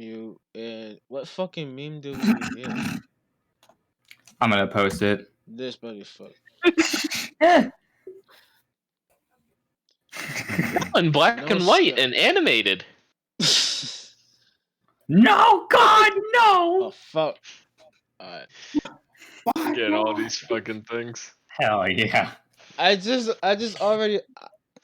mute. And what fucking meme did we begin? I'm gonna post it. This buddy fuck. In black No and white sc- and animated. No, God, Oh no! fuck. Alright. Get all these fucking things. Hell yeah. I just already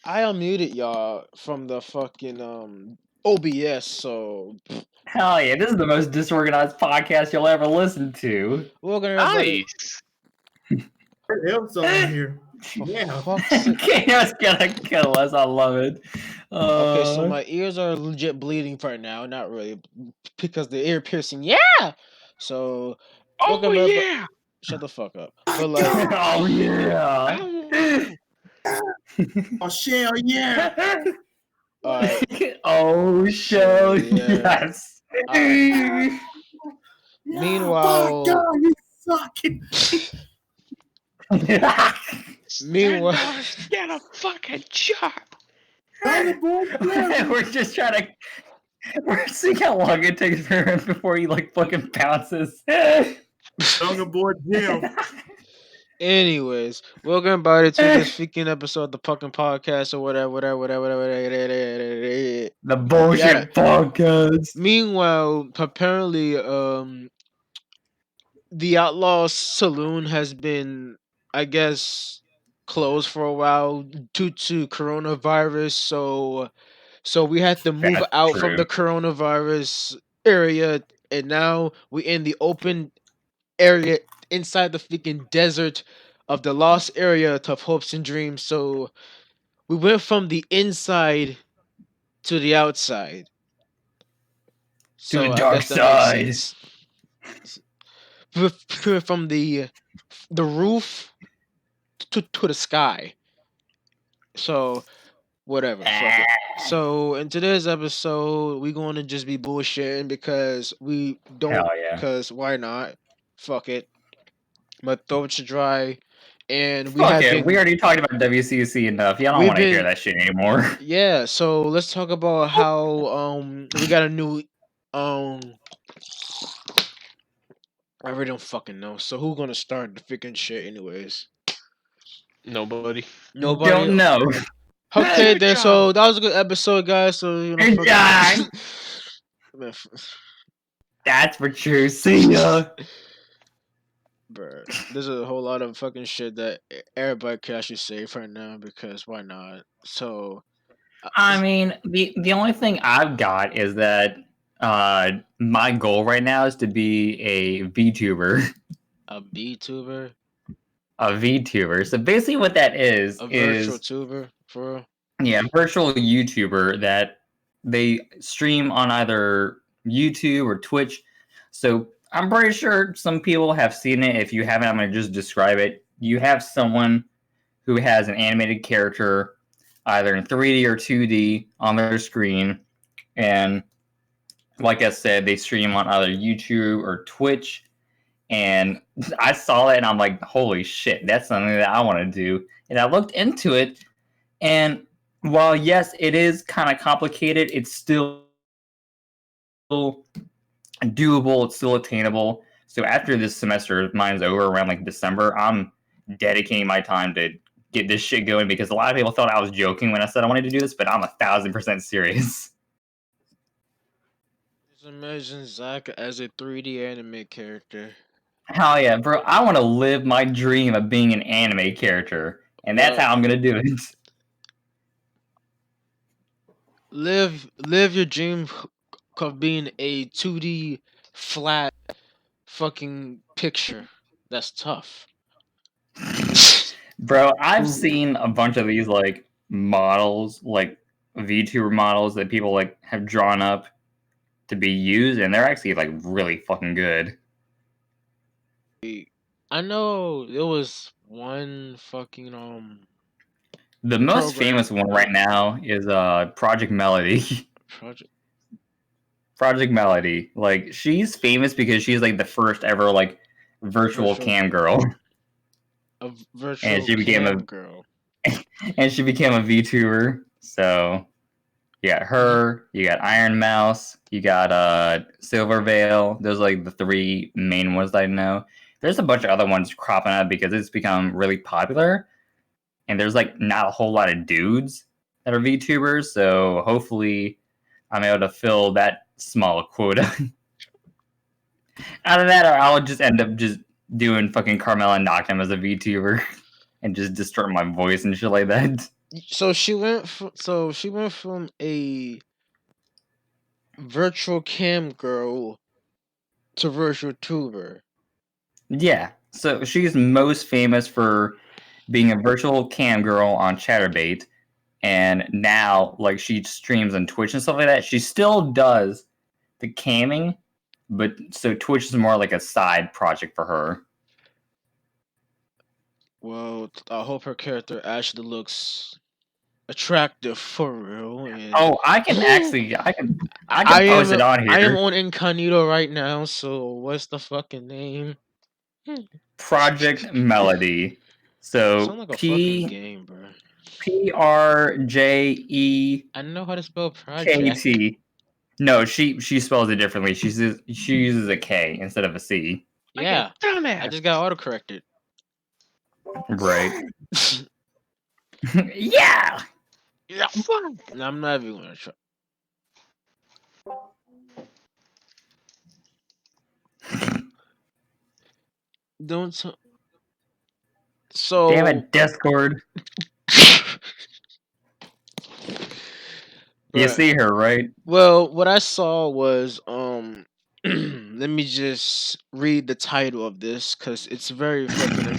I unmuted y'all from the fucking OBS, so Hell yeah, this is the most disorganized podcast you'll ever listen to. welcome everybody. Nice. Else on here. For Yeah. fuck's sake. Chaos gonna kill us. I love it. Okay, so my ears are legit bleeding right now. Not really, because the ear piercing. Yeah. So Oh welcome everybody. yeah. Shut the fuck up. But like, oh yeah. Oh shit, oh yeah. oh shell, Yeah. yes. Meanwhile- Fuck, God, you fucking. Meanwhile, Get a fucking job. We're just trying to. We're seeing how long it takes for him before he like fucking bounces. Younger boy Jim. anyways, welcome everybody to this freaking episode of the fucking podcast or whatever. The bullshit Yeah. podcast. Meanwhile, apparently, the Outlaw Saloon has been, I guess, closed for a while due to coronavirus. So we had to move That's out from true. the coronavirus area, and now we're in the open area inside the freaking desert of the lost area of hopes and dreams. So we went from the inside to the outside. To the I dark guess that makes side. sense. We went from the roof to the sky. So whatever. Fuck it. So in today's episode, we're going to just be bullshitting because we don't. Hell yeah. Because why not? Fuck it. My throat's dry, and we Fuck have it. been. We already talked about WCC enough. Y'all don't We've want to hear been- that shit anymore. Yeah. So let's talk about how we got a new I really don't fucking know. So who's gonna start the freaking shit, anyways? Nobody. Nobody. Don't know. Okay, Good then. job. So that was a good episode, guys. So you know, Good fucking- job. Man, That's for true. See ya. bruh, there's a whole lot of fucking shit that everybody can actually say right now because why not? So I mean, the only thing I've got is that my goal right now is to be a VTuber. a B-tuber, A VTuber. So basically what that is a virtual tuber, for real. yeah, a virtual YouTuber that they stream on either YouTube or Twitch. So I'm pretty sure some people have seen it. If you haven't, I'm going to just describe it. You have someone who has an animated character, either in 3D or 2D, on their screen. And like I said, they stream on either YouTube or Twitch. And I saw it and I'm like, holy shit, that's something that I want to do. And I looked into it. And while, yes, it is kind of complicated, it's still doable. It's still attainable. So after this semester, mine's over around like December, I'm dedicating my time to get this shit going because a lot of people thought I was joking when I said I wanted to do this, but I'm 1,000% serious. Just imagine Zach as a 3D anime character. Hell yeah, bro. I want to live my dream of being an anime character. And that's Well- how I'm going to do it. Live your dream of being a 2D flat fucking picture. That's tough. Bro, I've seen a bunch of these like models, like VTuber models that people like have drawn up to be used, and they're actually like really fucking good. I know there was one fucking The most program. famous one right now is Project Melody. project. Project Melody. Like she's famous because she's like the first ever like virtual Virtual- cam girl. A virtual she became cam a- girl. And she became a VTuber. So You got her, you got Iron Mouse, you got Silver Veil. Those are like the three main ones that I know. There's a bunch of other ones cropping up because it's become really popular. And there's like not a whole lot of dudes that are VTubers, so hopefully I'm able to fill that small quota. Out of that, or I'll just end up just doing fucking Carmella Knockdown as a VTuber and just distort my voice and shit like that. So she went from a virtual cam girl to virtual tuber. Yeah, so she's most famous for being a virtual cam girl on ChatterBait, and now like she streams on Twitch and stuff like that. She still does the camming, but so Twitch is more like a side project for her. Well, I hope her character actually looks attractive for real. And Oh, I can I post am it on I am here. on incognito right now. So what's the fucking name? Project Melody. So Sound like a fucking game, bro. PRJEKT. I know how to spell project. No, she spells it differently. She uses a K instead of a C. Yeah, Dumbass. I just got autocorrected. Right. Yeah. Yeah, no, I'm not even gonna try. Don't. So. Damn it, Discord. You Bruh. see her, right? Well, what I saw was let me just read the title of this because it's very fucking.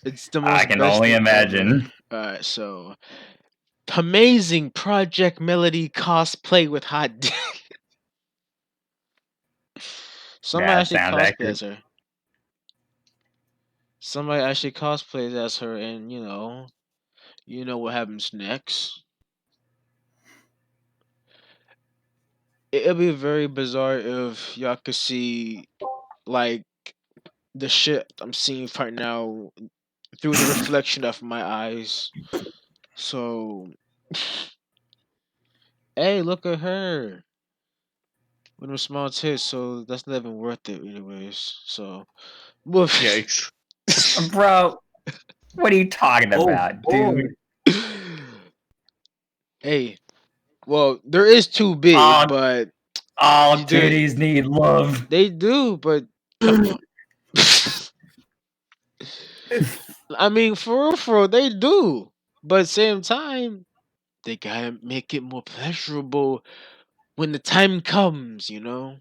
It's the most. I can best only thing imagine. Ever. All right, so amazing Project Melody cosplay with hot dick. Somebody That actually sounds cosplays accurate. her. Somebody actually cosplays as her, and you know what happens next. It'll be very bizarre if y'all could see like the shit I'm seeing right now through the reflection of my eyes. So, hey, look at her with them small tits. So that's not even worth it, anyways. So, woof. Yikes. Bro, what are you talking Oh, about, boy. dude? Hey, well, there is too big, All but titties need love. they do. But come on. I mean, for real, they do. But at the same time, they gotta make it more pleasurable when the time comes, you know?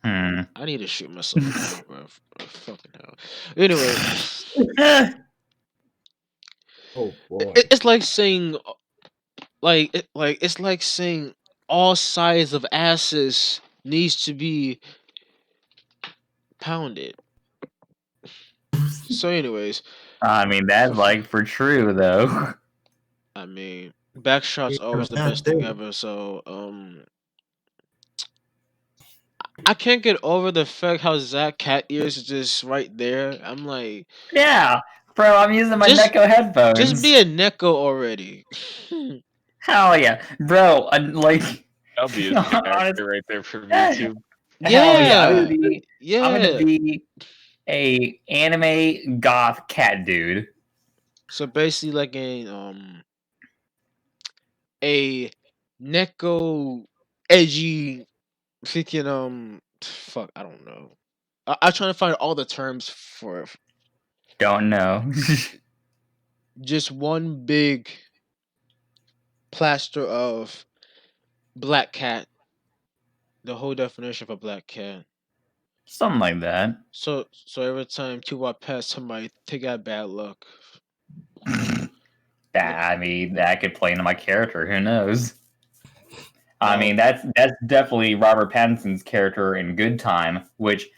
Hmm. I need to shoot myself now, bro. Fucking hell. Anyway, Oh boy. it's like saying, it's like saying all sides of asses needs to be pounded. So, anyways, I mean, that's like for true though. I mean, backshot's always the God best thing damn. ever. So, I can't get over the fact how Zach Cat Ears is just right there. I'm like, Yeah, bro, I'm using my Just- Neko headphones. just be a Neko already. Hell yeah, bro! Like, That'll be a Honest- character right there for YouTube. hell yeah, I'm gonna Yeah. be a anime goth cat dude. So basically, like a Neko edgy freaking fuck, I don't know. I'm trying to find all the terms for it. Don't know. Just one big plaster of black cat. The whole definition of a black cat. Something like that. So every time you walk past somebody, take out bad luck. I mean, that could play into my character. Who knows? I Well- mean, that's definitely Robert Pattinson's character in Good Time. Which,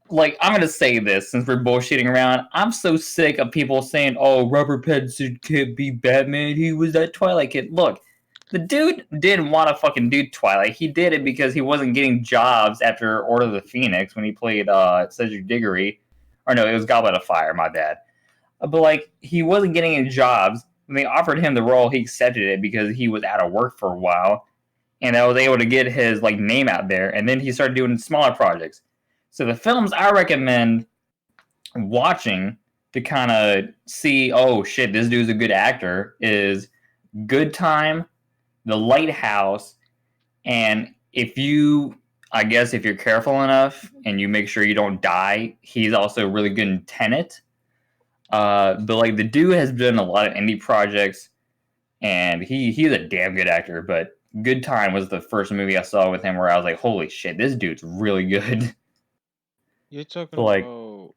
like, I'm gonna say this since we're bullshitting around. I'm so sick of people saying, "Oh, Robert Pattinson can't be Batman. He was that Twilight kid." Look, the dude didn't want to fucking do Twilight. He did it because he wasn't getting jobs after Order of the Phoenix when he played Cedric Diggory. Or no, it was Goblet of Fire. My bad. But like, he wasn't getting any jobs. when they offered him the role, he accepted it because he was out of work for a while, and I was able to get his like name out there. And then he started doing smaller projects. So the films I recommend watching to kind of see, oh shit, this dude's a good actor, is Good Time, The Lighthouse, and if you're careful enough and you make sure you don't die, he's also really good in Tenet. But like the dude has done a lot of indie projects, and he's a damn good actor. But Good Time was the first movie I saw with him where I was like, holy shit, this dude's really good. You're talking Like, about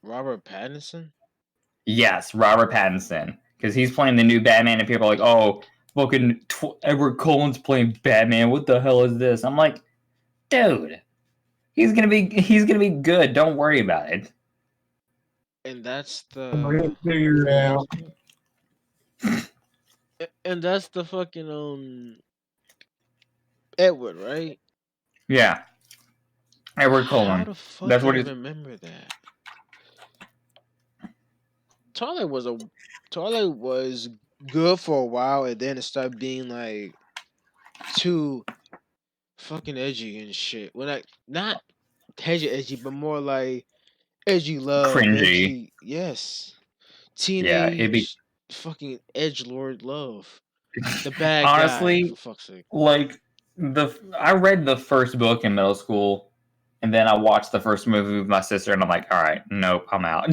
Robert Pattinson? yes, Robert Pattinson, because he's playing the new Batman, and people are like, oh, fucking Edward Cullen's playing Batman. What the hell is this? I'm like, dude, he's gonna be good. Don't worry about it. And that's Figure it out. and that's the fucking Edward, right? Yeah, Edward How Cullen. the fuck That's do what I he's. remember that? Twilight was good for a while, and then it started being like too fucking edgy and shit. When I not edgy, but more like edgy love, Cringy. edgy yes, Yeah, it'd be teenage fucking edgelord love. The bad guy, honestly for fuck's sake. like I read the first book in middle school, and then I watched the first movie with my sister, and I'm like, all right, nope, I'm out.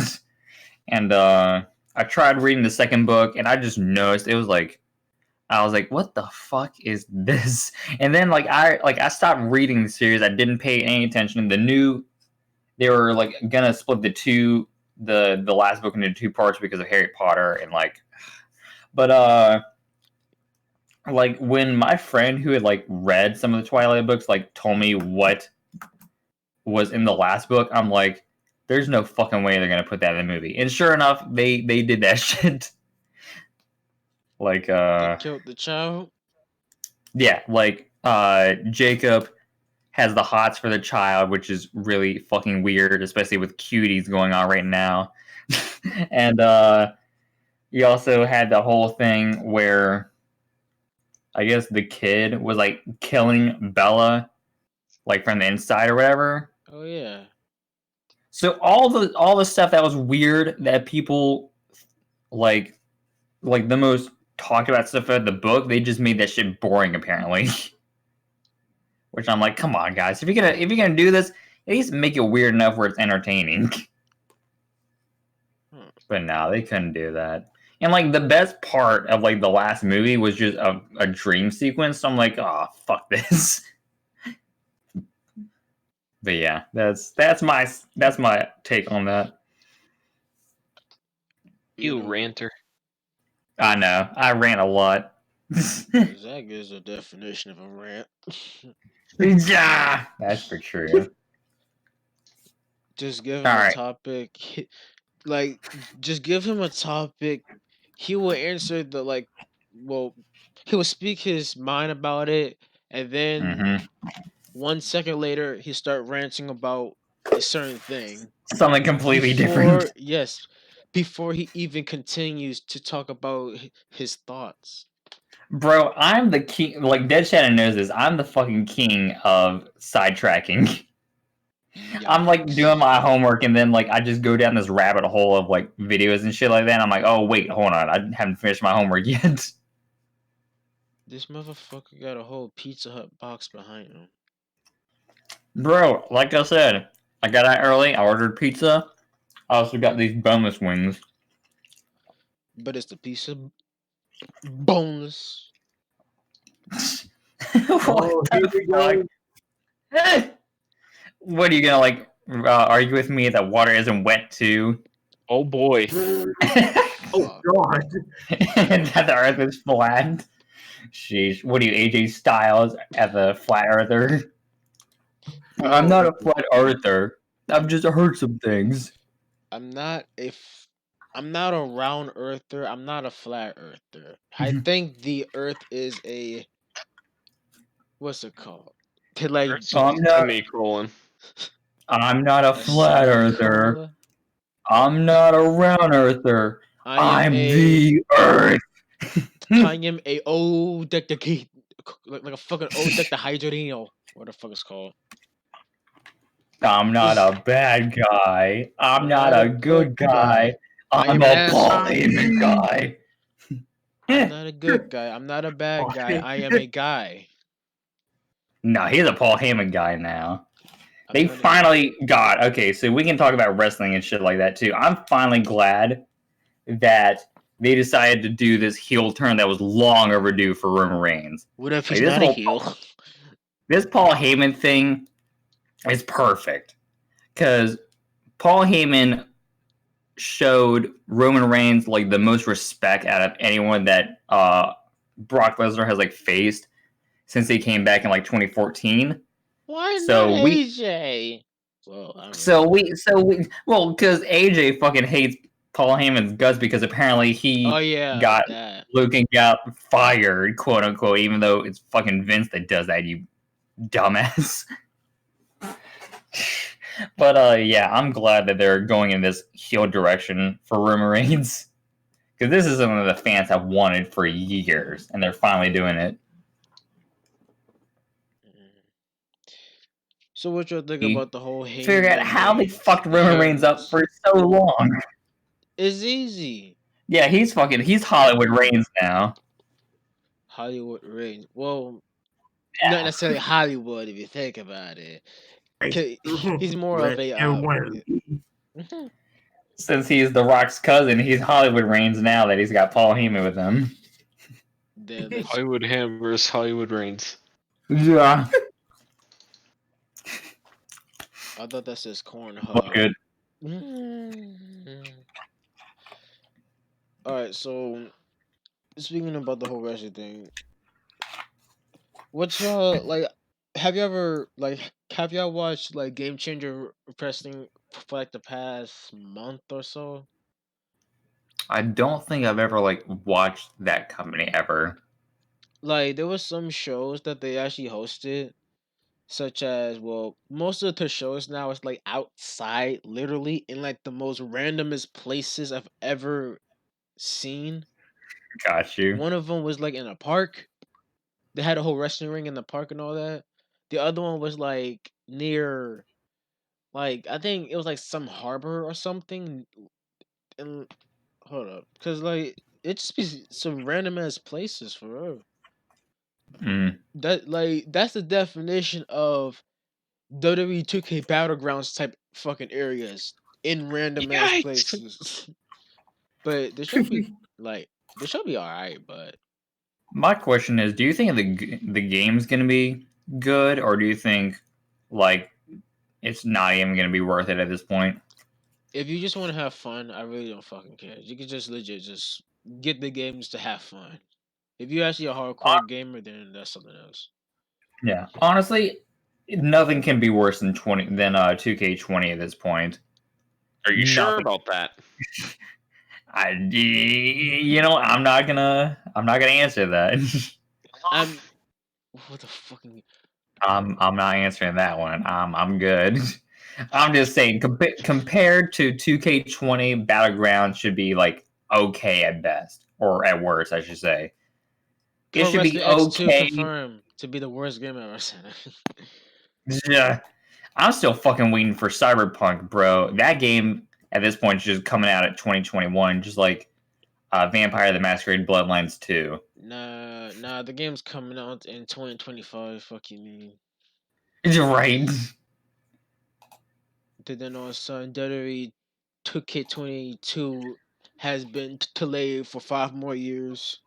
And I tried reading the second book, and I just noticed it was like I was like, what the fuck is this? And then I stopped reading the series. I didn't pay any attention. They were like gonna split the last book into two parts because of Harry Potter and but like when my friend who had like read some of the Twilight books like told me what was in the last book, I'm like, there's no fucking way they're gonna put that in the movie. And sure enough, they did that shit. Like They killed the child. yeah, like Jacob has the hots for the child, which is really fucking weird, especially with cuties going on right now. And you also had the whole thing where I guess the kid was like killing Bella like from the inside or whatever. Oh yeah. So all the stuff that was weird that people like the most talked about stuff at the book, they just made that shit boring apparently. Which I'm like, come on, guys, if you're gonna do this, at least make it weird enough where it's entertaining. But no, they couldn't do that. And like the best part of like the last movie was just a dream sequence. So I'm like, oh fuck this. But yeah, that's my take on that. You know, ranter. I know I ran a lot. That gives a definition of a rant. Yeah, that's for true. Just give him All a right. topic. Like, just give him a topic. He will answer he will speak his mind about it, and then 1 second later, he start ranting about a certain thing. Something completely different. Yes, before he even continues to talk about his thoughts. Bro, I'm the king. Like Dead Shadow knows this. I'm the fucking king of sidetracking. I'm like Yikes. doing my homework, and then like I just go down this rabbit hole of like videos and shit like that. And I'm like, oh wait, hold on, I haven't finished my homework yet. This motherfucker got a whole Pizza Hut box behind him. Bro, like I said, I got out early. I ordered pizza. I also got these boneless wings. But it's the pizza boneless. Oh, here we go. What are you gonna like argue with me that water isn't wet too? Oh boy. Oh God. And that the earth is flat? Sheesh. What are you, AJ Styles as a flat earther? I'm not a flat earther. I've just heard some things. I'm not a round earther. I'm not a flat earther. I think the earth is a what's it called? Like Semicolon. I'm not a flat earther. semicolon? I'm not a round earther. I'm the Earth. I am a old decade, like a fucking old decahydrino. What the fuck is called? I'm not a bad guy. I'm not a good guy. I I'm am an a Paul asshole. Heyman guy. I'm not a good guy. I'm not a bad guy. I am a guy. No, he's a Paul Heyman guy now. I'm They not a- finally got okay, so we can talk about wrestling and shit like that too. I'm finally glad that they decided to do this heel turn that was long overdue for Roman Reigns. What if Like, he's not a heel? This Paul Heyman thing is perfect because Paul Heyman showed Roman Reigns like the most respect out of anyone that Brock Lesnar has like faced since he came back in like 2014. Why So not we AJ? Well, I don't So know. we well, because AJ fucking hates Paul Heyman's guts because apparently he Oh yeah, got that. Luke and got fired, quote unquote, even though it's fucking Vince that does that, you dumbass. But yeah, I'm glad that they're going in this heel direction for Roman Reigns. Because this is something the fans have wanted for years, and they're finally doing it. So what you think about the whole Heyman? Figure out how they fucked Roman Reigns up for so long. It's easy. Yeah, he's Hollywood Reigns now. Hollywood Reigns. Well, not necessarily Hollywood if you think about it. He's more of a. Mhm. Since he's The Rock's cousin, he's Hollywood Reigns now that he's got Paul Heyman with him. Hollywood Ham versus Hollywood Reigns. Yeah. I thought that says corn Look hub. good. All right, so speaking about the whole wrestling thing, what's y'all like? Have y'all watched like Game Changer Wrestling for like the past month or so? I don't think I've ever like watched that company ever. Like there was some shows that they actually hosted, such as most of the shows now is like outside, literally in like the most randomest places I've ever seen. Got you. One of them was like in a park. They had a whole wrestling ring in the park and all that. The other one was like near, like I think it was like some harbor or something. And hold up, cause like it just be some random ass places for real. Mm. That's the definition of WWE 2K Battlegrounds type fucking areas in random ass Yikes. places. But the show be alright, but My question is, do you think the game's gonna be good, or do you think like it's not even gonna be worth it at this point? if you just want to have fun, I really don't fucking care. You can just legit just get the games to have fun. If you're actually a hardcore gamer, then that's something else. Yeah, honestly, nothing can be worse than 2K20 at this point. Are you sure Nothing. about that? I'm not gonna answer that. What the fucking? I'm not answering that one. I'm good. I'm just saying compared to 2K20, Battleground should be like okay at best, or at worst, I should say. It Pro should be Wrestling X2 okay. confirmed to be the worst game I've ever seen. Yeah, I'm still fucking waiting for Cyberpunk, bro. That game at this point is just coming out at 2021, just like Vampire the Masquerade Bloodlines 2. Nah, the game's coming out in 2025. Fuck you mean? You're right. Then also WWE 2K22 has been delayed for 5 more years.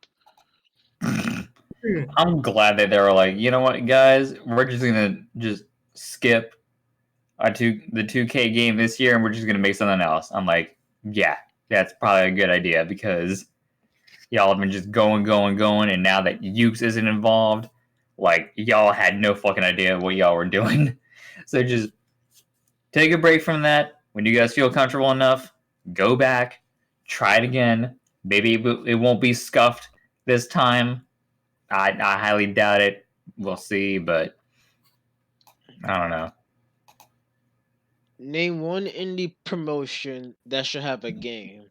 I'm glad that they were like, you know what, guys, we're just gonna just skip the 2K game this year, and we're just gonna make something else. I'm like, yeah, that's probably a good idea because y'all have been just going, and now that Ukes isn't involved, like y'all had no fucking idea what y'all were doing. So just take a break from that. When you guys feel comfortable enough, go back, try it again. Maybe it won't be scuffed this time. I highly doubt it. We'll see, but I don't know. Name one indie promotion that should have a game.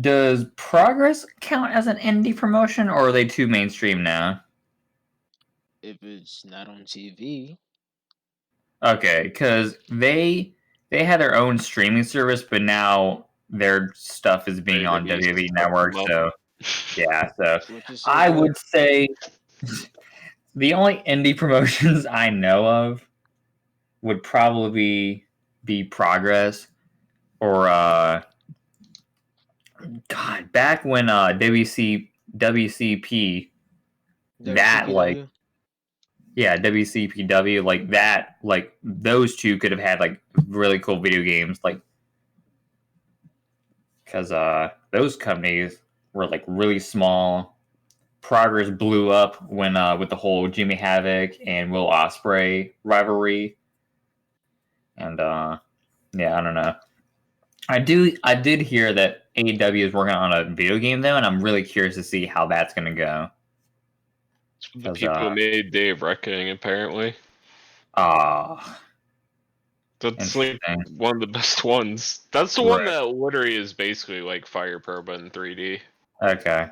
Does Progress count as an indie promotion, or are they too mainstream now? If it's not on TV. Okay, because they had their own streaming service, but now their stuff is being on AW's WWE fucked Network. them up. So yeah, so What you say, I Joe? would say the only indie promotions I know of would probably be Progress or God, back when WCP that like WCPW? yeah, WCPW like that like those two could have had like really cool video games like because those companies were like really small. Progress blew up when with the whole Jimmy Havoc and Will Ospreay rivalry, and yeah, I don't know. I did hear that AEW is working on a video game though, and I'm really curious to see how that's gonna go. The people who made Day of Reckoning, apparently. Ah, That's like interesting. one of the best ones. That's the one Right. that literally is basically like Fire Proba in 3D. Okay.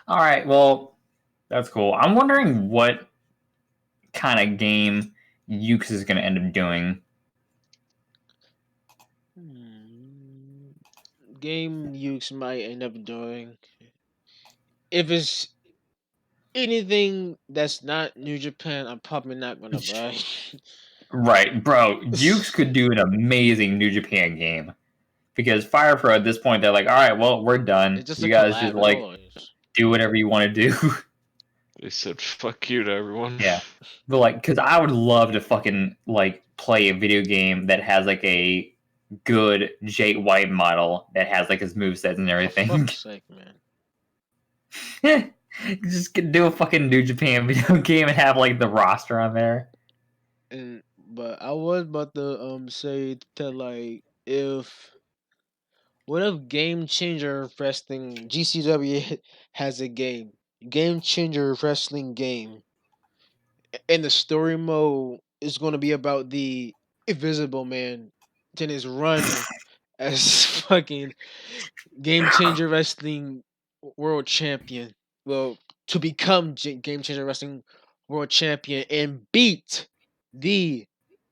All right. Well, that's cool. I'm wondering what kind of game Ukes is gonna end up doing. Game Ukes might end up doing. If it's anything that's not New Japan, I'm probably not gonna buy. Right, bro. Ukes could do an amazing New Japan game because Fire Pro at this point they're like, all right, well, we're done. It's just You a guys collab. just That's like all it is. do whatever you want to do. They said fuck you to everyone. Yeah, but like, because I would love to fucking like play a video game that has like a good Jake White model that has like his movesets and For everything. fuck's sake, man. Just do a fucking New Japan video game and have like the roster on there. But I was about to say to like what if Game Changer Wrestling GCW has a Game Changer Wrestling game, and the story mode is going to be about the Invisible Man and his run as fucking Game Changer Wrestling World Champion. Well, to become Game Changer Wrestling World Champion and beat the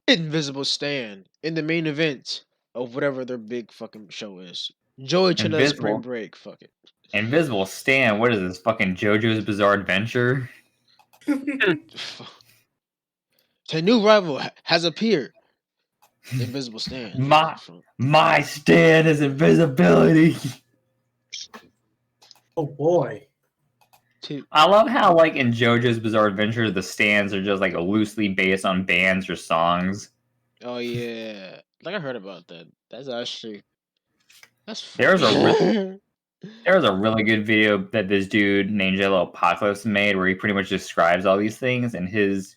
Invisible Stan in the main event of whatever their big fucking show is. Joey Janela's Spring Break. Fuck it. Invisible Stan. What is this? Fucking JoJo's Bizarre Adventure? A new rival has appeared. Invisible Stan. My Stan is invisibility. Oh boy. I love how, like, in JoJo's Bizarre Adventure, the stands are just, like, loosely based on bands or songs. Oh, yeah. Like, I heard about that. That's actually... That's There's funny. a really good video that this dude named Jello Apocalypse made where he pretty much describes all these things, and his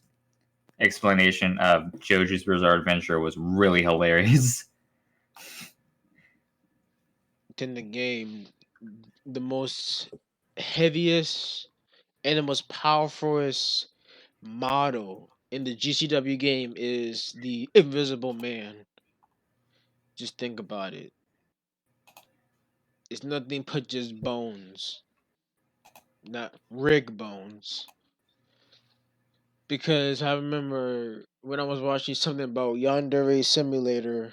explanation of JoJo's Bizarre Adventure was really hilarious. In the game, the most heaviest and the most powerfulest model in the GCW game is the Invisible Man. Just think about it. It's nothing but just bones, not rig bones. Because I remember when I was watching something about Yandere Simulator,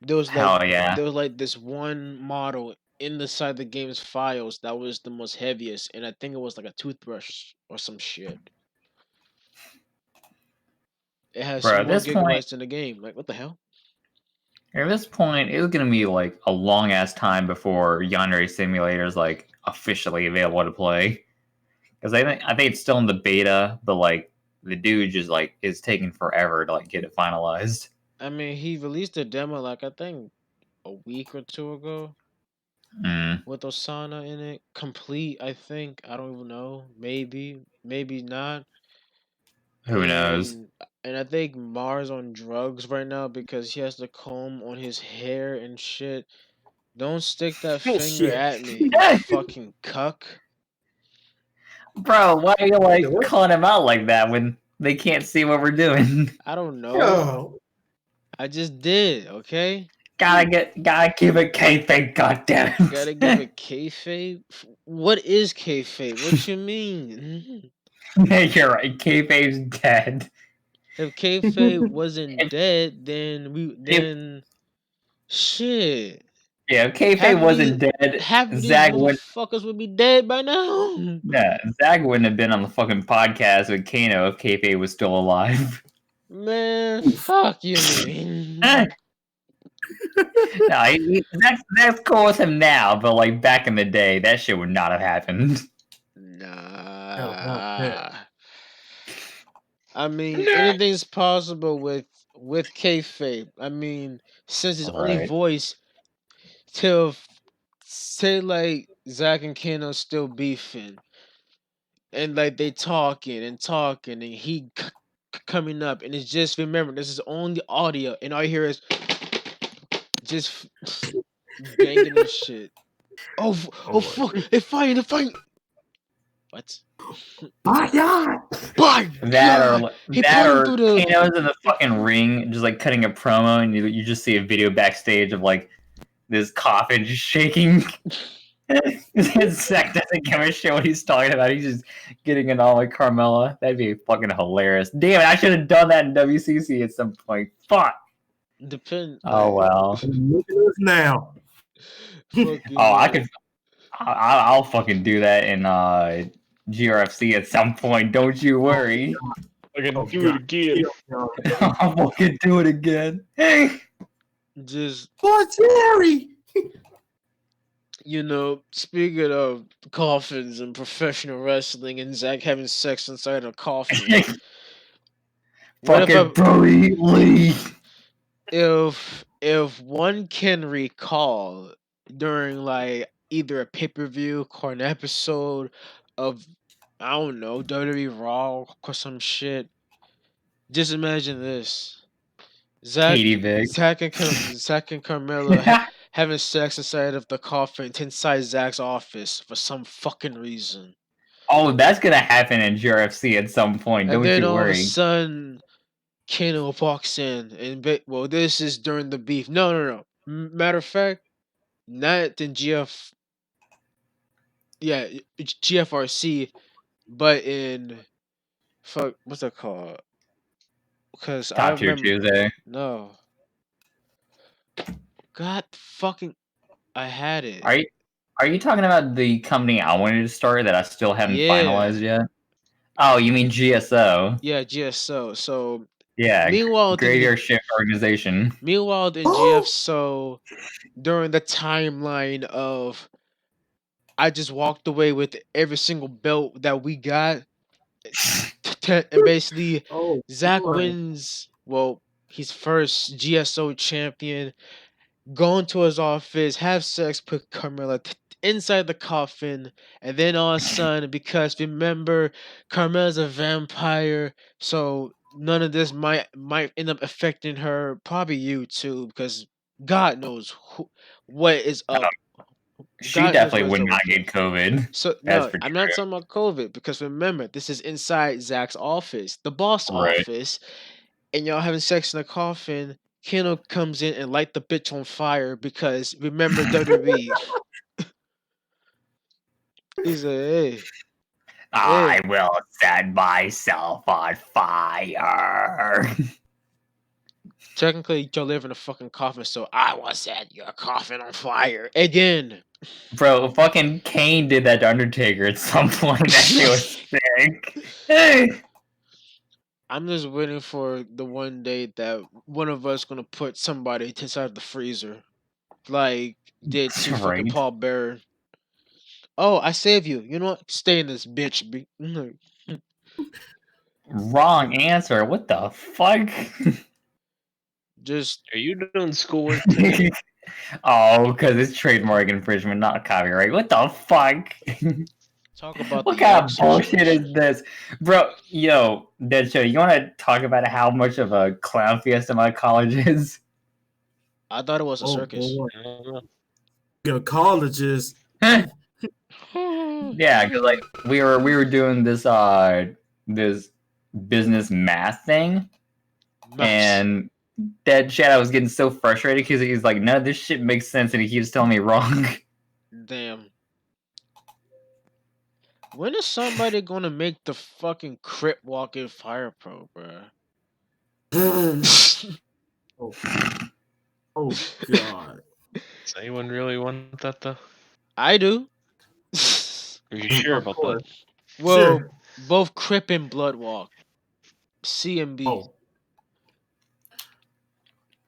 there was Hell yeah. there was like this one model inside the game's files that was the most heaviest, and I think it was like a toothbrush or some shit. It has Bro, at more this gigabytes in the game. Like, what the hell? At this point, it was gonna be like a long ass time before Yandere Simulator is like officially available to play. Because I think it's still in the beta, but like the dude just like is taking forever to like get it finalized. I mean, he released a demo like I think a week or two ago with Osana in it, complete. I think I don't even know. Maybe not. Who knows? And I think Mars on drugs right now because he has the comb on his hair and shit. Don't stick that finger Bullshit. at me, you fucking cuck. Bro, why are you like calling him out like that when they can't see what we're doing? I don't know. Oh. I just did, okay? Gotta give it kayfabe, goddamn. Gotta give it kayfabe. What is kayfabe? What you mean? You're right. Kayfabe's dead. If kayfabe wasn't dead, then shit. Yeah, if kayfabe Half of wasn't these dead, half of these Zach wouldn't. motherfuckers would be dead by now. Yeah, Zach wouldn't have been on the fucking podcast with Kano if kayfabe was still alive. Man, fuck you, man. No, Zach's cool with him now, but like back in the day, that shit would not have happened. Nah. I mean, anything's possible with kayfabe. I mean, since his only Right. voice till say like Zach and Kano still beefing, and like they talking and he coming up, and it's just remember this is only audio, and all you hear is just banging and shit. Oh, fuck! It's fine! It's fine! What? My God! By That God! He that pulling or through the. Kano's in the fucking ring, just like cutting a promo, and you just see a video backstage of like this coffin just shaking. Zach doesn't give a shit what he's talking about. He's just getting it all like Carmella. That'd be fucking hilarious. Damn it, I should have done that in WCC at some point. Fuck. Depend. Oh well. Look at us now. Fucking, Oh, I'll fucking do that in GRFC at some point. Don't you worry. I can Oh, do God. it again. I'll fucking do it again. just What's Harry? speaking of coffins and professional wrestling and Zach having sex inside a coffin. What Fucking if Brody Lee. if one can recall during like either a pay-per-view or an episode of I don't know WWE Raw or some shit, just imagine this: Zach, Katie Vick. Zach and Carmella having sex inside of the coffin inside Zach's office for some fucking reason, Oh, that's gonna happen in GRFC at some point. and Don't then you all of a worry. sudden Kano walks in and well, this is during the beef. No. Matter of fact, not in GFRC, but in fuck, what's that called? Because I Top Tier remember Tuesday. no. God fucking, I had it. Are you talking about the company I wanted to start that I still haven't Yeah. finalized yet? Oh, you mean GSO? Yeah, GSO. So Yeah. meanwhile, Graveyard Shift Organization. Meanwhile, in GFSO, during the timeline of I just walked away with every single belt that we got. And basically, Oh, Zach boy. wins. Well, he's first GSO champion. Go into his office, have sex, put Carmella inside the coffin, and then all of a sudden, because remember, Carmella's a vampire, so none of this might end up affecting her. Probably you too, because God knows what is up. She God knows definitely what is would up not with her. get COVID. So That's no, for I'm not true. talking about COVID because remember, this is inside Zach's office, the boss Right. office, and y'all having sex in a coffin. Kano comes in and light the bitch on fire because remember WWE. He's like, hey, I will set myself on fire. technically you live in a fucking coffin, so I will set your coffin on fire again. Bro, fucking Kane did that to Undertaker at some point. That shit was sick. I'm just waiting for the one day that one of us gonna put somebody inside the freezer, like did to fucking Right. Paul Bearer. Oh, I save you. You know what? Stay in this bitch. Wrong answer. What the fuck? Just Are you doing schoolwork today? Oh, because it's trademark infringement, not copyright. What the fuck? talk about What the kind York of bullshit situation. is this? Bro, yo, Dead Show, you want to talk about how much of a clown fiesta my college is? I thought it was a Oh, circus. boy. I don't know. Your colleges. Yeah, because like we were doing this business math thing, Maths. and that Shadow was getting so frustrated because he's like, "No, this shit makes sense," and he keeps telling me wrong. Damn. When is somebody gonna make the fucking Crip walking Fire Pro, bruh? Oh God. Does anyone really want that though? I do. Are you sure Of about that? course. Well, Sure. both Crip and Bloodwalk. C and B. Oh.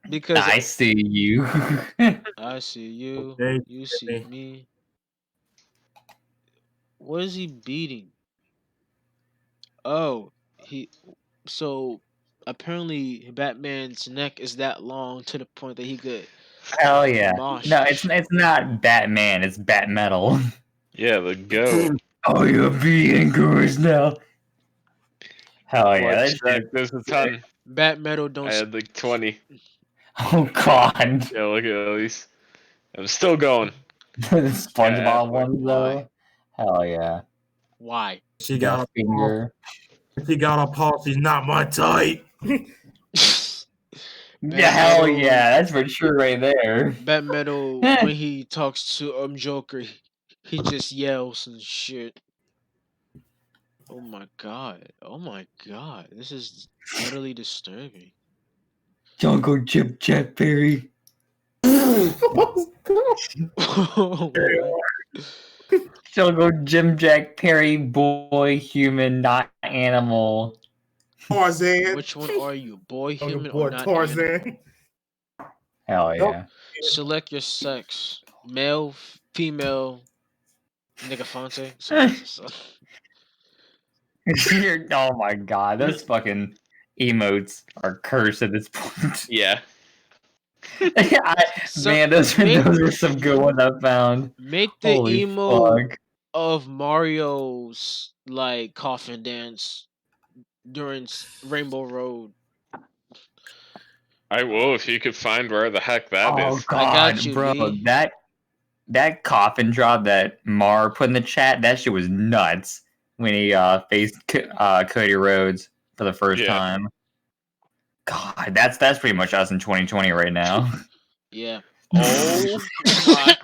Because I see you. I see you, Okay. you see me. What is he beating? Oh, so apparently Batman's neck is that long to the point that he could Hell yeah! mosh. No, it's not Batman. It's Bat Metal. Yeah, the goat. Oh, you're being gross now. Hell yeah! That Bloodshot, shit. there's a 10. Bat Metal don't. I had like 20. Oh god. Yeah, look at these. I'm still going. The SpongeBob boy. one though. Hell yeah. Why? She Got got a finger. She got a pulse. She's not my type. Yeah, hell Metal- yeah, that's for sure right there. Bat Metal when he talks to Joker, he just yells and shit. Oh my god! Oh my god! This is utterly disturbing. Jungle Chip Jack Perry. Jungle Jim Jack Perry, boy, human, not animal. Tarzan. Which one are you, boy, Oh, your human, boy or not? Animal? Tarzan. Hell yeah. Select your sex: male, female, Nick Infante. So- Oh my god, those fucking emotes are cursed at this point. Yeah. Man, those were some good ones I found. Make the Holy emo fuck. of Mario's like coffin dance during Rainbow Road. I will if you could find where the heck that Oh is. god, I got you, bro, B. that coffin drop that Mar put in the chat, that shit was nuts when he faced Cody Rhodes for the first Yeah. time. God, that's pretty much us in 2020 right now. Yeah. Oh my.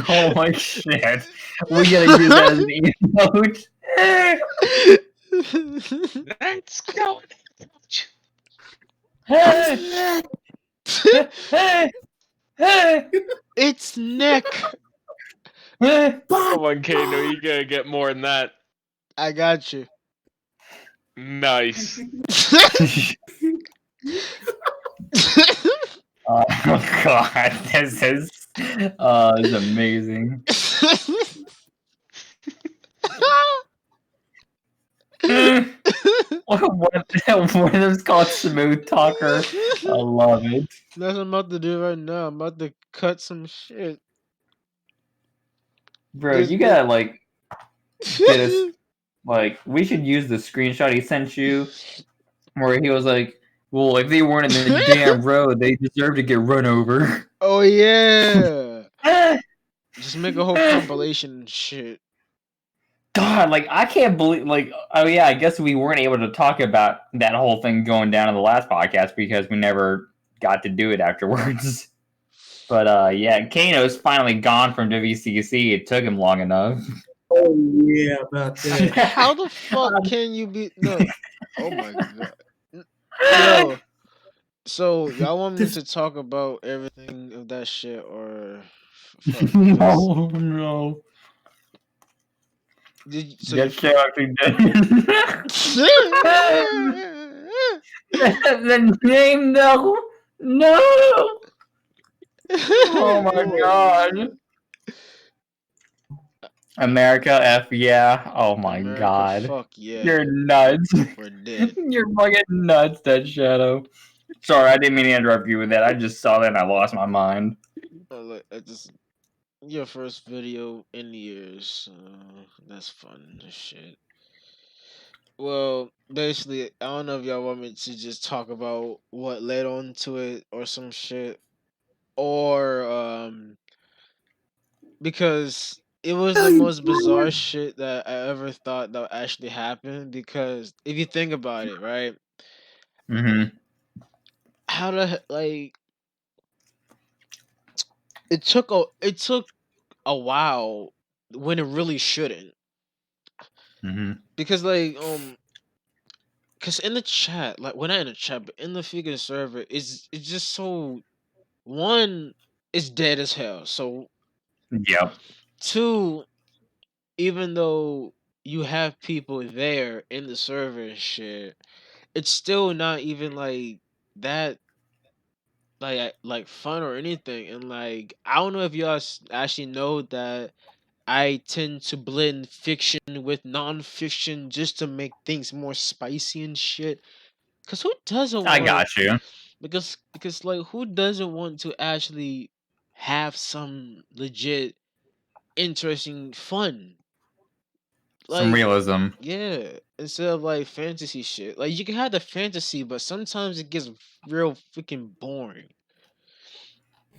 Holy shit. We gotta use that as an emote. Let's go. It's Nick. Come on, Kano, you gotta get more than that. I got you. Nice. Oh god, this is amazing. One of them's called Smooth Talker. I love it. That's what I'm about to do right now. I'm about to cut some shit. Bro, you gotta like get us like we should use the screenshot he sent you where he was like, well, if they weren't in the damn road, they deserve to get run over. Oh yeah. Just make a whole compilation and shit. God, like I can't believe like oh yeah, I guess we weren't able to talk about that whole thing going down in the last podcast because we never got to do it afterwards. But yeah, Kano's finally gone from WCC. It took him long enough. Oh yeah, about that. How the fuck can you be no? Oh my god. Yo. So y'all want me to talk about everything of that shit or fuck, No, no. so That shit actually did. The name though. No. Oh my god. America F yeah. Oh my America, god. fuck yeah. You're nuts. We're dead. You're fucking nuts, that Shadow. Sorry, I didn't mean to interrupt you with that. I just saw that and I lost my mind. Oh, look, I just your first video in years. That's fun as shit. Well, basically, I don't know if y'all want me to just talk about what led on to it or some shit, or because it was the most bizarre shit that I ever thought that actually happened. Because if you think about it, right, Mm-hmm. How to like it took a while when it really shouldn't. Mm-hmm. Because cause in the chat, like well not in the chat, but in the figure server, it's just so one, it's dead as hell. So Yep. two, even though you have people there in the server and shit, it's still not even like that like fun or anything. And like I don't know if y'all actually know that I tend to blend fiction with non-fiction just to make things more spicy and shit. Cause who doesn't I want got you. because like who doesn't want to actually have some legit interesting fun? Some Like realism. yeah, instead of like fantasy shit. Like you can have the fantasy, but sometimes it gets real freaking boring.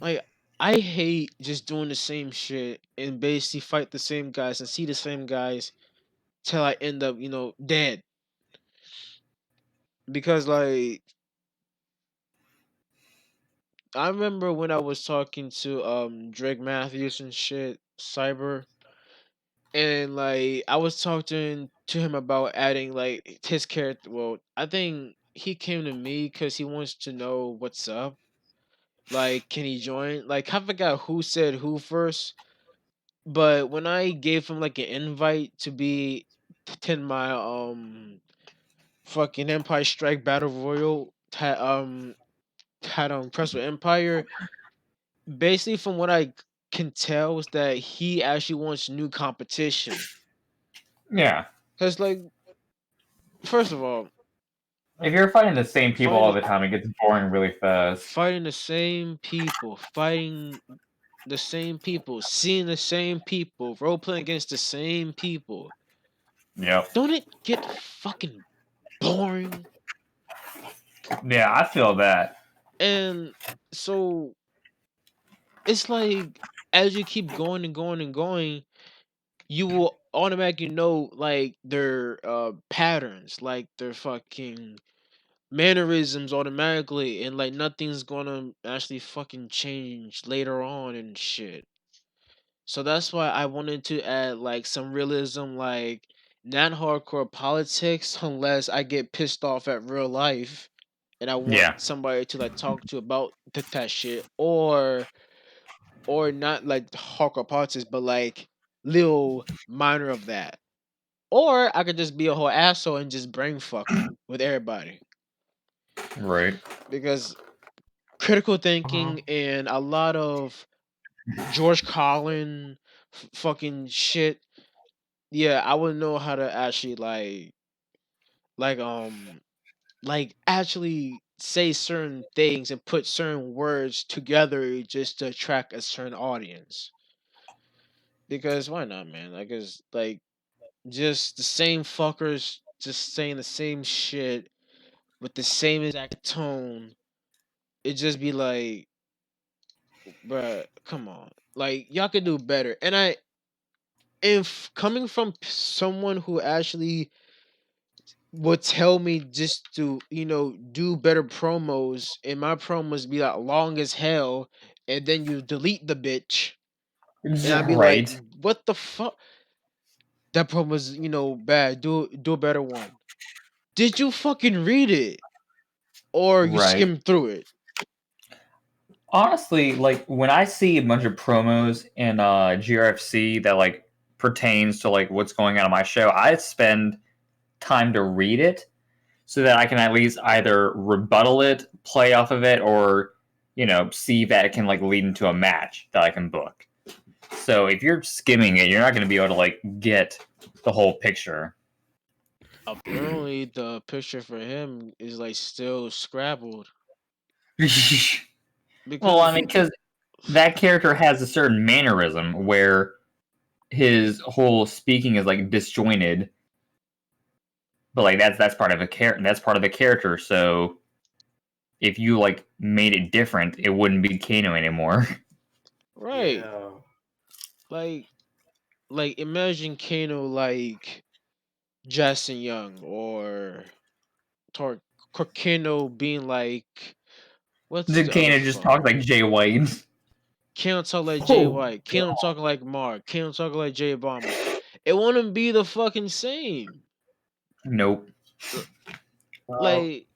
Like I hate just doing the same shit and basically fight the same guys and see the same guys till I end up, dead. Because like I remember when I was talking to Drake Matthews and shit, Cyber, and like I was talking to him about adding like his character. Well, I think he came to me because he wants to know what's up. Like, can he join? Like, I forgot who said who first, but when I gave him like an invite to be in my fucking Empire Strike Battle Royal had Press with Empire. Basically, from what I can tell, is that he actually wants new competition. Yeah. Cause like, first of all, If you're fighting the same people all fighting the time, it gets boring really fast. fighting the same people, fighting the same people, seeing the same people, role playing against the same people. Yep. Don't it get fucking boring? Yeah, I feel that. And so it's like as you keep going and going and going, you will automatically know like their patterns, like their fucking mannerisms automatically, and like nothing's gonna actually fucking change later on and shit. So that's why I wanted to add like some realism, like not hardcore politics unless I get pissed off at real life and I want Yeah. somebody to like talk to about that shit, or not like hardcore politics, but like little minor of that. Or I could just be a whole asshole and just brain fuck with everybody. Right. Because critical Uh-huh. thinking and a lot of George Carlin fucking shit. Yeah, I would know how to actually like like actually say certain things and put certain words together just to attract a certain audience. Because why not, man? Like it's like just the same fuckers just saying the same shit with the same exact tone. It just be like, bruh, come on. Like y'all could do better. And if coming from someone who actually would tell me just to, do better promos, and my promos be like long as hell, and then you delete the bitch, and I'd be like, Right. what the fuck? That promo's, bad. Do a better one. Did you fucking read it? Or you Right. skimmed through it? Honestly, like when I see a bunch of promos in GRFC that like pertains to like what's going on in my show, I spend time to read it so that I can at least either rebuttal it, play off of it, or see that it can like lead into a match that I can book. So if you're skimming it, you're not going to be able to like get the whole picture. Apparently, the picture for him is like still scrabbled Well, I because mean, because that character has a certain mannerism where his whole speaking is like disjointed, but like that's part of a character. That's part of the character. So if you like made it different, it wouldn't be Kano anymore. right, Yeah. like imagine Kano like Jason Young or Kano being like, what's Did the other Kano just fuck? talk like Jay White? Kano talk like Jay Oh, White. Kano talking like Mark. Kano talking like Jay Bomber. It wouldn't be the fucking same. Nope. Like,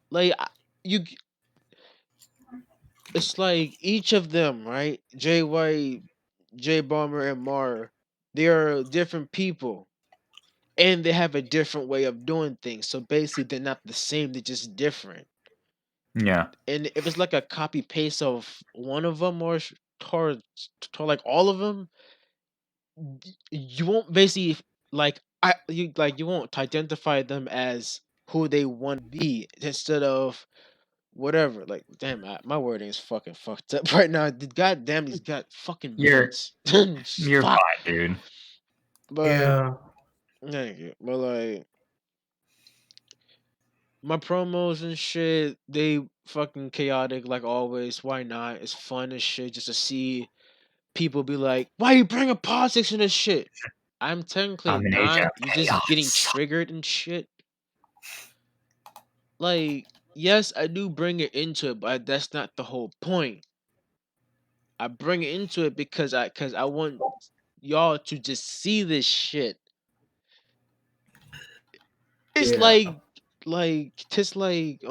like you. It's like each of them, right? Jay White, Jay Bomber, and Mar. They are different people, and they have a different way of doing things. So basically, they're not the same. They're just different. Yeah. And if it's like a copy paste of one of them or like all of them, you won't basically you won't identify them as who they want to be instead of whatever. Like, damn, my wording is fucking fucked up right now. God damn, he's got fucking You're minutes. you're Fuck. fine, dude. But yeah. thank you. But like my promos and shit, they fucking chaotic like always. Why not? It's fun as shit just to see people be like, "Why you bringing politics in this shit?" I'm technically I'm an agent not. of You're just getting chaos. triggered and shit. Like, yes, I do bring it into it, but that's not the whole point. I bring it into it because I want y'all to just see this shit. It's Yeah. just like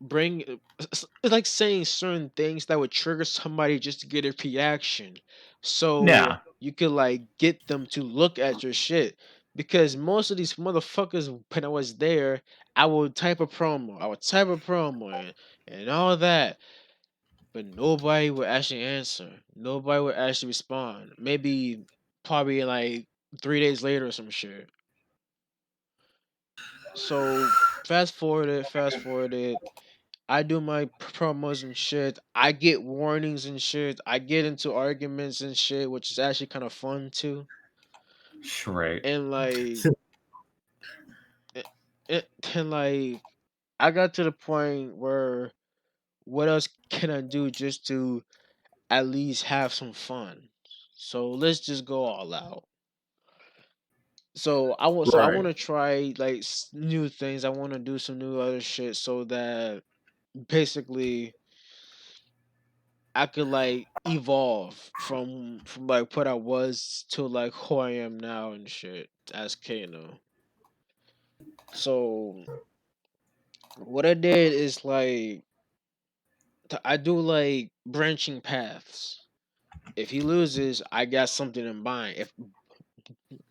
bring it's like saying certain things that would trigger somebody just to get a reaction. So Yeah. you could like get them to look at your shit. Because most of these motherfuckers when I was there, I would type a promo. I would type a promo and all that. But nobody would actually answer. Nobody would actually respond. Maybe probably like 3 days later or some shit. So fast forwarded. I do my promos and shit. I get warnings and shit. I get into arguments and shit, which is actually kind of fun too. Right. And it, and like, I got to the point where what else can I do just to at least have some fun? So let's just go all out. So I Right. want to try like new things. I want to do some new other shit so that basically I could like evolve from like what I was to like who I am now and shit as Kano. So what I did is like I do like branching paths. If he loses, I got something in mind.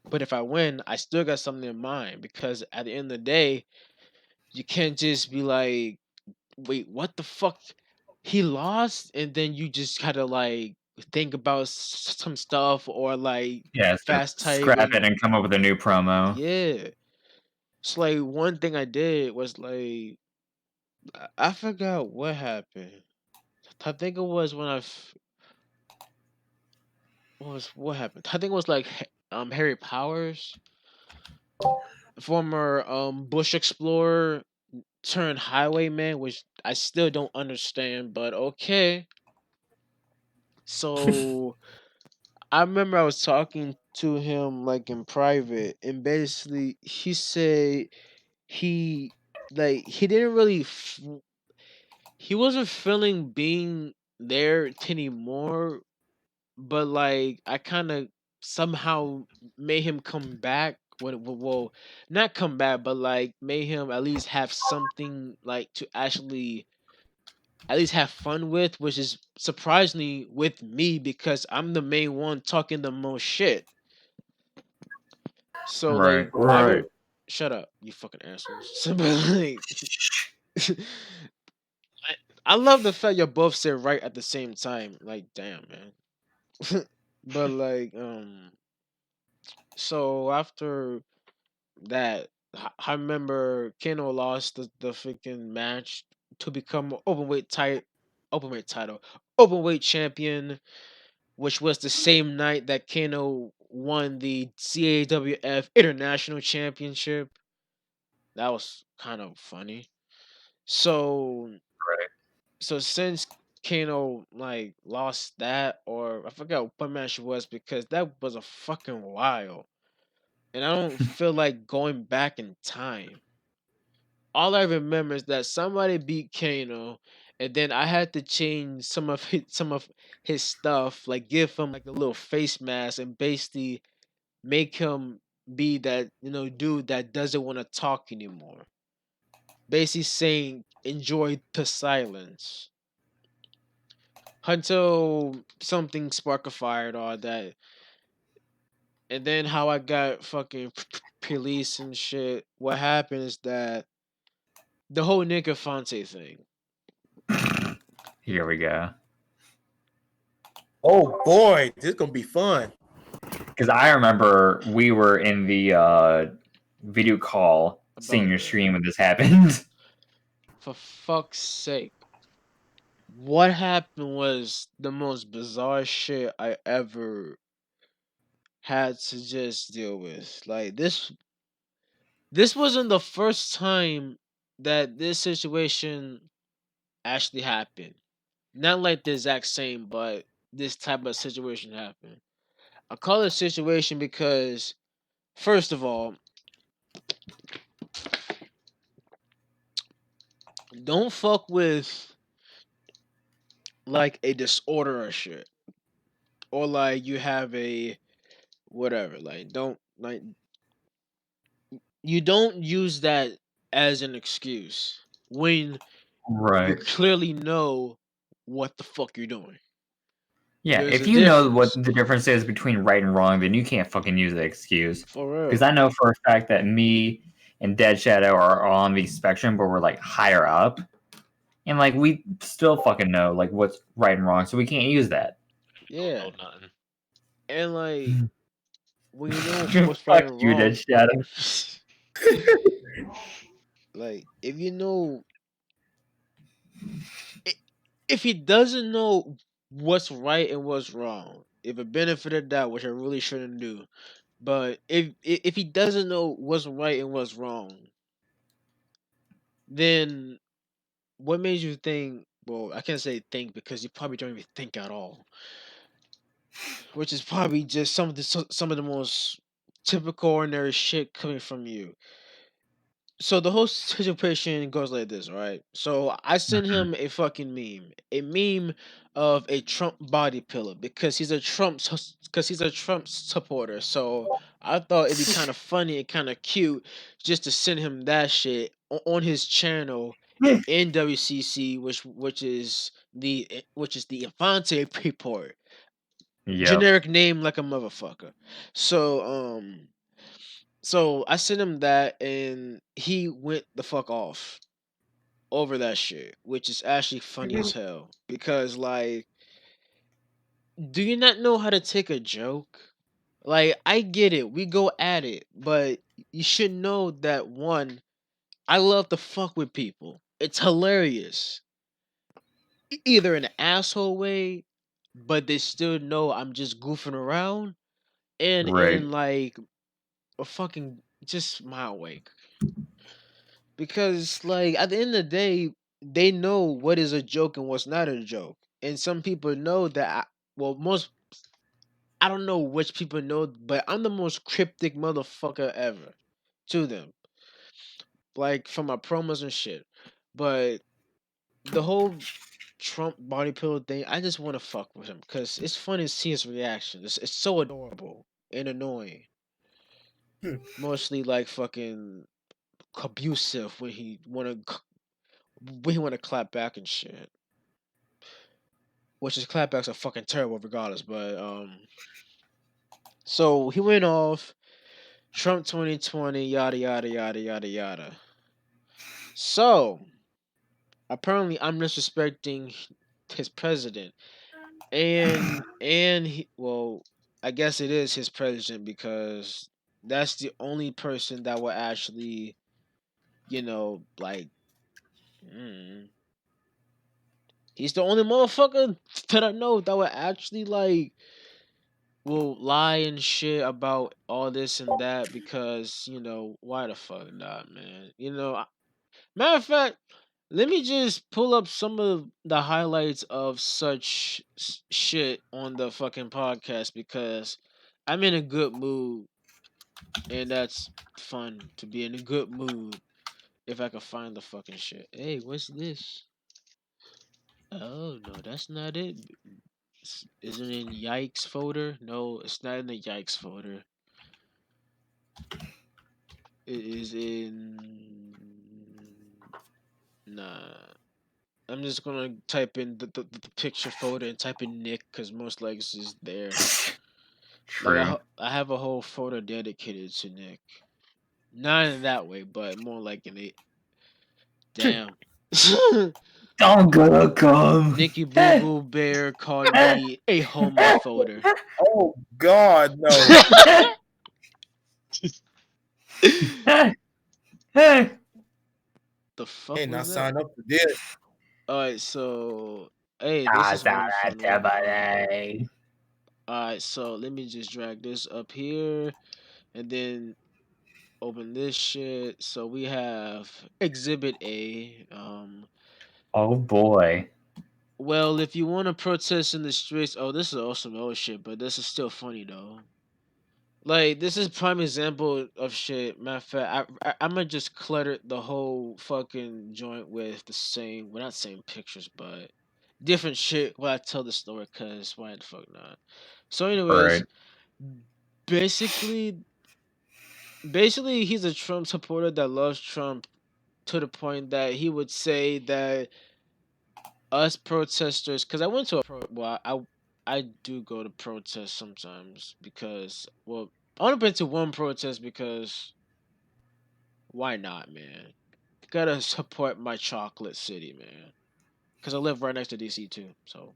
But if I win, I still got something in mind because at the end of the day, you can't just be like, wait, what the fuck? He lost, and then you just gotta like think about some stuff or like Yeah, so fast type scrap it and and come up with a new promo. yeah. It's like one thing I did was like I forgot what happened. I think it was when what happened. I think it was like Harry Powers, former Bush explorer turned highwayman, which I still don't understand, but okay. So I remember I was talking to him like in private, and basically he said he he didn't really he wasn't feeling being there anymore, but like I kind of somehow made him come back. Well, not come back, but like made him at least have something like to actually at least have fun with, which is surprisingly with me because I'm the main one talking the most shit. So Right. like I Right. don't shut up, you fucking assholes. So, but, like, I, I love the fact you both said right at the same time. Like, damn, man. But like, so after that, I remember Kano lost the freaking match to become openweight title, openweight champion, which was the same night that Kano won the CAWF International Championship. That was kind of funny. So Right. so since Kano like lost that, or I forgot what match it was because that was a fucking while. and I don't feel like going back in time. All I remember is that somebody beat Kano, and then I had to change some of his stuff, like give him like a little face mask, and basically make him be that dude that doesn't want to talk anymore. Basically saying enjoy the silence until something spark a fire and all that. And then how I got fucking police and shit. What happened is that the whole Nick Infante thing. Here we go. Oh boy, this is gonna be fun. Because I remember we were in the video call seeing your About stream when this happened. For fuck's sake. What happened was the most bizarre shit I ever had to just deal with. Like this wasn't the first time that this situation actually happened. Not like the exact same, but this type of situation happened. I call it situation because first of all, don't fuck with like a disorder or shit. Or like you have a whatever. Like you don't use that as an excuse when you Right. clearly know what the fuck you're doing. Yeah, There's if a you know what difference. the difference is between right and wrong, then you can't fucking use the excuse. For real. Because I know for a fact that me and Dead Shadow are on the spectrum, but we're like higher up. And like we still fucking know like what's right and wrong, so we can't use that. Yeah. Oh, nothing. And like when you know what's right Fuck and you, Dead wrong, Shadow. like if you know if he doesn't know what's right and what's wrong, if a benefit of doubt, which I really shouldn't do, but if he doesn't know what's right and what's wrong, then what made you think? Well, I can't say think because you probably don't even think at all, which is probably just some of the most typical ordinary shit coming from you. So the whole situation goes like this, right? So I sent Mhm. him a meme of a Trump body pillow because he's a Trump supporter. So I thought it'd be kind of funny and kind of cute just to send him that shit on his channel in WCC, which is the Infante report, Yep. generic name like a motherfucker. So so I sent him that and he went the fuck off over that shit, which is actually funny as hell. Because like, do you not know how to take a joke? Like, I get it, we go at it, but you should know that one, I love to fuck with people. It's hilarious. Either in an asshole way, but they still know I'm just goofing around, and Right. in like a fucking just my way. Because like at the end of the day, they know what is a joke and what's not a joke. And some people know that most I don't know which people know, but I'm the most cryptic motherfucker ever to them. Like from my promos and shit. But the whole Trump body pillow thing, I just want to fuck with him because it's funny to see his reaction. It's so adorable and annoying. Mostly like fucking abusive when he wanna clap back and shit. Which his clapbacks are fucking terrible regardless, but so he went off Trump 2020 yada yada yada yada yada. So apparently I'm disrespecting his president. And well, I guess it is his president because that's the only person that will actually, like he's the only motherfucker that I know that will actually like will lie and shit about all this and that because why the fuck not, man? Matter of fact, let me just pull up some of the highlights of such shit on the fucking podcast because I'm in a good mood And that's fun to be in a good mood if I can find the fucking shit. Hey, what's this? Oh no, that's not it. Is it in yikes folder? No, it's not in the yikes folder. It is in. Nah. I'm just gonna type in the picture folder and type in Nick because most likely it's just there. Like True. I have a whole folder dedicated to Nick. Not in that way, but more like in the damn. Don't go. Nicky Boo Boo Bear called me a homo folder. Oh God, no. The fuck Hey, not was that? signed up for this. Alright, so hey, this is one fun one. Alright, so let me just drag this up here and then open this shit. So we have Exhibit A. Oh boy. Well, if you want to protest in the streets, oh, this is awesome old shit, but this is still funny though. Like this is prime example of shit. Matter of fact, I'm gonna just clutter the whole fucking joint with the same, well, not same pictures, but different shit. While I tell the story, cause why the fuck not? So, anyways, Right. basically, basically, he's a Trump supporter that loves Trump to the point that he would say that us protesters, because I went to a well, I do go to protests sometimes because, well, I only been to one protest because why not, man? Gotta support my chocolate city, man. Because I live right next to DC too. So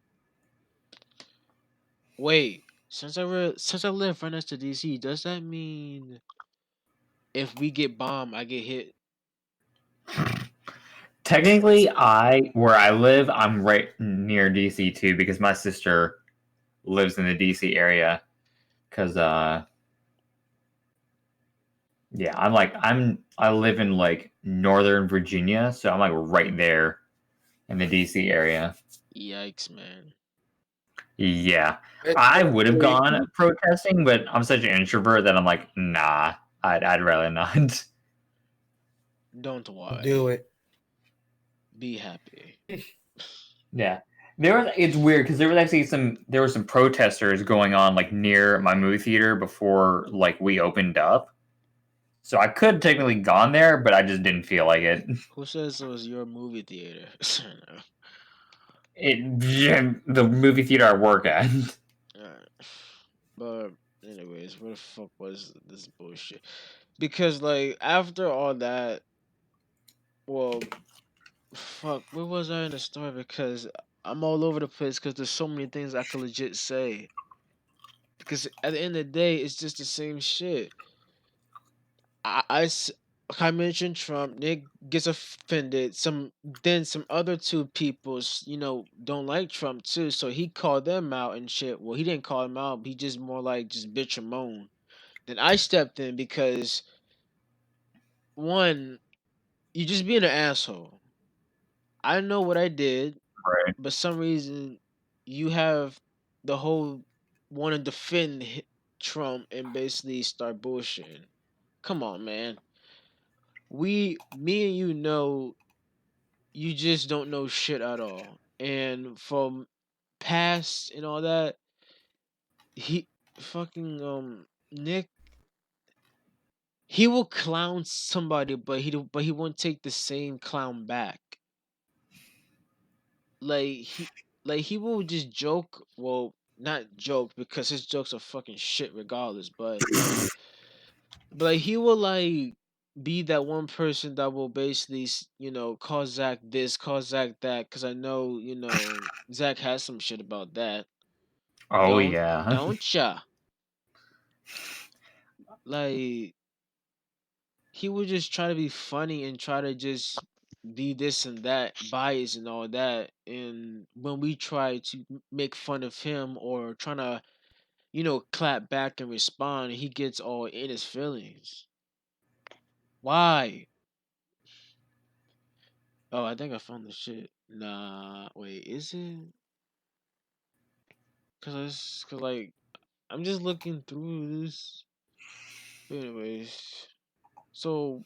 wait, since I live right next to DC, does that mean if we get bombed, I get hit? Technically, where I live, I'm right near DC too because my sister lives in the DC area. Cause yeah, I live in like Northern Virginia, so I'm like right there in the DC area. Yikes, man. Yeah, It's I would have basically- gone protesting, but I'm such an introvert that I'm like, nah, I'd rather not. Don't worry. Do it. Be happy. Yeah, it's weird because there were some protesters going on like near my movie theater before like we opened up. So I could technically gone there, but I just didn't feel like it. Who says it was your movie theater? The movie theater I work at. Alright. But anyways, what the fuck was this bullshit? Because like after all that, well, fuck, where was I in the story? Because I'm all over the place because there's so many things I could legit say. Because at the end of the day, it's just the same shit. Like I mentioned Trump. Nick gets offended. Some other two peoples, don't like Trump too. So he called them out and shit. Well, he didn't call them out. He just more like just bitch and moan. Then I stepped in because one, you just being an asshole. I know what I did, Right. but some reason you have the whole want to defend Trump and basically start bullshitting. Come on, man. Me and you know you just don't know shit at all. And from past and all that, he fucking Nick, he will clown somebody, but he won't take the same clown back. Like he will just joke. Well, not joke because his jokes are fucking shit regardless. But like, he will like be that one person that will basically call Zach this, call Zach that. Because I know Zach has some shit about that. Oh Don't yeah. don't ya? Like he would just try to be funny and try to just be this and that bias and all that. And when we try to make fun of him or trying to clap back and respond, he gets all in his feelings. Why? Oh, I think I found the shit. Nah, wait, is it? Cause like I'm just looking through this. Anyways, so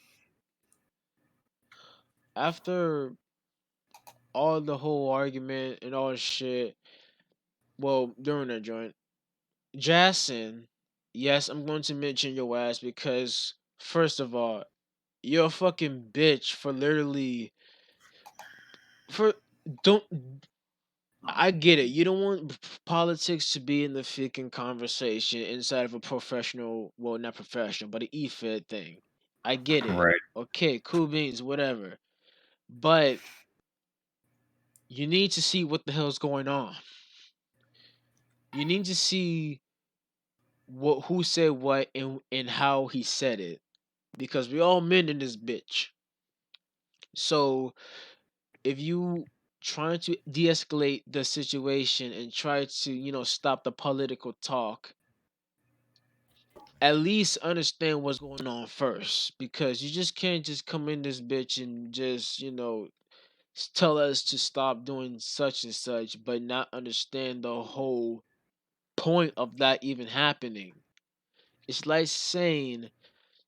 after all the whole argument and all the shit, well, during that joint, Jason, yes, I'm going to mention your ass because first of all, you're a fucking bitch for literally for don't I get it. You don't want politics to be in the freaking conversation inside of a professional, well, not professional, but an e-fed thing. I get it. Right. Okay, cool beans, whatever. But you need to see what the hell's going on. You need to see who said what and how he said it. Because we all men in this bitch. So if you trying to de-escalate the situation and try to, stop the political talk, at least understand what's going on first. Because you just can't just come in this bitch and just, tell us to stop doing such and such, but not understand the whole point of that even happening. It's like saying,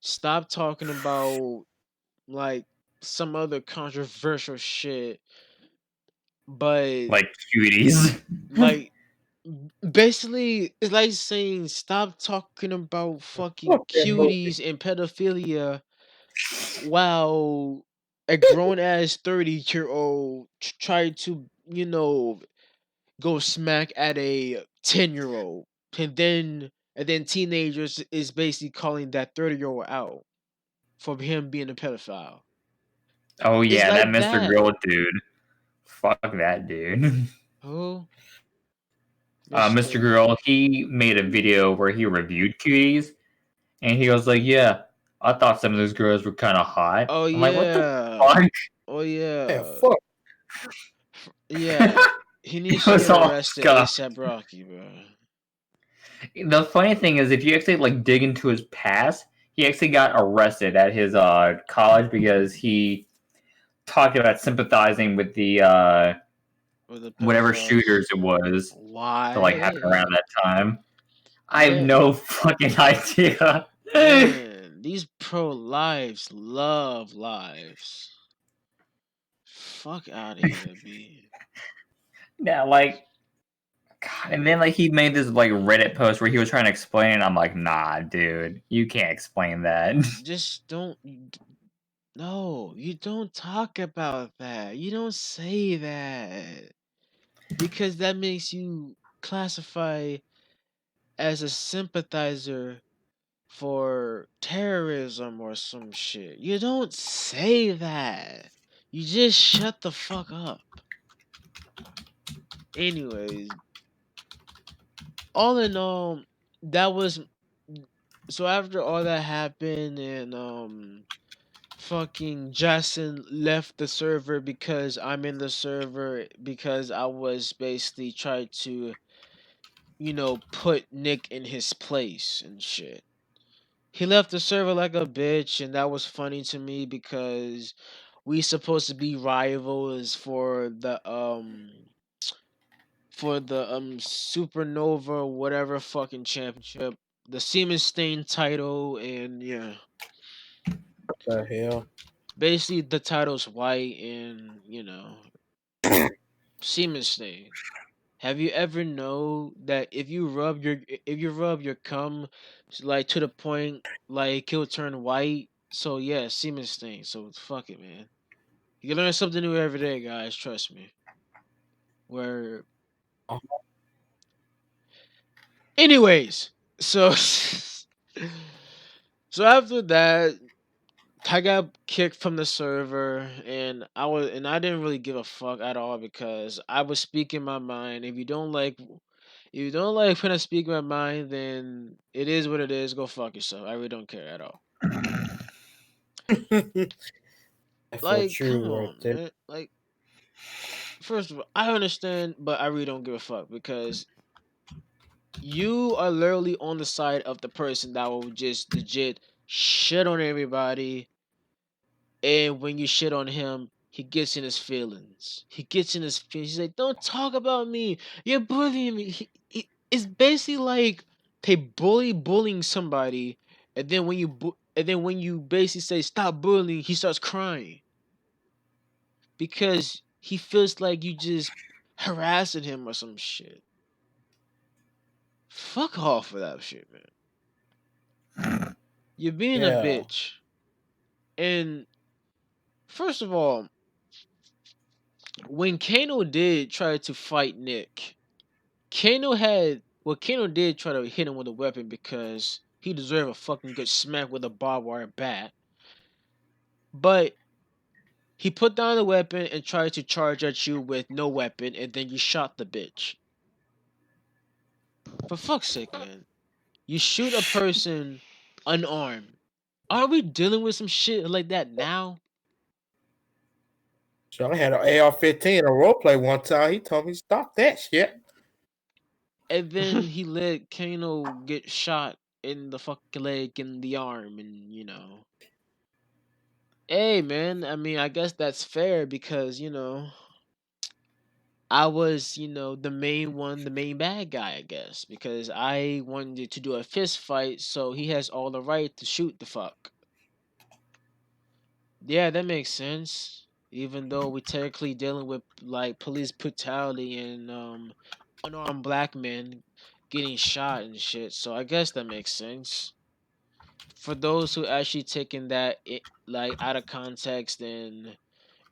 stop talking about like some other controversial shit, but Like cuties. like basically it's like saying stop talking about fucking Fucking movie. cuties and pedophilia while a grown ass 30-year-old tried to, go smack at a 10-year-old. And then teenagers is basically calling that 30-year-old out for him being a pedophile. Oh It's yeah, that like Mr. that. Girl dude. Fuck that dude. Who? Mr. Mr. Girl, he made a video where he reviewed cuties, and he was like, "Yeah, I thought some of those girls were kind of hot." Oh I'm like, "What the yeah. fuck?" Oh Yeah, yeah. fuck. Yeah. He It needs to was get all arrested scuffed. ASAP Rocky, bro. The funny thing is, if you actually like dig into his past, he actually got arrested at his college because he talked about sympathizing with the With the whatever pedophiles. shooters it was that like happened Why? around that time. I have Man, no fucking idea. man, these pro-lives love lives. Fuck out of here, B. Yeah, like God, and then like he made this like Reddit post where he was trying to explain it. I'm like, nah, dude, you can't explain that. Just don't. No, you don't talk about that. You don't say that. Because that makes you classify as a sympathizer for terrorism or some shit. You don't say that. You just shut the fuck up. Anyways, all in all, that was so after all that happened and fucking Jason left the server because I'm in the server because I was basically trying to, put Nick in his place and shit. He left the server like a bitch, and that was funny to me because we supposed to be rivals for the supernova whatever fucking championship, the Siemens Stain title, and yeah, What the hell? basically the title's white and Siemens Stain. Have you ever know that if you rub your cum like to the point like it'll turn white? So yeah, semen stain. So fuck it, man. You learn something new every day, guys. Trust me. Where, anyways, so so after that, I got kicked from the server, and I didn't really give a fuck at all because I was speaking my mind. If you don't like when I speak my mind, then it is what it is. Go fuck yourself. I really don't care at all. I feel Like, true come right on, there. man. Like, first of all, I understand, but I really don't give a fuck because you are literally on the side of the person that will just legit shit on everybody, and when you shit on him, he gets in his feelings. He's like, "Don't talk about me. You're bullying me." It's basically like they bullying somebody And then when you basically say stop bullying, he starts crying because he feels like you just harassing him or some shit. Fuck off with that shit, man. You're being a Yeah. bitch. And first of all, when Kano did try to fight Nick, Kano did try to hit him with a weapon because he deserved a fucking good smack with a barbed wire bat. But he put down the weapon and tried to charge at you with no weapon, and then you shot the bitch. For fuck's sake, man. You shoot a person unarmed. Are we dealing with some shit like that now? So I had an AR-15 a role play one time. He told me stop that shit. And then he let Kano get shot in the fucking leg and the arm, and Hey, man, I mean, I guess that's fair because, I was, the main bad guy, I guess, because I wanted to do a fist fight, so he has all the right to shoot the fuck. Yeah, that makes sense. Even though we're technically dealing with like police brutality and unarmed black men getting shot and shit, so I guess that makes sense. For those who actually taking that like out of context, then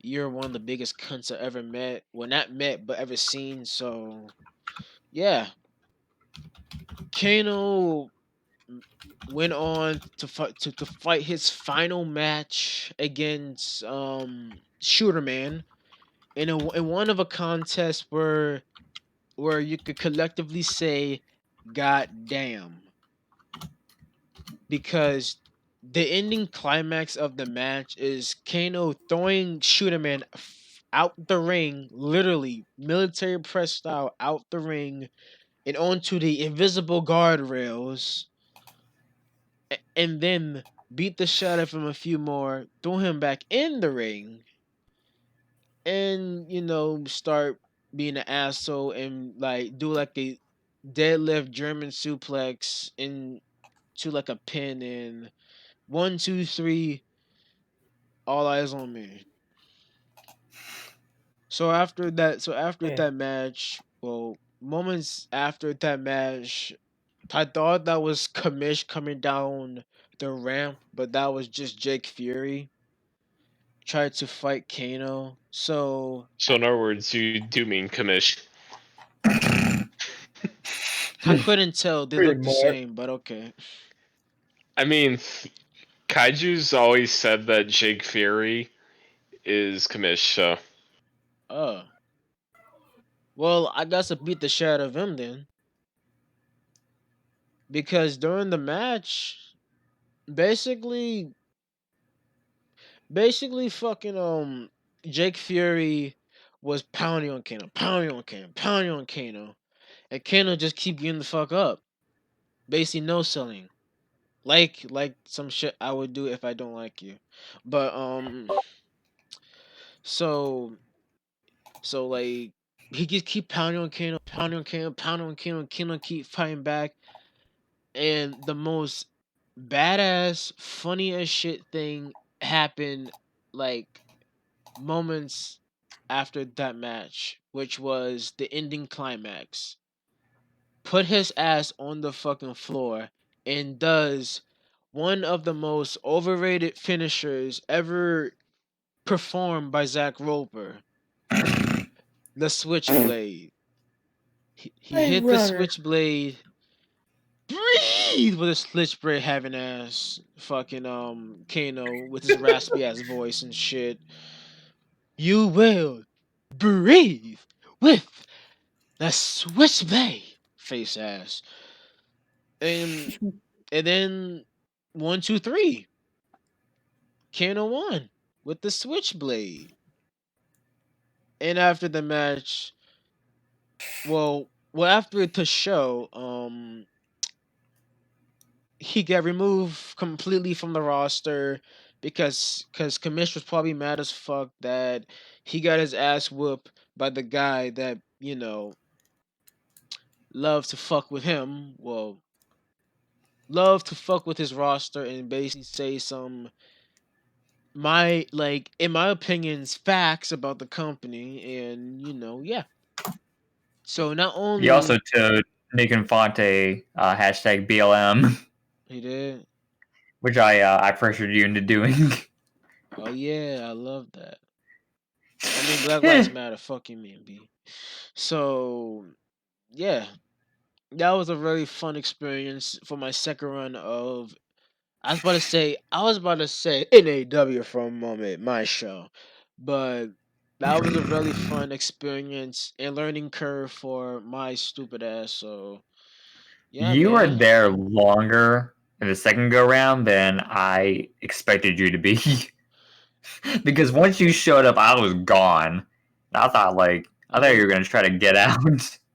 you're one of the biggest cunts I ever met. Well, not met, but ever seen. So yeah, Kano went on to fight his final match against Shooter Man in one of a contest where you could collectively say "God damn," because the ending climax of the match is Kano throwing Shooter Man out the ring, literally military press style, out the ring and onto the invisible guardrails, and then beat the shit out of him a few more, throw him back in the ring, and start being an asshole and like do like a deadlift German suplex into like a pin and 1, 2, 3, all eyes on me. So after Yeah. that match, well, moments after that match, I thought that was Kamish coming down the ramp, but that was just Jake Fury tried to fight Kano. So So in other words, you do mean commish. I couldn't tell. They Pretty looked the much. same, but okay. I mean, Kaiju's always said that Jake Fury is commish, so Oh. Well, I guess I beat the shit out of him then. Because during the match, basically fucking Jake Fury was pounding on Kano, pounding on Kano, pounding on Kano. And Kano just keep getting the fuck up. Basically no selling. Like some shit I would do if I don't like you. But so like he just keep pounding on Kano, pounding on Kano, pounding on Kano, and Kano keep fighting back. And the most badass, funny as shit thing happened like moments after that match, which was the ending climax. Put his ass on the fucking floor and does one of the most overrated finishers ever performed by Zack Roper, the Switchblade. He Hey, hit the runner. Switchblade. Breathe with a Switchblade having ass fucking Kano with his raspy ass voice and shit. You will breathe with the Switchblade face ass. And then 1, 2, 3. Kano won with the Switchblade. And after the match, after the show, he got removed completely from the roster because Kamish was probably mad as fuck that he got his ass whooped by the guy that loves to fuck with him. Well, love to fuck with his roster and basically say some in my opinions facts about the company, and yeah. So not You only also told Nick Infante hashtag BLM, he did. which I pressured you into doing. Oh yeah, I love that. I mean, Black Lives Matter. Fuck you, mean B. So yeah, that was a very fun experience for my second run of. I was about to say NAW for a moment, my show, but that was a really fun experience and learning curve for my stupid ass. So yeah, You were man. there longer in the second go round than I expected you to be. Because once you showed up, I was gone. I thought you were gonna try to get out.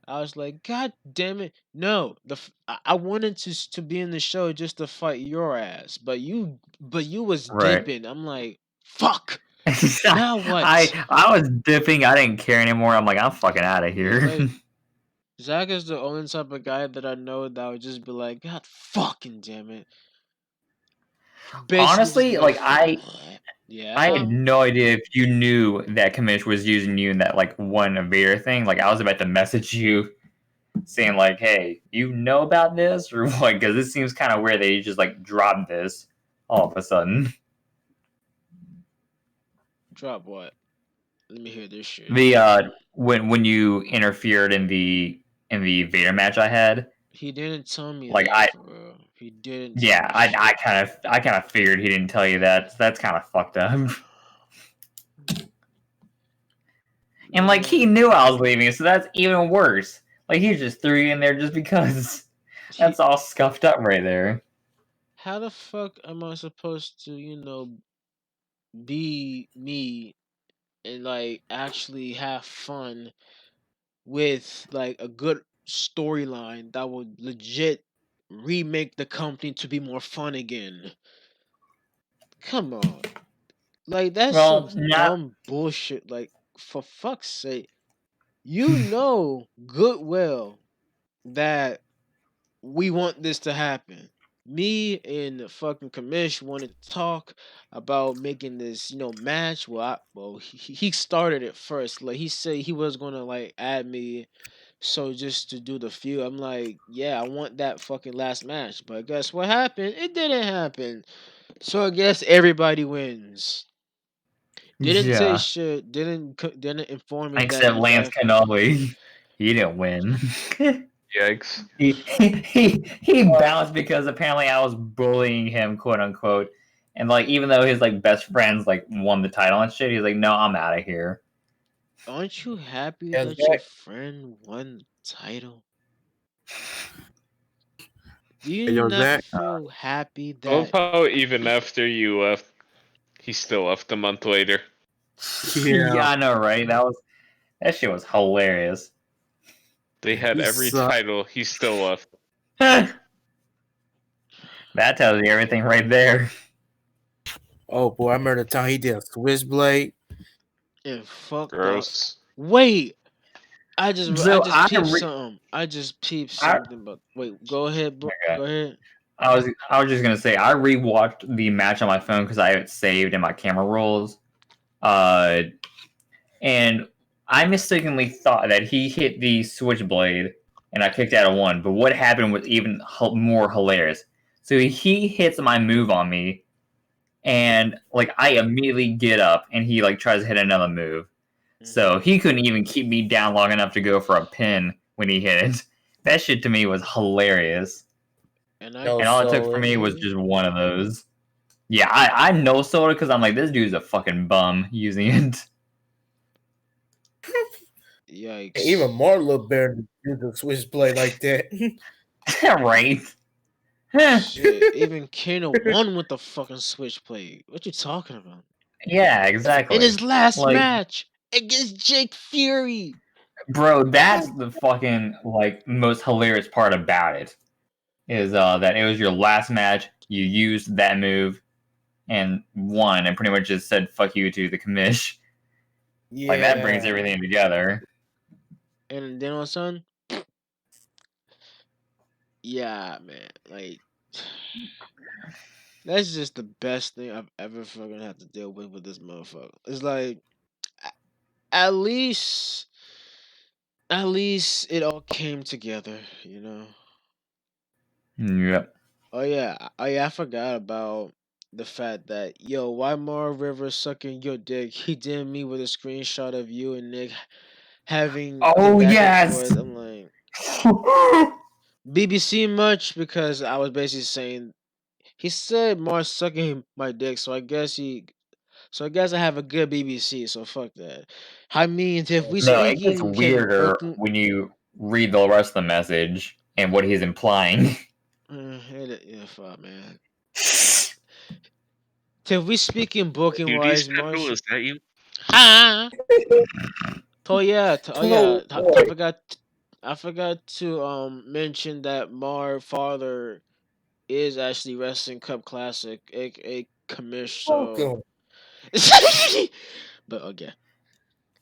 I was like, God damn it! No, I wanted to be in the show just to fight your ass, but you was Right. dipping. I'm like, fuck. Now what? I was dipping. I didn't care anymore. I'm like, I'm fucking out of Yeah, here. like Zach is the only type of guy that I know that would just be like, God fucking damn it. Basically, just be Honestly, like, like I yeah. had no idea if you knew that Kamish was using you in that like one Vader thing. Like I was about to message you saying like, "Hey, you know about this?" or what? Because it seems kind of weird that you just like dropped this all of a sudden. Drop what? Let me hear this shit. The when you interfered in the Vader match I had, He didn't tell me like that for real. He didn't tell yeah, me I shit. I kind of figured he didn't tell you that. That's kind of fucked up. And like he Man, knew I was leaving, so that's even worse. Like he just threw you in there just because. he That's all scuffed up right there. how the fuck am I supposed to, be me and like actually have fun with like a good storyline that would legit remake the company to be more fun again? Come on. Like that's some Well, not dumb bullshit. Like for fuck's sake. You know good well that we want this to happen. Me and the fucking commish wanted to talk about making this, match. Well, he started it first. Like he said he was gonna like add me, so just to do the feud. I'm like, yeah, I want that fucking last match. But guess what happened? It didn't happen. So I guess everybody wins. Didn't say yeah. shit. Didn't inform me that Except you Lance have. Canoli. He didn't win. Yikes. He bounced because apparently I was bullying him, quote unquote. And like even though his like best friends like won the title and shit, he's like, no, I'm out of here. Aren't you happy Yeah, that your Zach, friend won the title? Do hey, you yo, not Zach. feel happy I love that how even after you left, he still left a month later. Yeah, Yeah, I know, right? That shit was hilarious. They had he every sucked. title, he still left. That tells you everything right there. Oh boy, I remember the time he did a switchblade. and fucked up? Gross. Wait, I So just peeped something. I just peeped I something. But wait, go ahead, bro. okay. Go ahead. I was just gonna say I rewatched the match on my phone because I have it saved in my camera rolls. Uh, and I mistakenly thought that he hit the switchblade and I kicked out of one. But what happened was even more hilarious. So he hits my move on me, and like I immediately get up, and he like tries to hit another move. So he couldn't even keep me down long enough to go for a pin when he hit it. That shit to me was hilarious. And I No And all it took for solo. me was did. just one of those. Yeah, I know Soda because I'm like, this dude's a fucking bum using it. Even Yikes. more little bear to do the switchblade like that. Right? Shit. Even Kano won with the fucking switchblade. What you talking about? Yeah, In exactly. his last Like, match against Jake Fury. bro, that's the fucking like most hilarious part about it is that it was your last match. You used that move and won, and pretty much just said "fuck you" to the commish. Like that brings Yeah. everything together. And then all of a sudden, yeah, man. Like That's just the best thing I've ever fucking had to deal with this motherfucker. It's like, at least, at least it all came together, you know. Yep. Oh yeah, I forgot about the fact that yo, why Mar Rivers sucking your dick? He did me with a screenshot of you and Nick having the Oh back and yes. forth. I'm like, BBC much because I was basically saying he said Mar sucking my dick, so I guess I have a good BBC. So fuck that. I mean, if we No, it gets speaking can weirder open, when you read the rest of the message and what he's implying. yeah, fuck man. If we speaking booking Cuties wise, Pedro, Mars. is that you? Ha! Oh yeah. No way. I forgot to mention that Mar father is actually Wrestling Cup Classic, a commish. So, Welcome. but okay.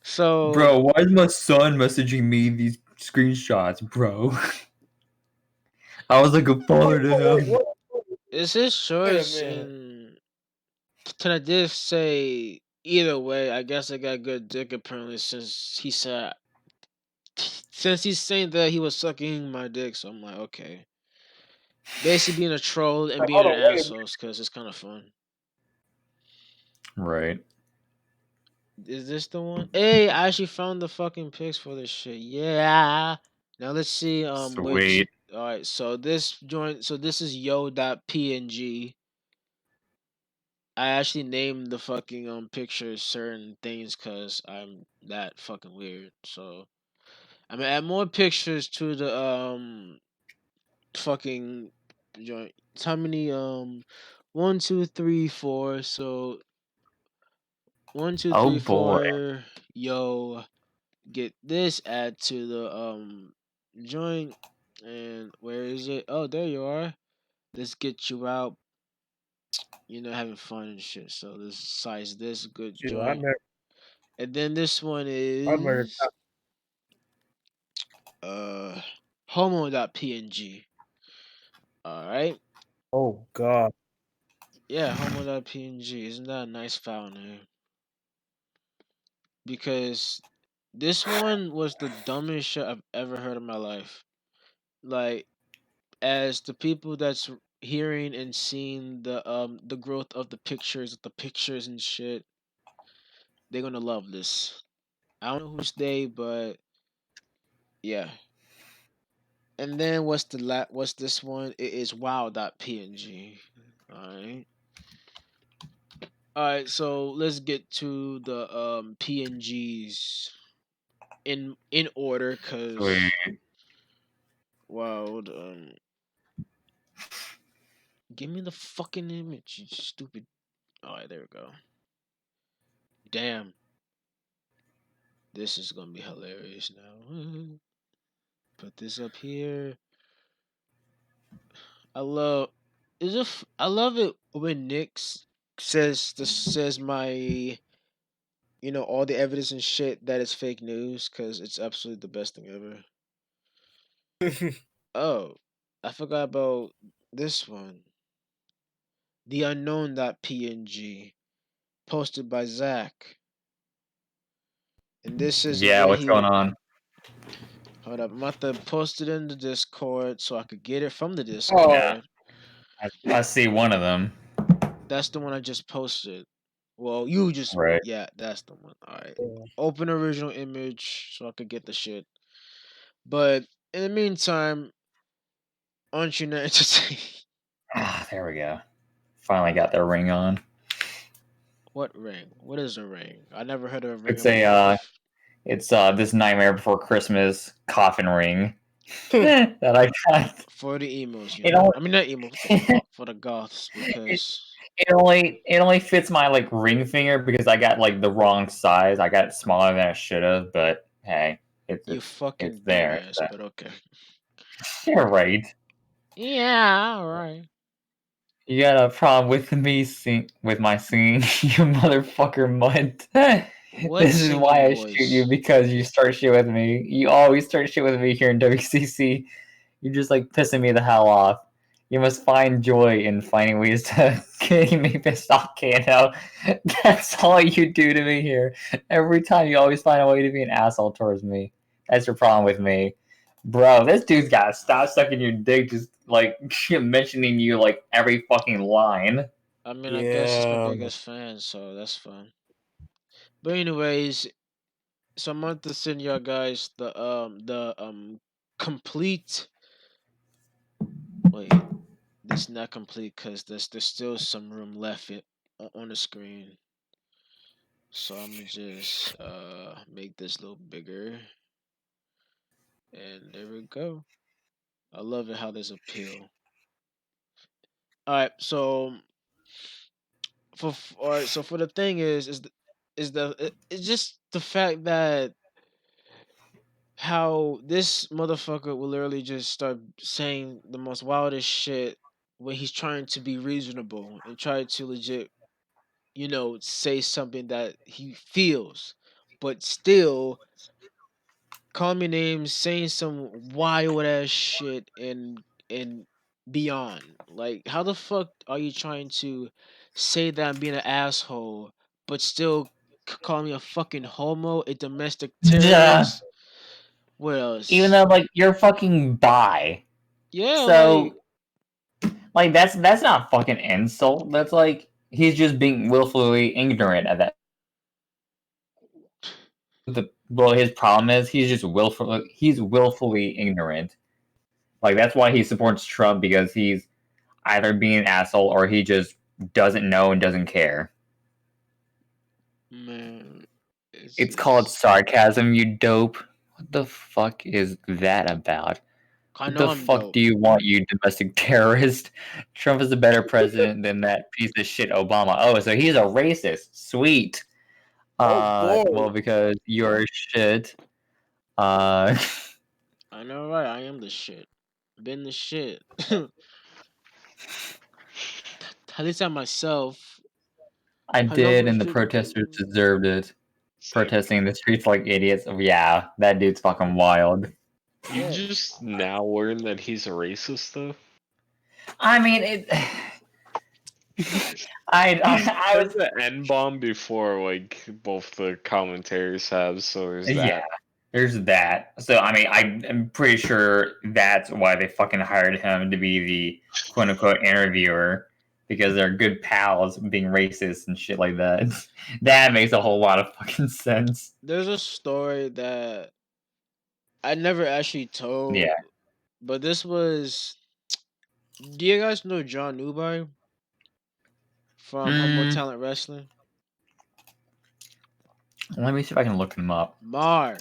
So Bro, why is my son messaging me these screenshots, bro? I was like a father to him. Wait, it's his wait a choice, minute. and can I did say either way? I guess I got good dick apparently since he's saying that he was sucking my dick. So I'm like, okay. Basically being a troll and being Hold an on, wait a minute. asshole because it's kind of fun. Right. Is this the one? Hey, I actually found the fucking pics for this shit. Yeah. Now let's see which. Sweet. All right, so this is yo.png. I actually named the fucking pictures certain things cuz I'm that fucking weird. So I'm gonna add more pictures to the fucking joint. How many 1 2 3 4 so 1 2 Oh 3 boy. 4 yo get this add to the joint and where is it? Oh, there you are. Let's get you out, having fun and shit. So this size this good Shoot, joint. And then this one I never is uh homo.png. All right. Oh God. Yeah, homo.png. Isn't that a nice file name? Because this one was the dumbest shit I've ever heard in my life. Like, as the people that's hearing and seeing the growth of the pictures and shit, they're gonna love this. I don't know who's they, but yeah. And then what's this one? It is wow.png. Alright. Alright, so let's get to the PNGs in order cause Sweet. wow, give me the fucking image, you stupid. Alright, there we go. Damn. This is gonna be hilarious now. Put this up here. I love I love it when says my all the evidence and shit that it's fake news because it's absolutely the best thing ever. Oh, I forgot about this one. The unknown.png posted by Zach. And this is Yeah, what what's he going on? hold up. I'm about to post it in the Discord so I could get it from the Oh, Yeah, Discord. I see one of them. That's the one I just posted. Well, you just Right. yeah, that's the one. All right. yeah. Open original image so I could get the shit. But in the meantime, aren't you not entertained? Ah, there we go. Finally got the ring on. What ring? What is a ring? I never heard of a ring It's in my life. it's this Nightmare Before Christmas coffin ring that I got. For the emos, It only I mean not emos. What the fuck? For the goths, it, because it only fits my like ring finger because I got like the wrong size. I got it smaller than I should have, but hey, it's you it's it's fucking there. dumbass. So. But okay. You're right. Yeah. All right. You got a problem with me with my singing, you motherfucker mutt. What This is why singing I shoot you voice? because you start shit with me. You always start shit with me here in WCC. You're just like pissing me the hell off. You must find joy in finding ways to make me stop Kano. That's all you do to me here. Every time you always find a way to be an asshole towards me. That's your problem with me. Bro, this dude's gotta stop sucking your dick just like mentioning you like every fucking line. I mean, I guess it's my Yeah. biggest fan, so that's fun. But anyways, so I'm going to send y'all guys the complete. Wait, this not complete because there's still some room left on the screen. So I'm gonna just make this a little bigger, and there we go. I love it how there's a pill. All right, so all right, so for the thing it's just the fact that how this motherfucker will literally just start saying the most wildest shit when he's trying to be reasonable and try to legit, say something that he feels, but still call me names, saying some wild ass shit and beyond. Like, how the fuck are you trying to say that I'm being an asshole, but still call me a fucking homo, a domestic Duh. terrorist? What else? Even though like you're fucking bi. Yeah, So like that's not a fucking insult. That's like he's just being willfully ignorant of that. His problem is he's willfully ignorant. Like that's why he supports Trump, because he's either being an asshole or he just doesn't know and doesn't care. man, It's called just, sarcasm, you dope. What the fuck is that about? I What know the I'm fuck dope. do you want, you domestic terrorist? Trump is a better president than that piece of shit Obama. Oh, so he's a racist. Sweet. Oh boy. Well, because you're shit. I know, right? I am the shit. Been the shit. At least I myself. I I know did, and the protesters deserved it. Same. Protesting in the streets like idiots. Yeah, that dude's fucking wild. You Yeah. just now learn that he's a racist, though. I mean, it. I Said was. the N bomb before, like both the commentators have. So there's that. Yeah, there's that. So I mean, I'm pretty sure that's why they fucking hired him to be the quote unquote interviewer, because they're good pals being racist and shit like that. That makes a whole lot of fucking sense. There's a story that I never actually told. Yeah. But this was. Do you guys know John Newby from Humble Mm, Talent Wrestling? let me see if I can look him up. Mar.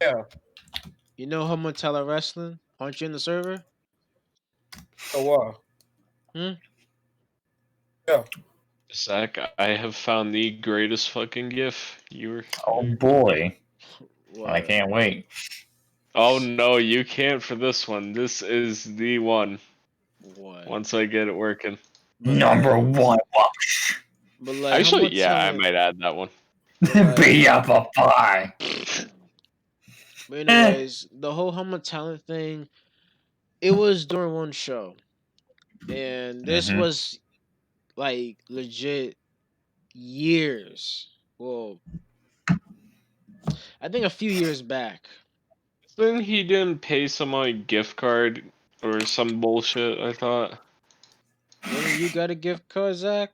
Yeah. You know Humble Talent Wrestling? Aren't you in the server? So what? Hmm? Yeah. Zach, I have found the greatest fucking gif. Oh boy, I What? can't wait. Oh no, you can't for this one. This is the one. What? Once I get it working. But Number like, one, but like Actually, Humble yeah, I Talent. might add that one. But like, be up a pie. but anyways, the whole Humble Talent thing. It was during one show, and this Mhm. was like legit years. Well, I think a few years back. Then he didn't pay some like gift card or some bullshit. I thought. Didn't you got a gift card, Zach?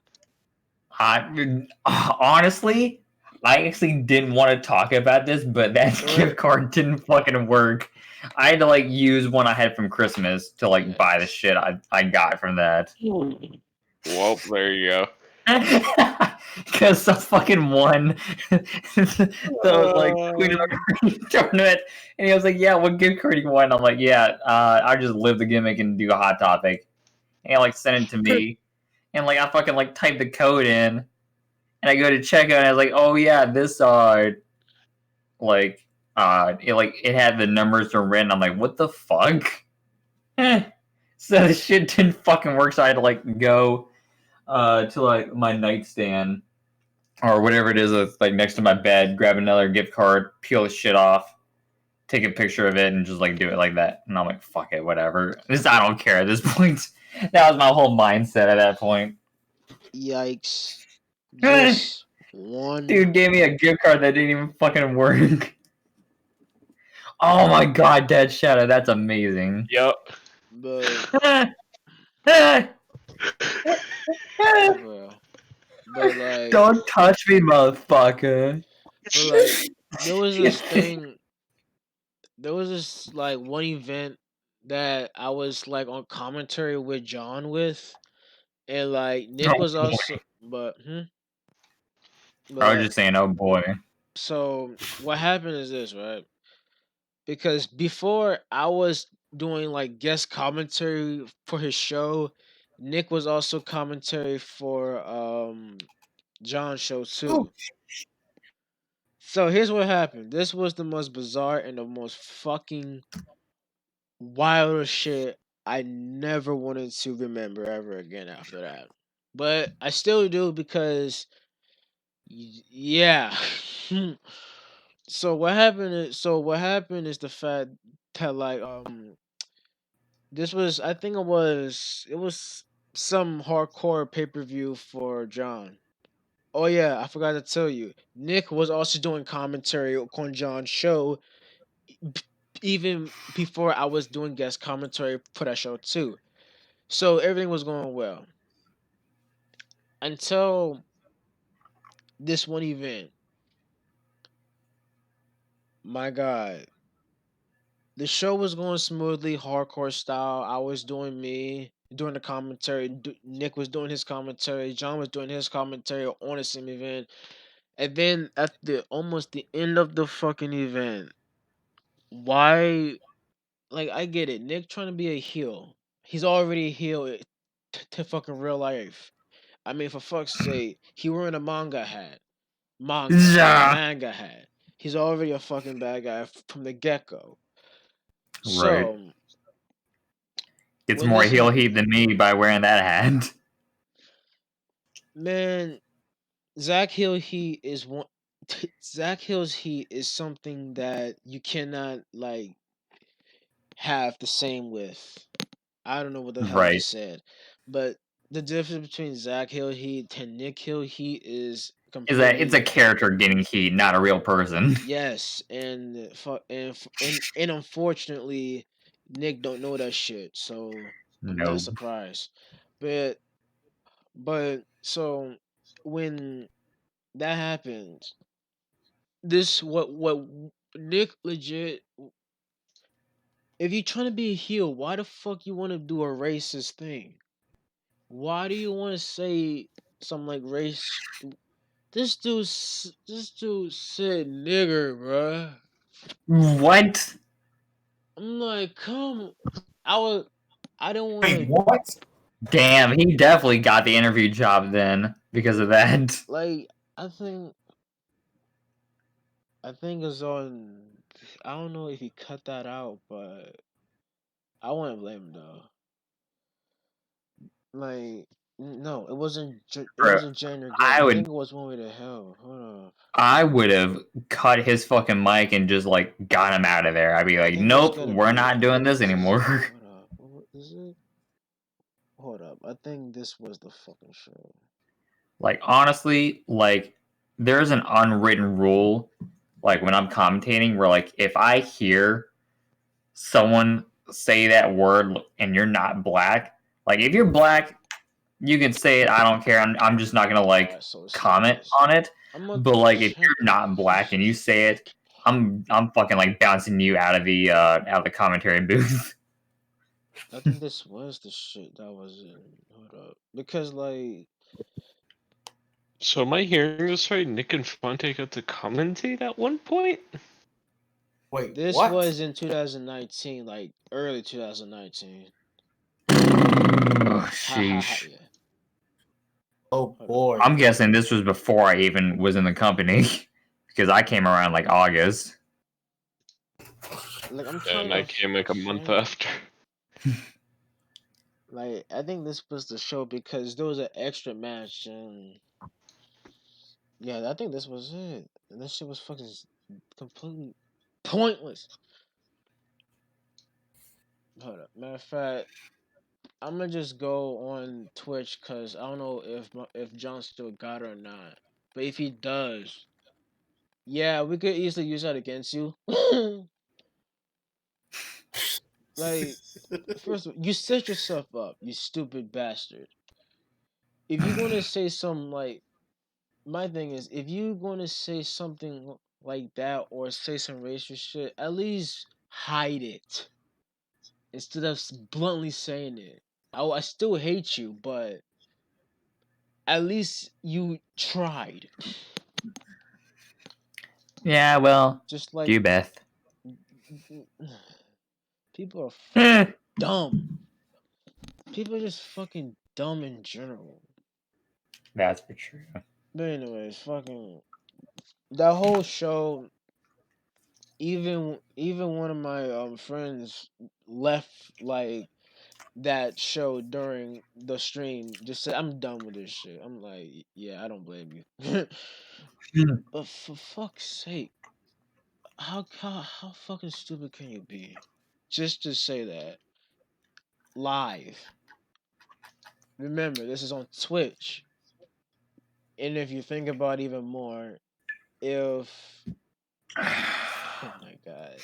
Honestly, I actually didn't want to talk about this, but that Go gift ahead. card didn't fucking work. I had to like use one I had from Christmas to like buy the shit I got from that. Well, there you go. Because the fucking won the like Queen of the Ring tournament, and he was like, "Yeah, what gift card do you want?" I'm like, "Yeah, I just live the gimmick and do a hot topic," and he like sent it to me, and like I fucking like typed the code in, and I go to checkout, and I was like, "Oh yeah, this like it had the numbers are written." I'm like, "What the fuck?" So the shit didn't fucking work, so I had to like go to like my nightstand or whatever it is that's like next to my bed, grab another gift card, peel the shit off, take a picture of it and just like do it like that. And I'm like, fuck it, whatever. I don't care at this point. That was my whole mindset at that point. Yikes. Just one. Dude gave me a gift card that didn't even fucking work. Oh my god, Dead Shadow, that's amazing. Yep. But bro. But like, don't touch me, motherfucker. but like, there was this thing. There was this like one event that I was like on commentary with John with, and like Nick Oh, was boy. also, but I was like, just saying, oh boy. so what happened is this, right? Because before I was doing like guest commentary for his show, Nick was also commentary for John's show too. So here's what happened. This was the most bizarre and the most fucking wildest shit I never wanted to remember ever again after that. But I still do because yeah. So what happened is the fact that like this was I think it was some hardcore pay-per-view for John. Oh yeah, I forgot to tell you. Nick was also doing commentary on John's show b- even before I was doing guest commentary for that show too. So everything was going well until this one event. My God, the show was going smoothly, hardcore style. I was doing me doing the commentary. Nick was doing his commentary. John was doing his commentary on the same event. And then at the almost the end of the fucking event, why? Like I get it. Nick trying to be a heel. He's already a heel to fucking real life. I mean, for fuck's sake, he wearing a Yeah. manga hat. He's already a fucking bad guy from the get go. Right. So It's when more this heel happened, heat than me by wearing that hat. man, Zach Hill Heat is one. Zach Hill's Heat is something that you cannot like have the same with. I don't know what the hell I Right. just said, but the difference between Zach Hill Heat and Nick Hill Heat is Is that it's a completely character getting heat, not a real person. yes, and unfortunately, Nick don't know that shit, so I'm not No. surprised. But so when that happens, this what Nick legit. If you're trying to be a heel, why the fuck you want to do a racist thing? Why do you want to say something like race? This dude said nigger, bruh. What? I'm like, come. I don't want Wait, to what? Damn, he definitely got the interview job then because of that. like. I think it's on. I don't know if he cut that out, but I wouldn't blame him though. Like, no, it wasn't. It Bro, wasn't Jane or I I would think it was One Way to Hell. Hold on. I would have cut his fucking mic and just like got him out of there. I'd be I like, think it's nope, gotta we're be. not doing this What is it? anymore. Hold up. What is it? Hold up. I think this was the fucking show. Like honestly, like there's an unwritten rule, like when I'm commentating, where like if I hear someone say that word and you're not black, like if you're black, you can say it. I don't care. I'm just not gonna like Alright, so it's like comment this. on it. I'm gonna But like if check. you're not black and you say it, I'm fucking like bouncing you out of the commentary booth. I think this was the shit that was in. Hold up. Because, like, So am I hearing this right? Nick Infante got to commentate at one point? Wait, this what? was in 2019, like, early 2019. Oh Ha ha ha, sheesh. yeah. Oh Hold up. boy. I'm guessing this was before I even was in the company because I came around like August. Like, I'm And trying I to came like a month find. after. Like, I think this was the show because there was an extra match, and yeah, I think this was it. And this shit was fucking completely pointless. Hold up. Matter of fact, I'm gonna just go on Twitch because I don't know if John still got it or not. But if he does, yeah, we could easily use that against you. Like, first of all, you set yourself up, you stupid bastard. If you're gonna say something like, my thing is, if you're gonna say something like that or say some racist shit, at least hide it instead of bluntly saying it. I still hate you, but at least you tried. Yeah, well, Just like do Beth. people are fucking dumb. People are just fucking dumb in general. That's for true. But anyways, fucking that whole show. Even one of my friends left like that show during the stream. Just said, "I'm done with this shit." I'm like, yeah, I don't blame you. But for fuck's sake, how fucking stupid can you be? Just to say that live. Remember, this is on Twitch. And if you think about it even more, if oh my god,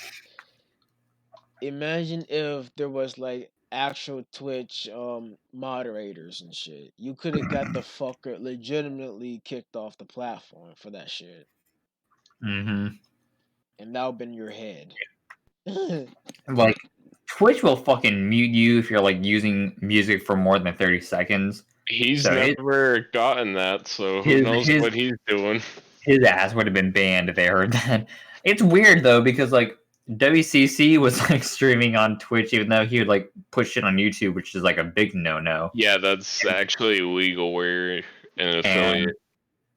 imagine if there was like actual Twitch moderators and shit. You could have got the fucker legitimately kicked off the platform for that shit. Mm-hmm. And that would been your head. Like, Twitch will fucking mute you if you're like using music for more than 30 seconds. He's So never gotten that, so who his knows his what he's doing? his ass would have been banned if they heard that. It's weird though because like WCC was like streaming on Twitch even though he would like push it on YouTube, which is like a big no-no. Yeah, that's actually illegal where you're an affiliate. And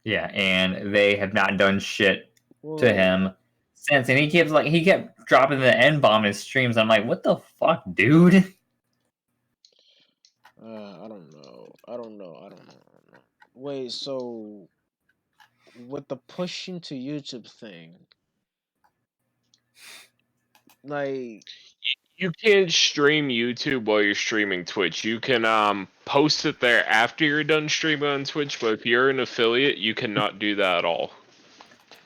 yeah, and they have not done shit to Well, him since. And he kept dropping the N bomb in his streams. I'm like, what the fuck, dude? I don't know. I don't know. Wait, so with the pushing to YouTube thing, like, You can't stream YouTube while you're streaming Twitch. You can post it there after you're done streaming on Twitch, but if you're an affiliate, you cannot do that at all.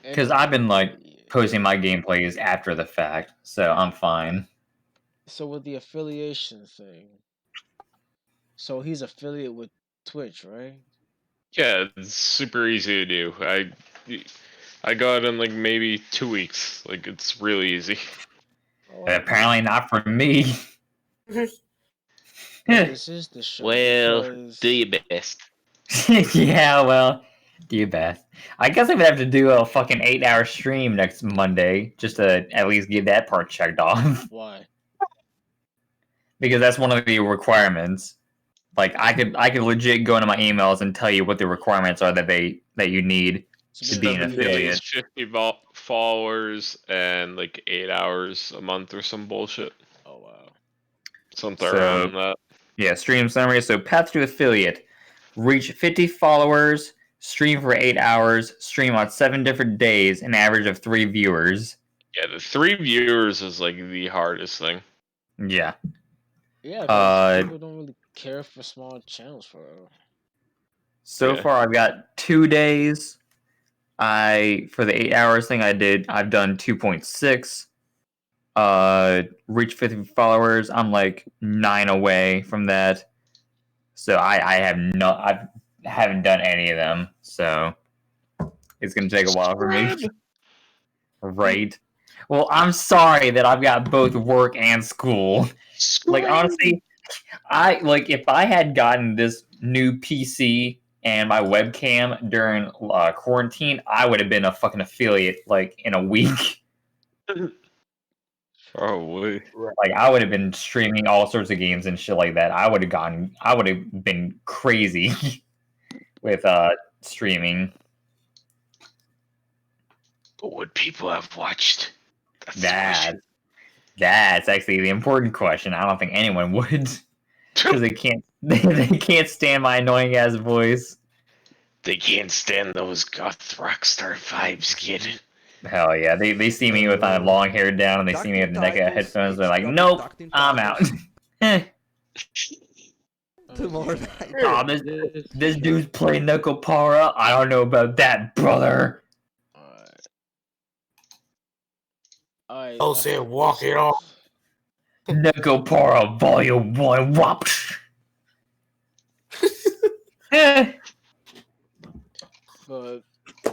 Because I've been like posting my gameplays after the fact, so I'm fine. So with the affiliation thing, so he's affiliate with Twitch, right? Yeah, it's super easy to do. I got it in like maybe 2 weeks. Like it's really easy. Oh, Apparently not for me. this is the show. Well, because do your best. Yeah, well, do your best. I guess I would have to do a fucking 8-hour stream next Monday just to at least get that part checked off. Why? Because that's one of the requirements. Like I could legit go into my emails and tell you what the requirements are that you need to be an 7 affiliate. days, 50 followers, and like 8 hours a month or some bullshit. Oh wow. Something So- around that. Yeah, stream summary. So path to affiliate. Reach 50 followers, stream for 8 hours, stream on 7 different days, an average of 3 viewers. Yeah, the 3 viewers is like the hardest thing. Yeah. Yeah, because people don't really care for small channels for real. So Yeah. far I've got 2 days. For the 8 hours thing I've done 2.6. Reach 50 followers. I'm like 9 away from that. So I haven't done any of them. So it's gonna take a while for me. Right. Well, I'm sorry that I've got both work and school. Like honestly, if I had gotten this new PC and my webcam during quarantine, I would have been a fucking affiliate like in a week. Probably. Like I would have been streaming all sorts of games and shit like that. I would have been crazy with streaming. But would people have watched? That's the question. That's actually the important question. I don't think anyone would, because they can't stand my annoying ass voice. They can't stand those goth rockstar vibes, kid. Hell yeah, they see me with my long hair down, and they see me with the neck of headphones. They're like, "Nope, I'm out." Tomorrow Okay. Oh, night. this dude's playing Knuckle Power. I don't know about that, brother. Alright. Don't say walk it off. Knuckle Power Volume 1. Whop. Eh. But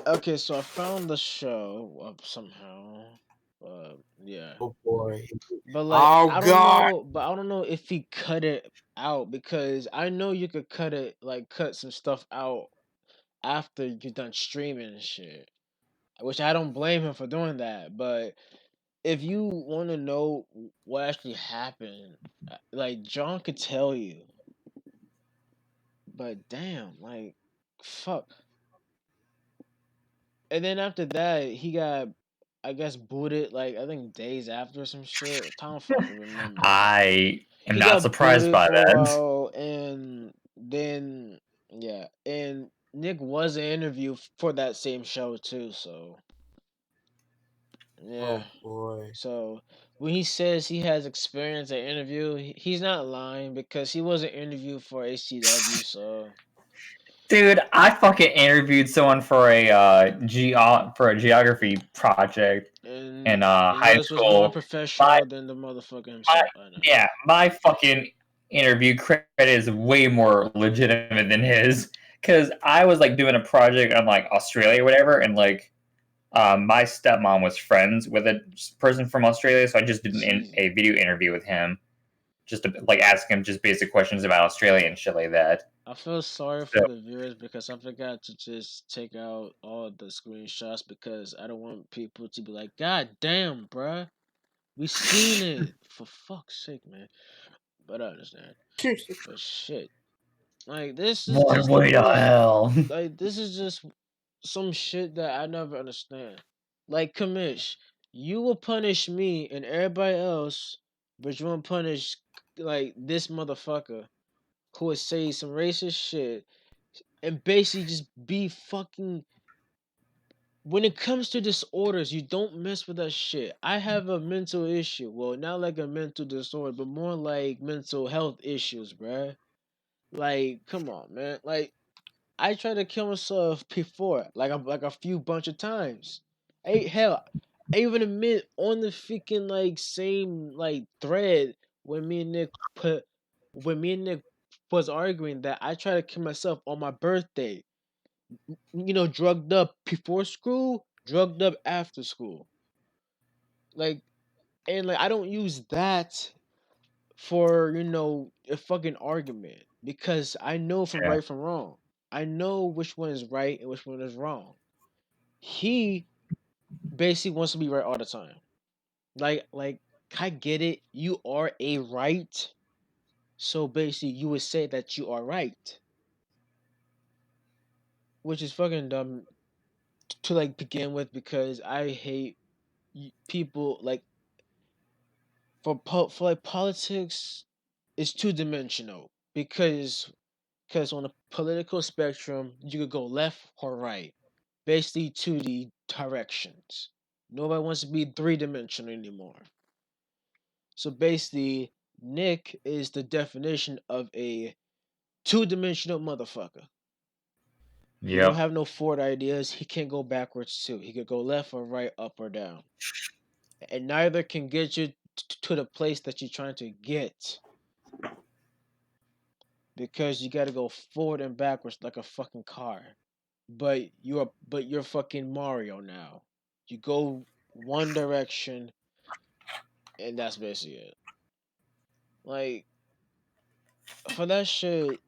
okay, so I found the show somehow. Yeah. Oh boy. But like Oh God. I don't know if he cut it out because I know you could cut some stuff out after you're done streaming and shit. Which I don't blame him for doing that, but if you want to know what actually happened, like John could tell you. But damn, like fuck. And then after that, he got, I guess, booted. Like I think days after some shit. I don't fucking remember. I am He not got surprised booted by for a that. while, and then yeah, and Nick was an interview for that same show too. So yeah, Oh boy. so when he says he has experience at interview, he's not lying because he was an interview for HCW. So Dude, I fucking interviewed someone for a geography project in and high yours was more school. My, professional than the motherfucker my himself. I know. yeah, my fucking interview credit is way more legitimate than his because I was like doing a project on like Australia or whatever, and like my stepmom was friends with a person from Australia, so I just did a video interview with him, just to like ask him just basic questions about Australia and shit like that. I feel sorry So for the viewers because I forgot to just take out all the screenshots because I don't want people to be like, God damn, bruh, we seen it. For fuck's sake, man. But I understand. But shit. Like, this is one just the way to most. hell. Like, this is just some shit that I never understand. Like, Kamish, you will punish me and everybody else, but you won't punish, like, this motherfucker who would say some racist shit and basically just be fucking. When it comes to disorders, you don't mess with that shit. I have a mental issue. Well, not like a mental disorder, but more like mental health issues, bruh. Like, come on, man. Like, I tried to kill myself before, like a few bunch of times. Hey, hell, I even admit on the freaking like same like thread when me and Nick put when me and Nick was arguing that I tried to kill myself on my birthday. You know, drugged up before school, drugged up after school. Like, and like I don't use that for, a fucking argument because I know from Yeah. right from wrong. I know which one is right and which one is wrong. He basically wants to be right all the time. Like I get it. You are a right. So basically you would say that you are right, which is fucking dumb to like begin with because I hate people like for like politics is two dimensional because on a political spectrum you could go left or right, basically to the directions. Nobody wants to be three-dimensional anymore. So basically, Nick is the definition of a two-dimensional motherfucker. He don't Yep. have no forward ideas. He can't go backwards too. He could go left or right, up or down, and neither can get you to the place that you're trying to get because you got to go forward and backwards like a fucking car. But you're fucking Mario now. You go one direction and that's basically it. Like for that shit,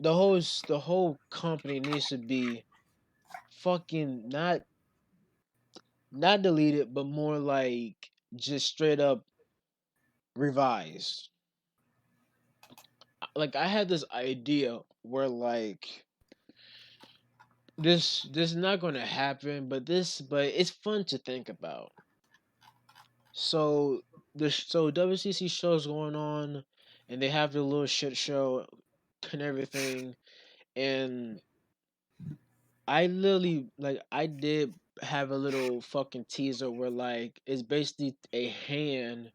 the whole company needs to be fucking not deleted, but more like just straight up revised. Like I had this idea where like this is not gonna happen, but it's fun to think about. So so WCC shows going on, and they have their little shit show and everything, and I literally like I did have a little fucking teaser where like it's basically a hand,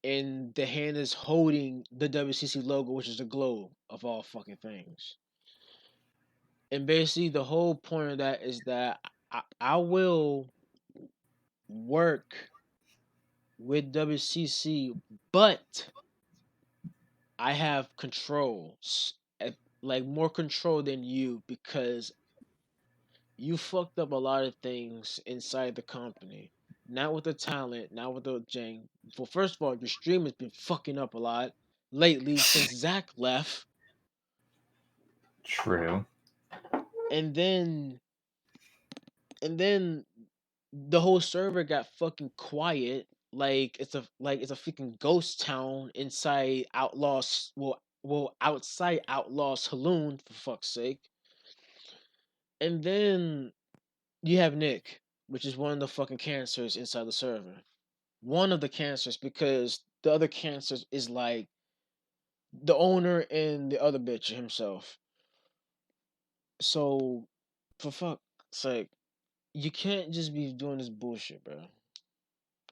and the hand is holding the WCC logo, which is a globe of all fucking things. And basically, the whole point of that is that I will work with WCC, but I have control, like more control than you, because you fucked up a lot of things inside the company. Not with the talent, not with the Jang. Well, first of all, your stream has been fucking up a lot lately since Zach left, True. and then the whole server got fucking quiet. Like it's a freaking ghost town inside Outlaws. Well, outside Outlaw Saloon, for fuck's sake. And then you have Nick, which is one of the fucking cancers inside the server. One of the cancers, because the other cancers is like the owner and the other bitch himself. So, for fuck's sake, you can't just be doing this bullshit, bro.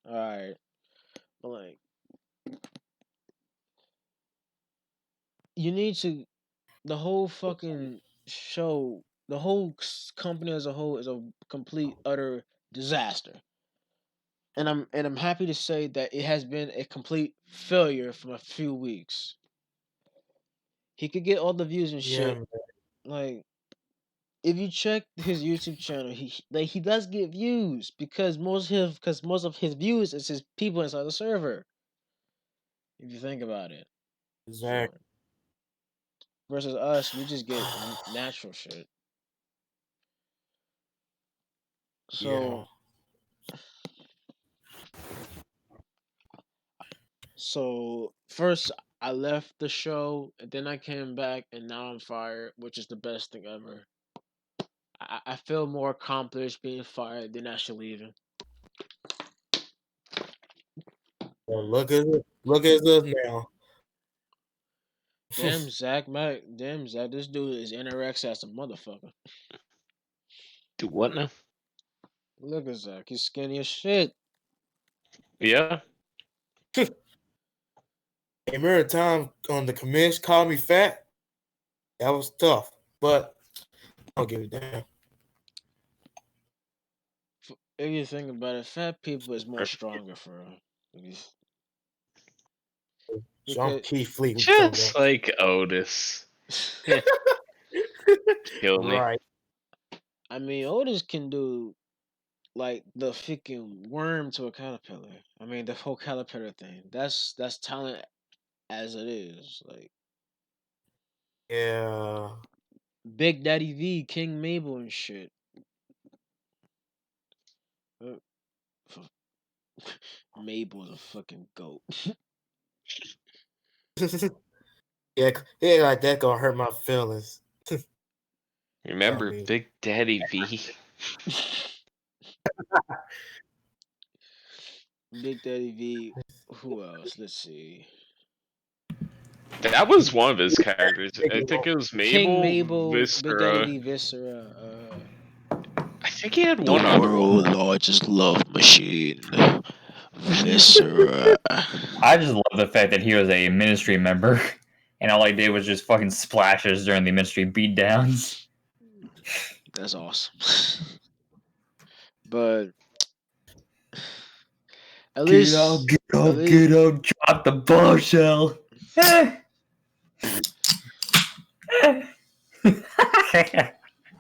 Alright. But like, you need to, the whole fucking show, the whole company as a whole is a complete utter disaster. And I'm happy to say that it has been a complete failure from a few weeks. He could get all the views and Yeah, shit. man. Like, if you check his YouTube channel, he does get views because most of his views is his people inside the server. If you think about it, Exactly. so versus us, we just get natural shit. Yeah. So first I left the show, and then I came back, and now I'm fired, which is the best thing ever. I feel more accomplished being fired than actually leaving. Well, look at us now. Damn Zach, this dude is anorexic as a motherfucker. Do what now? Look at Zach, he's skinny as shit. Yeah. Hey, remember the time on the commish called me fat? That was tough, but I'll give it down. If you think about it, fat people is more stronger for real. Jean Keith Fleet. Just like Otis. Kill me. Right. I mean, Otis can do like the freaking worm to a caterpillar. I mean, the whole caterpillar thing. That's talent as it is. Like Yeah. Big Daddy V, King Mabel and shit. Mabel's a fucking goat. Yeah, like that gonna hurt my feelings. Remember, mean- Big Daddy V. Big Daddy V. Who else? Let's see. That was one of his characters. I think it was Mabel, King Mabel, Big Daddy Viscera. V, Viscera. I think he had The one other one. world's largest love machine. Viscera. I just love the fact that he was a ministry member, and all I did was just fucking splashes during the ministry beatdowns. That's awesome. But at least Get up, drop the bombshell.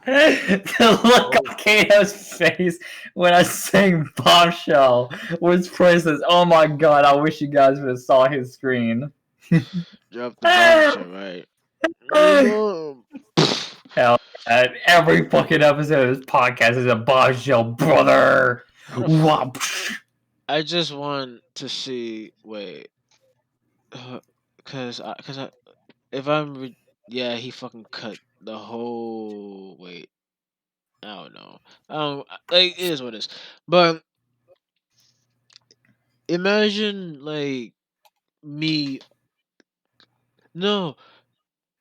The look on Kato's face when I sang bombshell was priceless. Oh my god, I wish you guys would have saw his screen. drop the bombshell, right? Hell, every fucking episode of this podcast is a bombshell, brother. I just want to see. Wait, yeah, he fucking cut the whole. Wait, I don't know. Like it is what it is. But imagine like me. No,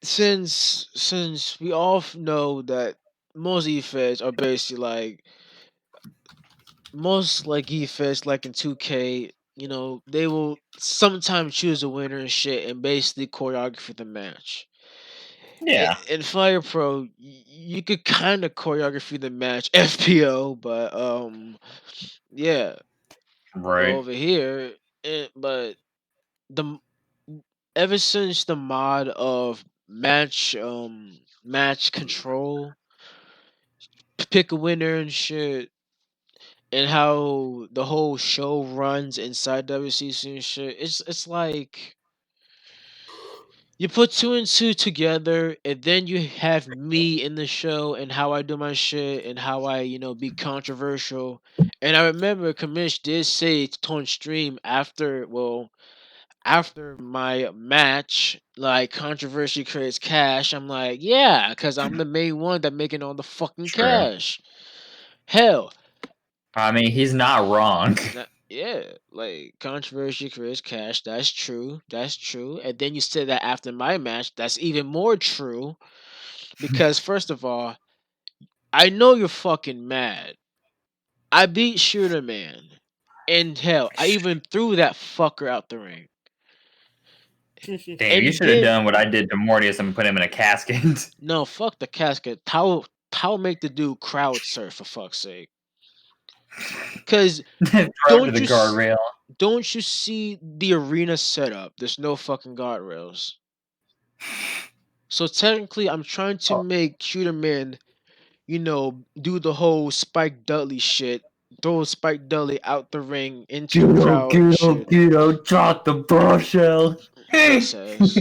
since we all know that most e-feds are basically like most like E-Fest, like in 2K, they will sometimes choose a winner and shit and basically choreography the match. Yeah. In Fire Pro, you could kind of choreography the match FPO, but yeah. But Right. over here, but the ever since the mod of match control, pick a winner and shit, and how the whole show runs inside WCC and shit, it's like you put two and two together, and then you have me in the show and how I do my shit and how I, be controversial. And I remember Kamish did say on stream after my match, like controversy creates cash. I'm like, yeah, because I'm the main one that making all the fucking True. cash. Hell, I mean, he's not wrong. yeah, like controversy creates cash. That's true. That's true. And then you said that after my match, that's even more true. Because first of all, I know you're fucking mad. I beat Shooter Man. And hell, I even threw that fucker out the ring. Damn, you And should have then done what I did to Mortius and put him in a casket. no, fuck the casket. How make the dude crowd surf for fuck's sake? Cause Throw him to don't the you guardrail. don't you see the arena setup? There's no fucking guardrails. So technically, I'm trying to Oh. make Shooter Man, do the whole Spike Dudley shit, throw Spike Dudley out the ring into the crowd and shit. Drop the ball shell. Face ass.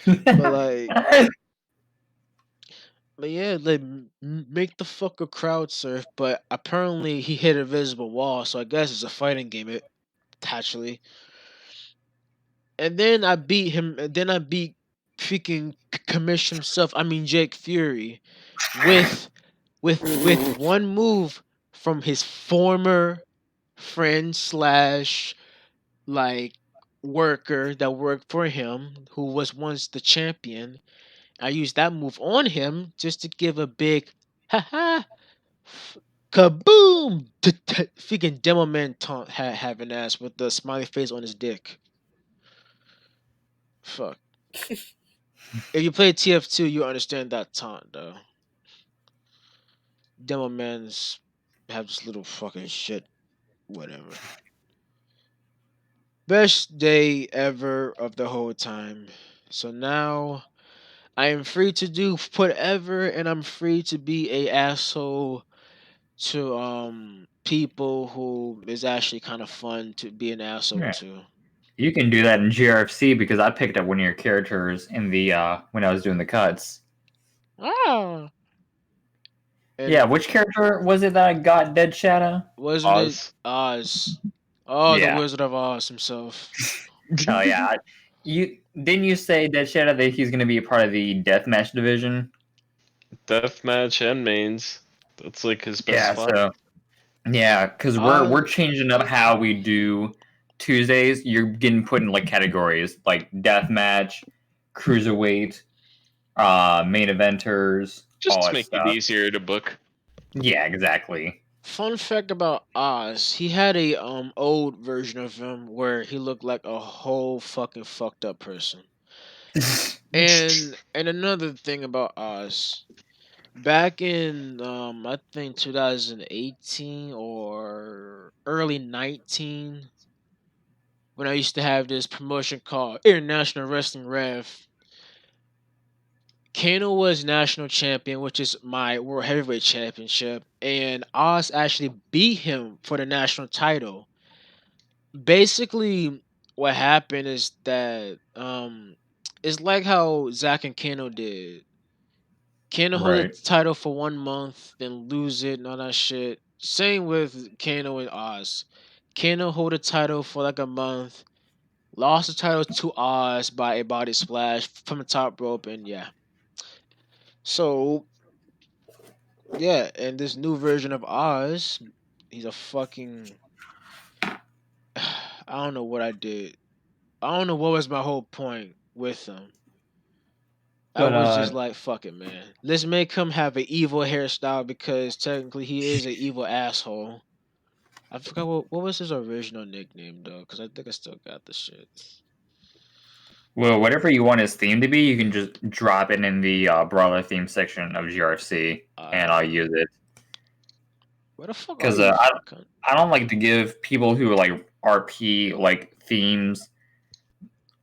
But like, but yeah, like make the fucker crowd surf. But apparently he hit a visible wall, so I guess it's a fighting game. Actually, and then I beat him. And then I beat freaking Commish himself. I mean Jake Fury, with with one move from his former friend slash like worker that worked for him, who was once the champion. I used that move on him just to give a big ha kaboom freaking demo man taunt having ass with the smiley face on his dick. Fuck. If you play TF2, you understand that taunt though. Demo mans have this little fucking shit. Whatever. Best day ever of the whole time. So now I am free to do whatever, and I'm free to be a asshole to people who is actually kind of fun to be an asshole Yeah. to. You can do that in GRFC because I picked up one of your characters in the when I was doing the cuts. Ah. And Yeah, which character was it that I got Dead Shadow? wasn't it Oz. Oz? Oh, the Yeah. Wizard of Oz himself. Oh yeah. You didn't you say Dead Shadow that he's gonna be a part of the deathmatch division? Deathmatch and mains. That's like his best Yeah, spot. so yeah, because we're changing up how we do Tuesdays. You're getting put in like categories like deathmatch, cruiserweight, main eventers, Just all to that make it stuff. easier to book. Yeah, exactly. Fun fact about Oz, he had a old version of him where he looked like a whole fucking fucked up person. And another thing about Oz, back in I think 2018 or early 19, when I used to have this promotion called International Wrestling Rev, Kano was national champion, which is my world heavyweight championship, and Oz actually beat him for the national title. Basically, what happened is that it's like how Zack and Kano did. Kano hold the Right. title for 1 month, then lose it and all that shit. Same with Kano and Oz. Kano hold the title for like a month, lost the title to Oz by a body splash from the top rope, and yeah. So yeah, and this new version of Oz, he's a fucking. I don't know what I did. I don't know what was my whole point with him. I But was just like, fuck it, man. Let's make him have an evil hairstyle because technically he is an evil asshole. I forgot what was his original nickname though, because I think I still got the shit. Well, whatever you want his theme to be, you can just drop it in the brawler theme section of GRFC, and I'll use it. Where the fuck are Because you? I don't like to give people who like RP like themes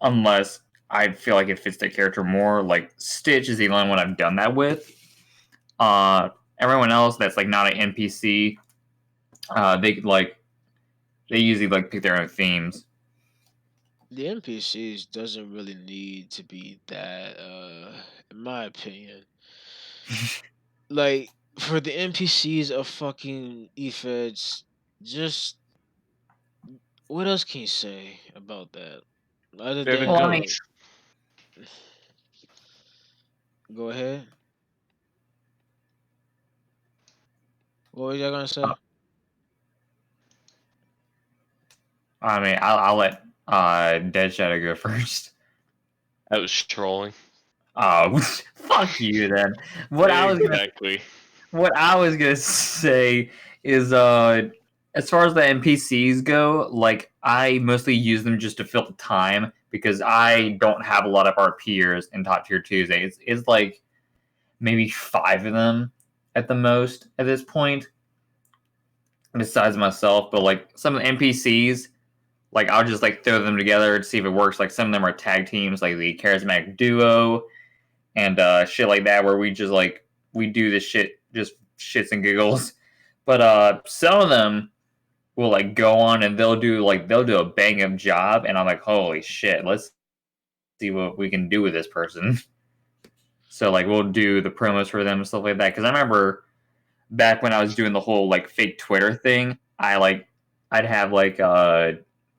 unless I feel like it fits their character more. Like Stitch is the only one I've done that with. Everyone else that's like not an NPC, they usually like pick their own themes. The NPCs doesn't really need to be that, in my opinion. Like for the NPCs of fucking eFeds, just what else can you say about that? Other They're the than Well, I mean, goats. go ahead. What were you gonna say? I'll let Dead Shadow go first. That was trolling. Oh, fuck you then. What I Exactly. was gonna say is as far as the NPCs go, like I mostly use them just to fill the time because I don't have a lot of RPers in Top Tier Tuesday. It's like maybe 5 of them at the most at this point, besides myself. But like some of the NPCs, like I'll just like throw them together to see if it works. Like some of them are tag teams, like the charismatic duo and shit like that, where we just like we do this shit just shits and giggles. But some of them will like go on and they'll do a bang up job, and I'm like, holy shit, let's see what we can do with this person. So like we'll do the promos for them and stuff like that. Because I remember back when I was doing the whole like fake Twitter thing, I'd have like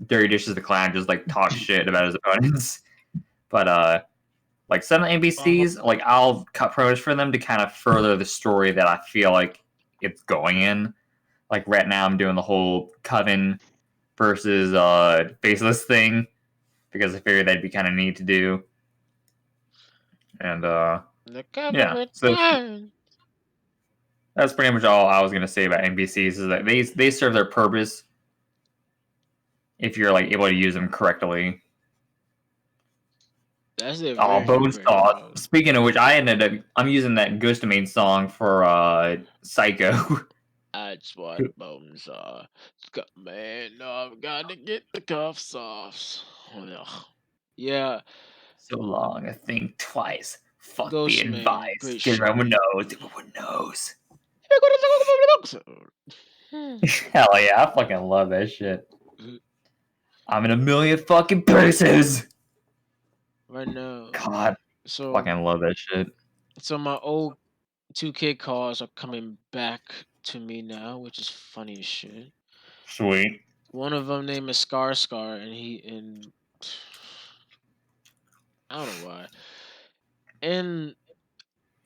Dirty Dishes the Clown just like talk shit about his opponents. But like some NPCs, like I'll cut promos for them to kind of further the story that I feel like it's going in. Like right now, I'm doing the whole Coven versus Faceless thing because I figured that'd be kind of neat to do. And The cover yeah, so return. that's pretty much all I was gonna say about NPCs. Is that they serve their purpose if you're like able to use them correctly. That's their Oh, version Bone pretty Saw. hard. Speaking of which, I'm using that Ghost Domain song for Psycho. That's what bones are. Man, no, I've got to get the cuffs off. Ugh. Yeah, So long, I think twice. Fuck the Ghost Man, advice. great Get shit. everyone knows. Everyone knows. Hell yeah, I fucking love that shit. I'm in a million fucking pieces. Right now, God, so fucking love that shit. my old 2K cars are coming back to me now, which is funny as shit. Sweet. One of them name is Scar, and I don't know why. And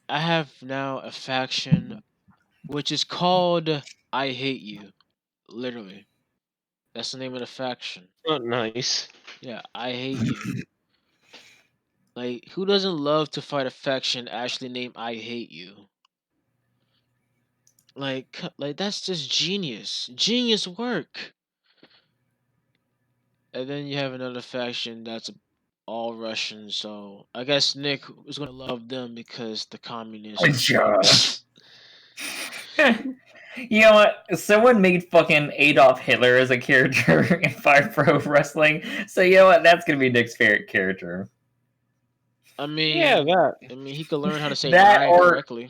I have now a faction which is called I Hate You. Literally. That's the name of the faction. Not nice. Yeah, I Hate You. Like, who doesn't love to fight a faction actually named I Hate You? Like that's just genius. Genius work. And then you have another faction that's all Russian, so I guess Nick is gonna love them because the communists. You know what? Someone made fucking Adolf Hitler as a character in Fire Pro Wrestling, so you know what? That's gonna be Nick's favorite character. I mean, Yeah, that. he could learn how to say That "nine" or correctly.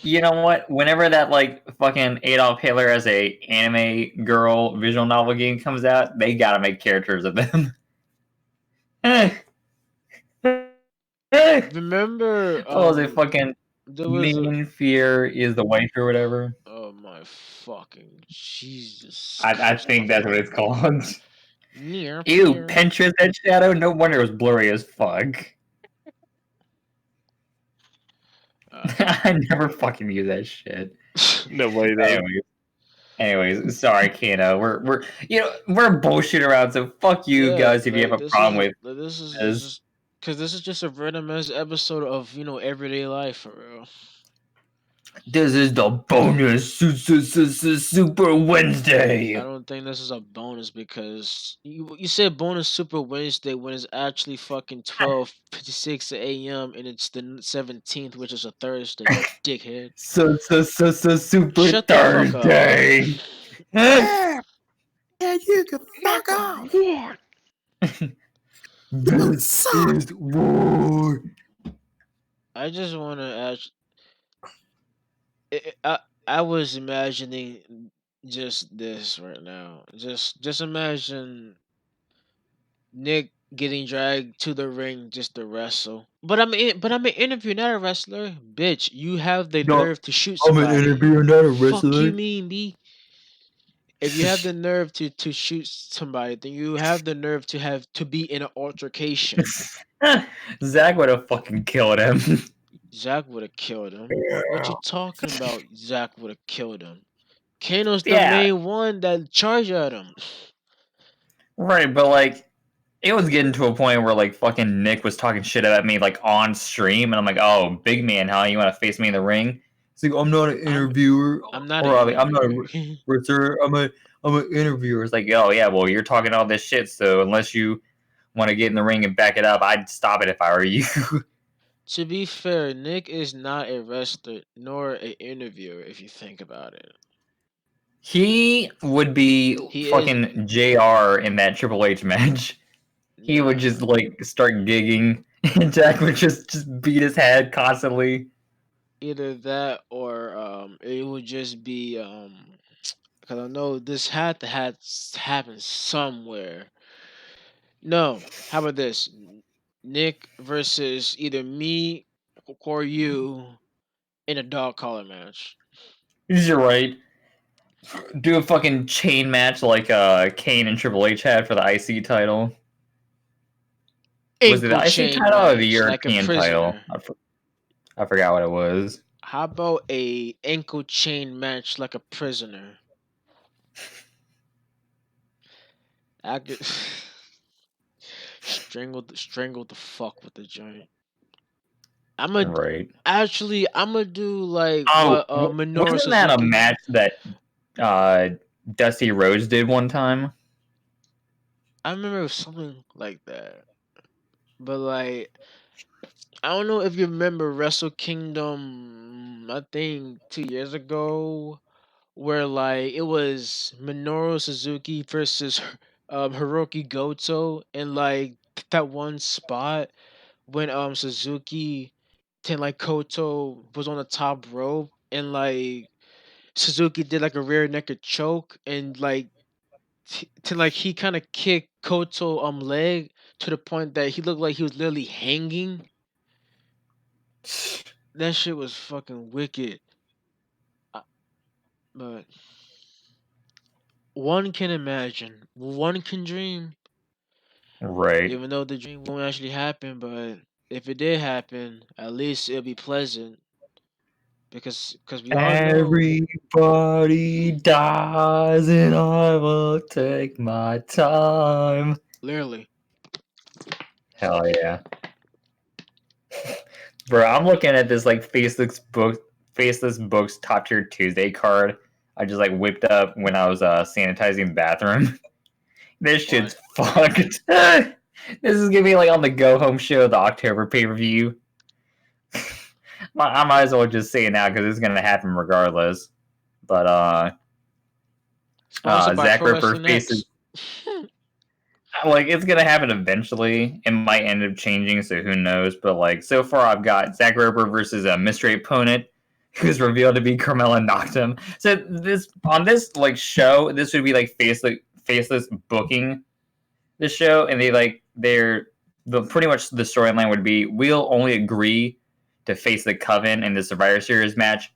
you know what? Whenever that like fucking Adolf Hitler as a anime girl visual novel game comes out, they gotta make characters of them. Remember, Oh, is it fucking there was Mean Fear is the wife or whatever? oh my fucking Jesus! I think that's what it's called. Near Ew, fear. Pinterest that shadow? No wonder it was blurry as fuck. I never fucking use that shit. Nobody does. Anyways, sorry, Kano. We're bullshit around, so fuck you Yeah, guys if you like, have a problem with this is this. just because this is just a random ass episode of everyday life for real. This is the bonus Super Wednesday. I don't think this is a bonus because you said bonus Super Wednesday when it's actually fucking 12:56 a.m. and it's the 17th, which is a Thursday. You dickhead. Super Shut the fuck up. Thursday. Yeah, you can fuck off. This is war. I just want to ask. I was imagining just this right now. Just imagine Nick getting dragged to the ring just to wrestle. But I'm an interviewer, not a wrestler. Bitch, you have the No, nerve to shoot I'm an somebody. interviewer, not a Fuck you wrestler. mean, B? If you have the nerve to shoot somebody, then you have the nerve to be in an altercation. Zach would have fucking killed him. Zach would have killed him. Yeah. What you talking about? Zach would have killed him. Kano's the Yeah. main one that charged at him. Right, but like, it was getting to a point where like fucking Nick was talking shit about me like on stream, and I'm like, oh, big man, how you want to face me in the ring? It's like, I'm not an interviewer, I'm not or an like, I'm not a interviewer. wrestler. I'm an interviewer. It's like, oh yeah, well you're talking all this shit, so unless you want to get in the ring and back it up, I'd stop it if I were you. To be fair, Nick is not a wrestler nor an interviewer if you think about it. He would be He fucking JR in that Triple H match. He would just like start gigging, and Jack would just beat his head constantly. Either that or it would just be because I know this had to happen somewhere. No, how about this? Nick versus either me or you in a dog collar match. You're right. Do a fucking chain match like Kane and Triple H had for the IC title. Was it the Ankle IC chain title or the match, like a European title? prisoner. I forgot what it was. How about a ankle chain match like a prisoner? I could strangled the fuck with the joint. I'm Right. gonna do like Oh, what Minoru wasn't that a Suzuki. match that Dusty Rhodes did one time? I remember it was something like that, but like I don't know if you remember Wrestle Kingdom. I think 2 years ago, where like it was Minoru Suzuki versus Hiroki Goto in like that one spot when Suzuki and like Koto was on the top rope and like Suzuki did like a rear naked choke and like to like he kind of kicked Koto leg to the point that he looked like he was literally hanging. That shit was fucking wicked. But one can imagine, one can dream, Right. even though the dream won't actually happen. But if it did happen, at least it'll be pleasant because we all know. Everybody dies, and I will take my time. Literally. Hell yeah. Bro, I'm looking at this like Faceless Books Top Tier Tuesday card. I just like whipped up when I was sanitizing the bathroom. This shit's fucked. This is gonna be like on the Go Home show, the October pay-per-view. I might as well just say it now because it's gonna happen regardless. But Sponsored by Zach Pro Ripper Wrestling faces X. like it's gonna happen eventually. It might end up changing, so who knows? But like so far, I've got Zach Ripper versus a mystery opponent who's revealed to be Carmella knocked him. So this like show, this would be like faceless booking the show, and they're pretty much the storyline would be we'll only agree to face the Coven in the Survivor Series match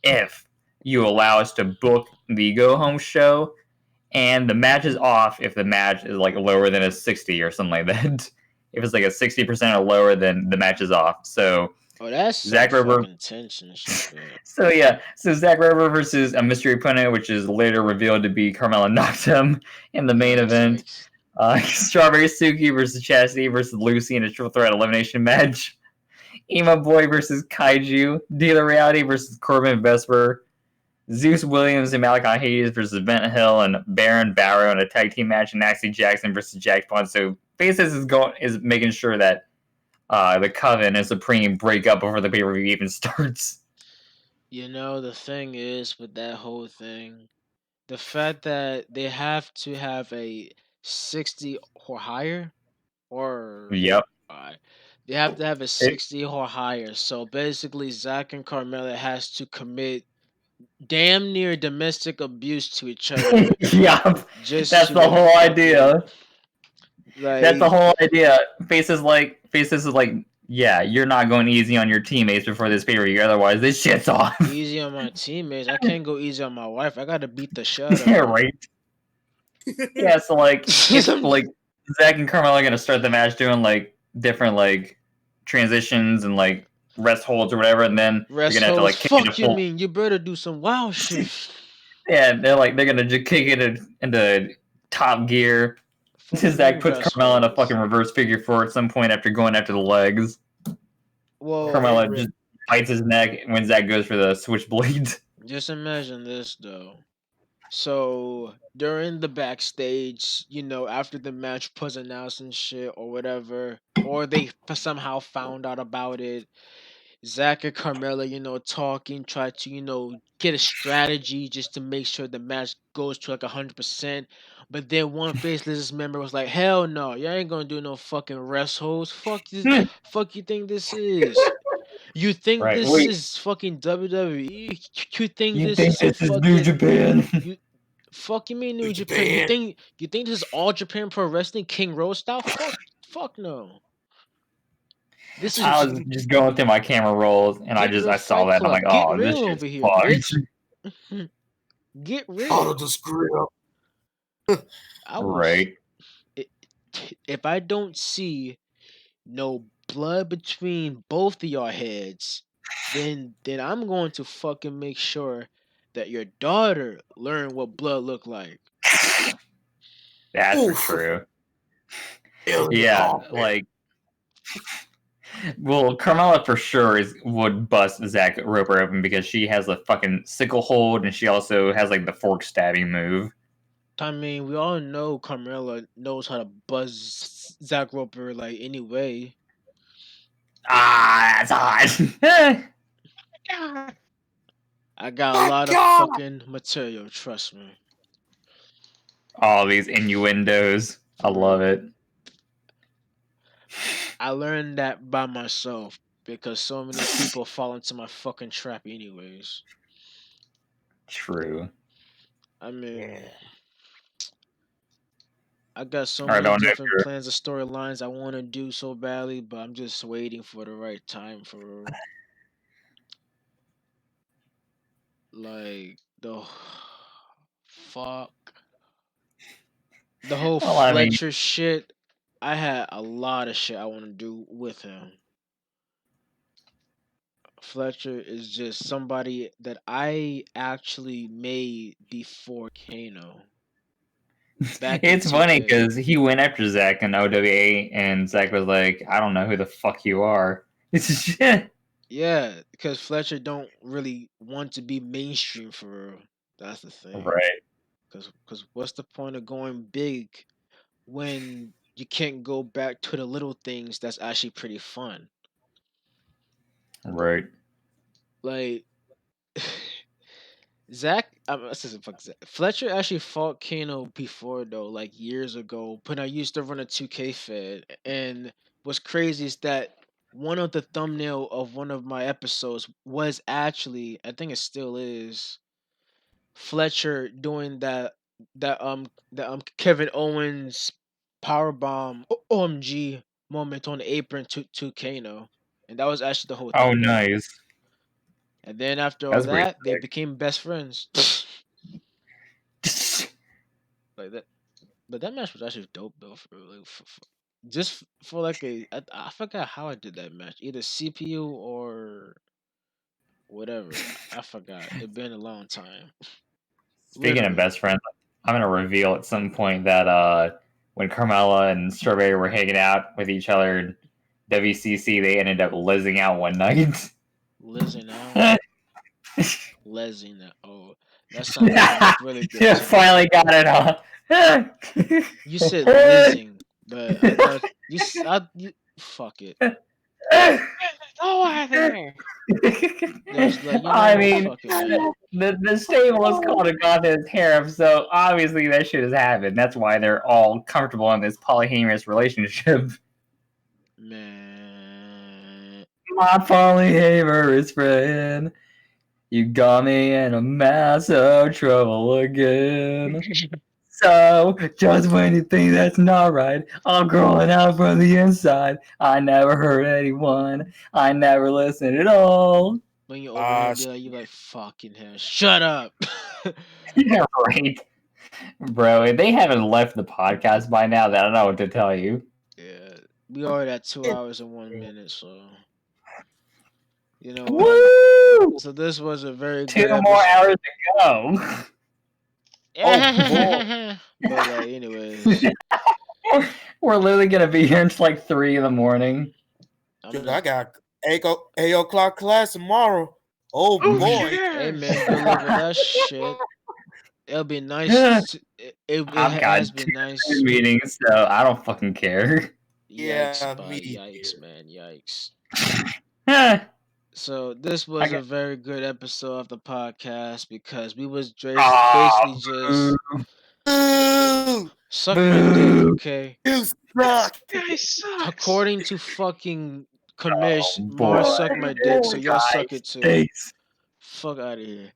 if you allow us to book the Go Home show. And the match is off if the match is like lower than a 60 or something like that. If it's like a 60% or lower, then the match is off. So That's Zach Ripper. Tension shit. So yeah, so Zach Ripper versus a mystery opponent, which is later revealed to be Carmella knocked him in the main event. Strawberry Suki versus Chastity versus Lucy in a triple threat elimination match. Emo Boy versus Kaiju, Dealer Reality versus Corbin Vesper, Zeus Williams and Malachi Hayes versus Bent Hill and Baron Barrow in a tag team match, and Naxie Jackson versus Jack Bond. So Faces is making sure that the Coven and Supreme break up before the pay-per-view even starts. You know, the thing is with that whole thing, the fact that they have to have a 60 or higher, or Yep. they have to have a It, 60 or higher. So basically, Zach and Carmella has to commit damn near domestic abuse to each other yeah, just that's to the whole fucking idea. That's the like whole idea. Faces is like, yeah, you're not going easy on your teammates before this pay-per-view, otherwise this shit's off. easy on my teammates. I can't go easy on my wife. I gotta beat the shit out of Yeah, her. right. Yeah, so like it's like Zach and Carmella are gonna start the match doing like different like transitions and like rest holds or whatever, and then they're Rest gonna have to holds. like kick into Fuck you full. mean? You better do some wild shit. Yeah, they're gonna just kick it into top gear. Fuck you Zach mean puts rest Carmella in a holds? fucking reverse figure four at some point after going after the legs. Well, Carmella just bites his neck when Zach goes for the switchblades. just imagine this though. So during the backstage, after the match was announced and shit or whatever, or they somehow found out about it, Zach and Carmella, talking, try to, get a strategy just to make sure the match goes to like 100%. But then one faceless member was like, "Hell no, you ain't gonna do no fucking rest holds. Fuck this. Fuck you think this is? You think Right. this Wait, is fucking WWE? You think you this think is some this is New fucking Japan? you? Fuck you mean New Japan? You think this is all Japan Pro Wrestling King Road style? Fuck no. This is I was just going through my camera rolls and Get Real I saw Fight that and I'm Club. like, Get oh, this real shit's over here, fucked. bitch. Get Out real. of the script. I will. Right. If I don't see no blood between both of your heads, then I'm going to fucking make sure that your daughter learn what blood look like. That's for Oof. true. Alien Yeah, Hawk, man. like, well, Carmella for sure would bust Zach Roper open because she has a fucking sickle hold and she also has like the fork stabbing move. I mean, we all know Carmella knows how to buzz Zach Roper like anyway. Ah, that's hot. I got a lot of God. fucking material, trust me. All these innuendos. I love it. I learned that by myself because so many people fall into my fucking trap anyways. True. I mean, Yeah. I got so All right, many on different after. plans of storylines I want to do so badly, but I'm just waiting for the right time for real. Like the fuck, the whole Well, I mean, Fletcher shit. I had a lot of shit I want to do with him. Fletcher is just somebody that I actually made before Kano. Back in it's funny 2K. because he went after Zach in OWA and Zach was like, I don't know who the fuck you are. It's just, Yeah, because Fletcher don't really want to be mainstream for real. That's the thing. right. Because what's the point of going big when you can't go back to the little things that's actually pretty fun? Right. Like Zach, fuck Zach. Fletcher actually fought Kano before though, like years ago. When I used to run a 2K fed, and what's crazy is that one of the thumbnail of one of my episodes was actually, I think it still is, Fletcher doing that Kevin Owens powerbomb OMG moment on the apron to Kano, and that was actually the whole Oh, thumbnail. nice. And then after all That's pretty that, they became best friends. Like that, but that match was actually dope though. For like, just for like I forgot how I did that match. Either CPU or whatever. I forgot. It been a long time. Speaking of Literally. best friends, I'm gonna reveal at some point that when Carmella and Strawberry were hanging out with each other, WCC, they ended up lizzing out one night. Lizzing out. Lizzing out. Oh, that sounds really good. You To me. finally got it on. You said lizzing, but I thought you. Fuck it. Oh, out there. There's like I mean, fuck it, man. the stable is called a goddess harem, so obviously that shit has happened. That's why they're all comfortable in this polyamorous relationship. Man. My polyamorous friend, you got me in a mess of trouble again. So, just when you think that's not right, I'm growing out from the inside. I never hurt anyone. I never listen at all. When you open it, be like, you like fucking hell. Shut up. Yeah, right. Bro, if they haven't left the podcast by now, then I don't know what to tell you. Yeah, we already at 2 hours and 1 minute, so you know what? Woo! So this was a very 2 good more episode. hours to go. But like, anyways, We're literally gonna be here until like 3 in the morning. Dude, I got 8 o'clock class tomorrow. Oh Who boy. hey cares? man, good luck with that shit. It'll be nice. It I've has got been 2 nice. meetings, so I don't fucking care. Yikes, Yeah, buddy. me Yikes, man. Yikes. Eh, So this was got- a very good episode of the podcast because we was Aw, basically just Boo! suck my dick, boo. okay? You suck. Guy sucks. According to fucking Kamish, Oh, Mar boy. suck my dick, so y'all suck it too. Thanks. Fuck out of here.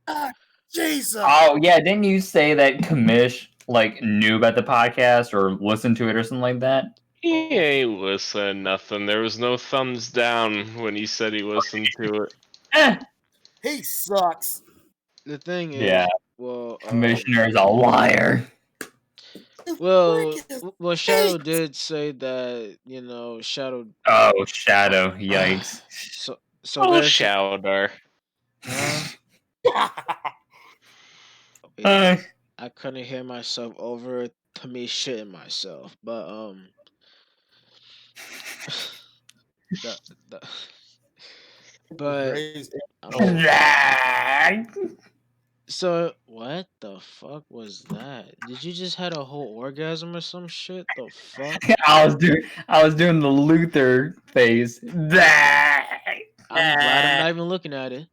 Jesus. Oh yeah, didn't you say that Kamish like knew about the podcast or listened to it or something like that? He ain't listening nothing. There was no thumbs down when he said he listened to it. Eh. He sucks. The thing is, Yeah. well, Commissioner's a liar. well, Freaking Shadow stinks. did say that, Shadow. Oh, Shadow. Yikes. So Oh, there's Showdar. huh? Wait, Uh, I couldn't hear myself over to me shitting myself, but the, the, but Raise- so what the fuck was that? Did you just had a whole orgasm or some shit? The fuck? I was doing the Luther face. I'm glad I'm not even looking at it.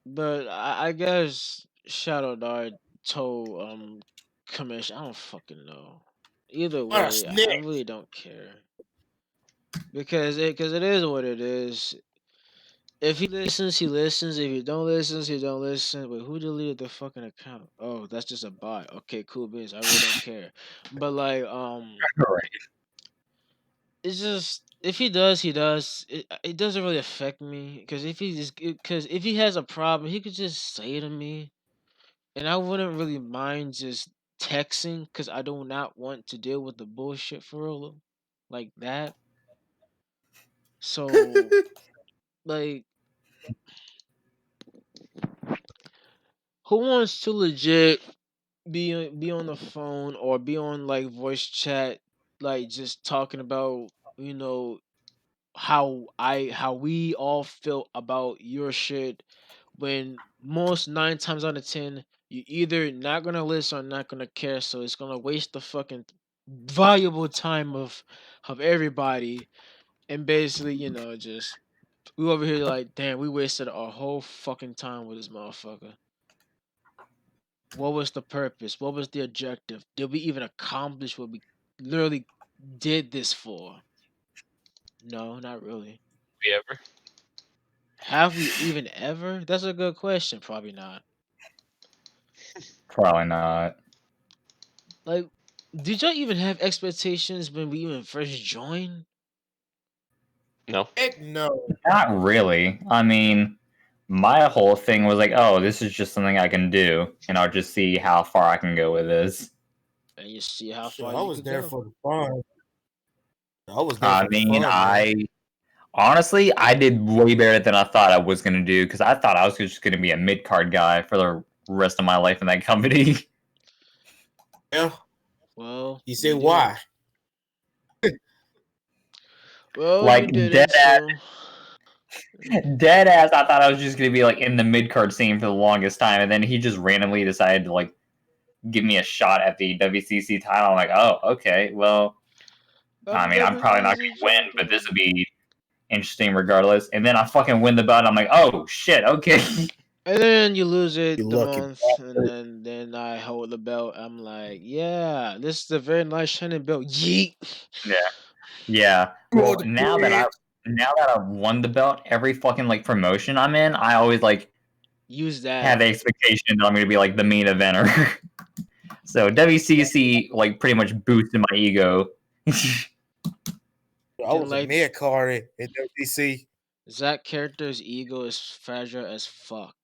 but I guess Shadow Dart told Commission. I don't fucking know. Either What a way, snitch. I really don't care because it is what it is. If he listens, he listens. If he don't listen, he don't listen. Wait, who deleted the fucking account? Oh, that's just a bot. Okay, cool beans. I really don't care. But like, Right. it's just if he does, he does. It doesn't really affect me because if he has a problem, he could just say it to me, and I wouldn't really mind just texting because I do not want to deal with the bullshit for real like that. So like, who wants to legit be on the phone or be on like voice chat, like just talking about how we all feel about your shit when most 9 times out of 10 you either not gonna listen or not gonna care, so it's gonna waste the fucking valuable time of everybody, and basically just we over here like, damn, we wasted our whole fucking time with this motherfucker. What was the purpose? What was the objective? Did we even accomplish what we literally did this for? No, not really. We ever? Have we even ever? That's a good question. Probably not. Probably not. Like, did y'all even have expectations when we even first joined? No. Heck no. Not really. I mean, my whole thing was like, oh, this is just something I can do, and I'll just see how far I can go with this. And you see how Shit, far I you was could there go. for the fun. I was there I for the mean, fun, man. I honestly, I did way better than I thought I was gonna do because I thought I was just gonna be a mid card guy for the rest of my life in that company. Yeah. Well, You you said did. why? Well, Like, you did dead it. So Dead ass, I thought I was just gonna be like in the mid card scene for the longest time, and then he just randomly decided to like give me a shot at the WCC title. I'm like, oh, okay, well, I mean, I'm probably not gonna win, but this would be interesting regardless. And then I fucking win the belt. I'm like, oh shit, okay. And then you lose it You the lucky month, and then I hold the belt. I'm like, yeah, this is a very nice shiny belt. Yeet. Yeah. Oh, Well, the now that I've won the belt, every fucking like promotion I'm in, I always like Use that. have the expectation that I'm gonna be like the main eventer. So WCC like pretty much boosted my ego. I was like- a mid card at WC. Zach character's ego is fragile as fuck.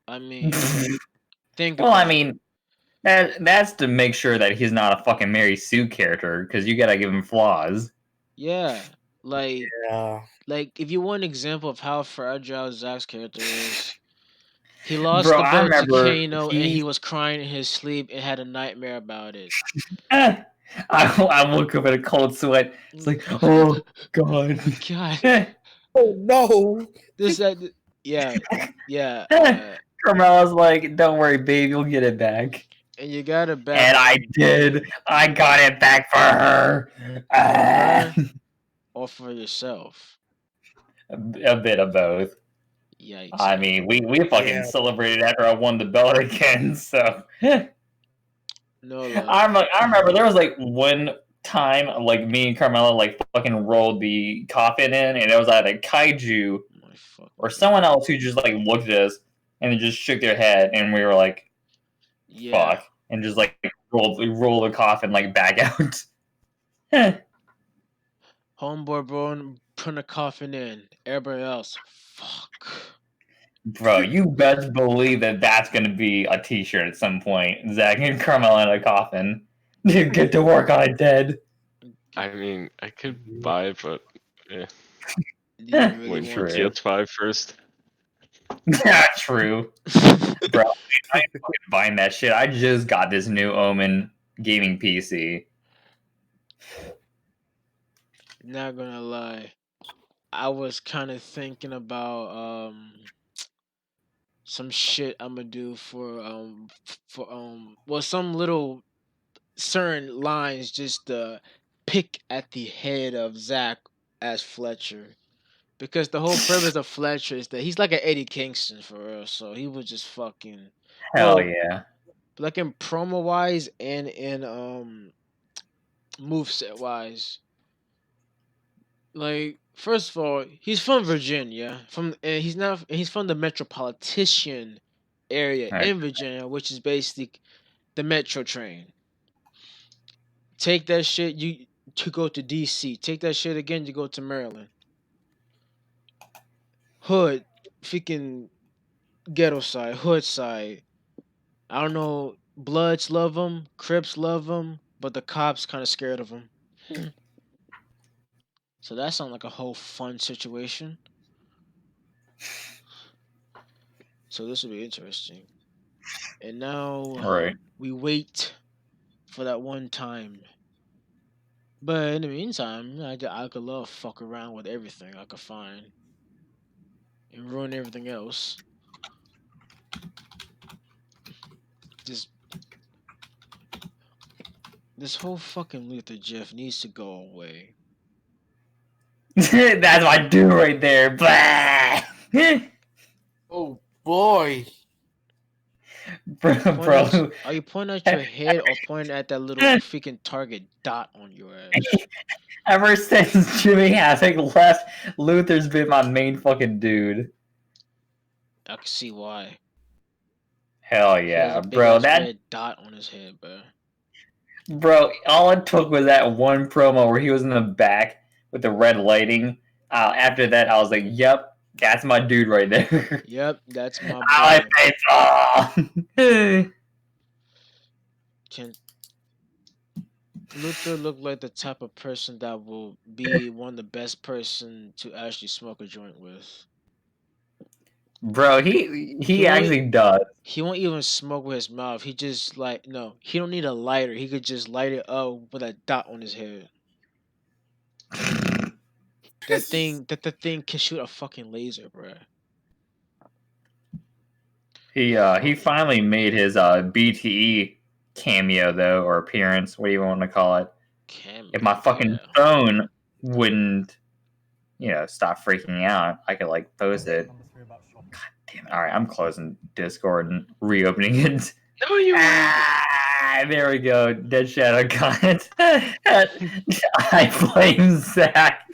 I mean, think Well, about I mean, that's to make sure that he's not a fucking Mary Sue character, because you gotta give him flaws. yeah, like Yeah. if you want an example of how fragile Zach's character is, he lost Bro, the I belt to remember Kano and he was crying in his sleep and had a nightmare about it. I woke up in a cold sweat. It's like, oh god. God, Oh no. this that yeah. Carmella's like, don't worry, babe, you'll get it back. And you got it back. And I did. I got it back for her. her or for yourself. A bit of both. Yikes. I mean, we fucking celebrated after I won the belt again, so. No, I remember there was like one time, like me and Carmella like fucking rolled the coffin in, and it was either Kaiju or someone else who just like looked at us and then just shook their head, and we were like, "Fuck," and just like roll the coffin like back out. Homeboy bro putting a coffin in. Everybody else, fuck. Bro, you best believe that that's gonna be a T-shirt at some point. Zach and Carmella in a coffin. You get to work on it, dead. I mean, I could buy it, but yeah. Do you really Wait for want to? PS5 first. Yeah, true. Bro, I ain't fucking buying that shit. I just got this new Omen gaming PC. Not gonna lie, I was kind of thinking about some shit I'm gonna do for some little certain lines just to pick at the head of Zach as Fletcher. Because the whole purpose of Fletcher is that he's like an Eddie Kingston for real, so he was just fucking Hell yeah. like in promo wise and in moveset wise. Like, first of all, he's from Virginia. He's from the metropolitan area Right. in Virginia, which is basically the metro train. Take that shit, you go to DC. Take that shit again, you go to Maryland. Hood, freaking ghetto side, hood side. I don't know. Bloods love him, Crips love him, but the cops kind of scared of him. So that sounds like a whole fun situation. So this will be interesting. And now Right. we wait for that one time. But in the meantime, I could love fuck around with everything I could find and ruin everything else. This whole fucking Luther Jeff needs to go away. That's my dude right there. Blah! Oh boy. Bro. Are you pointing at your head or pointing at that little freaking target dot on your ass? Ever since Jimmy Havoc left, Luther's been my main fucking dude. I can see why. Hell He has yeah, a big bro. ass That red dot on his head, bro. Bro, all it took was that one promo where he was in the back with the red lighting. After that, I was like, "Yep, that's my dude right there." Yep, that's my boy. I like it all. Can Luther look like the type of person that will be one of the best person to actually smoke a joint with? Bro, he He won't- actually does. He won't even smoke with his mouth. He just like no. He don't need a lighter. He could just light it up with a dot on his head. That the thing can shoot a fucking laser, bro. He finally made his BTE cameo though, or appearance, what do you want to call it? If my fucking phone wouldn't, stop freaking out, I could like post it. God damn it! All right, I'm closing Discord and reopening it. No, you There we go. Dead Shadow comment. I blame Zach.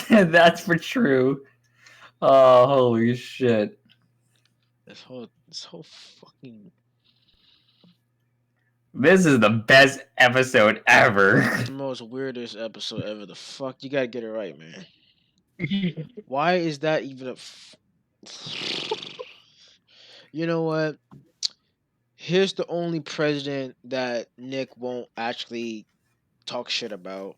That's for true. Oh, holy shit. This whole fucking. This is the best episode ever. The most weirdest episode ever. The fuck? You gotta get it right, man. Why is that even a. You know what? Here's the only president that Nick won't actually talk shit about.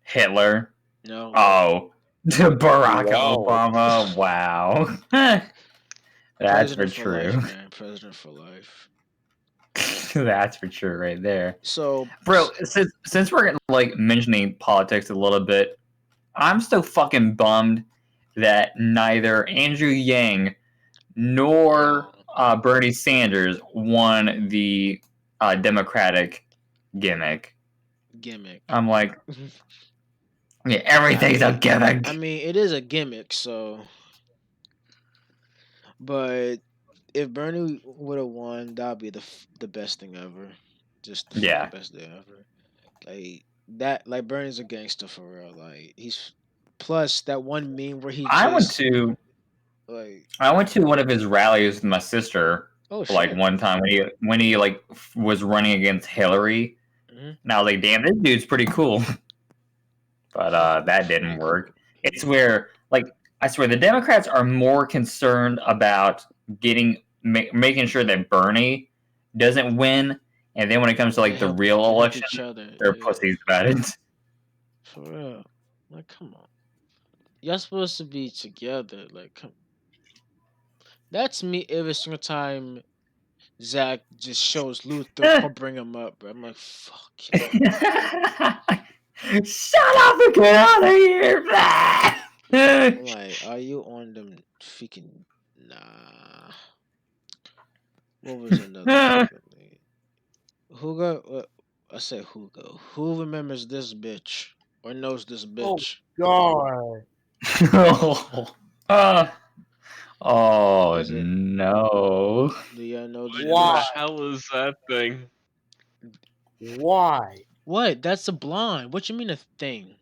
Hitler. No. Oh. Barack Wow. Obama. Wow. That's for President true. life, man. President for life. That's for true right there. So, Bro, since we're like mentioning politics a little bit, I'm so fucking bummed that neither Andrew Yang nor Bernie Sanders won the Democratic gimmick. I'm like, yeah, everything's a gimmick. I mean, it is a gimmick, so. But if Bernie would have won, that'd be the best thing ever. Just the Yeah. best day ever. Like that, like Bernie's a gangster for real. Like he's plus that one meme where he. I went just, to like. I went to one of his rallies with my sister. Oh shit. Like one time when he like was running against Hillary, and I was like, damn, this dude's pretty cool. But that didn't work. It's where, like, I swear, the Democrats are more concerned about making sure that Bernie doesn't win, and then when it comes to like the real election, they're pussies about it. For real, like, come on, y'all supposed to be together. Like, come. That's me every single time Zach just shows Luther or bring him up, bro. I'm like, fuck you. Shut up and get out of here! Like, are you on them freaking? Nah. What was another? Who got? I said who go? Who remembers this bitch or knows this bitch? God. Oh no! Do y'all know this Why? bitch? the hell is that thing? Why? What? That's a blonde. What you mean a thing?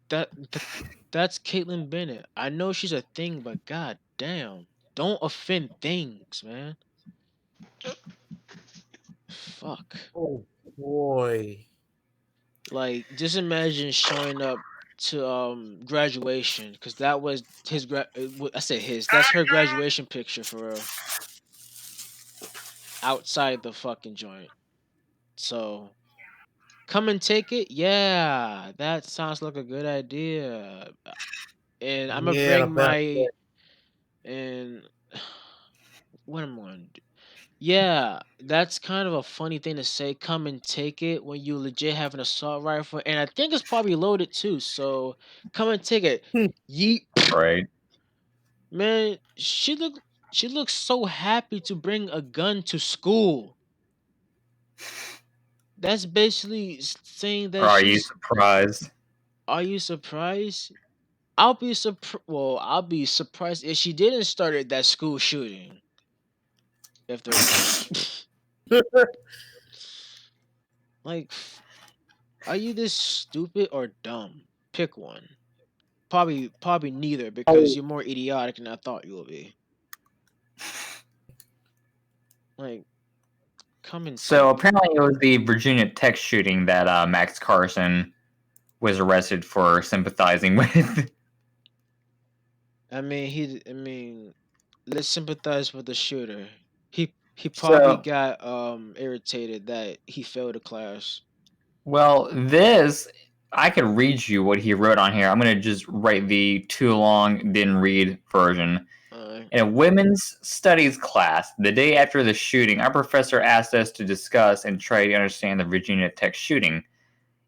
That's Caitlyn Bennett. I know she's a thing, but god damn, don't offend things, man. Fuck. Oh boy. Like, just imagine showing up to graduation, because that was his I said his. That's her graduation picture for real. Outside the fucking joint. So, come and take it. Yeah, that sounds like a good idea. And I'm gonna bring my and what am I gonna do? Yeah, that's kind of a funny thing to say. Come and take it when you legit have an assault rifle, and I think it's probably loaded too. So come and take it. Yeet. Right. Man, she looks so happy to bring a gun to school. That's basically saying that. Or are you surprised? Are you surprised? I'll be I'll be surprised if she didn't start that school shooting. If they're like, are you this stupid or dumb? Pick one. Probably neither, because you're more idiotic than I thought you would be. Like, come and So apparently it was the Virginia Tech shooting that Max Carson was arrested for sympathizing with. I mean, let's sympathize with the shooter. He probably got irritated that he failed a class. Well, this I could read you what he wrote on here. I'm gonna just write the too long didn't read version. In a women's studies class, the day after the shooting, our professor asked us to discuss and try to understand the Virginia Tech shooting.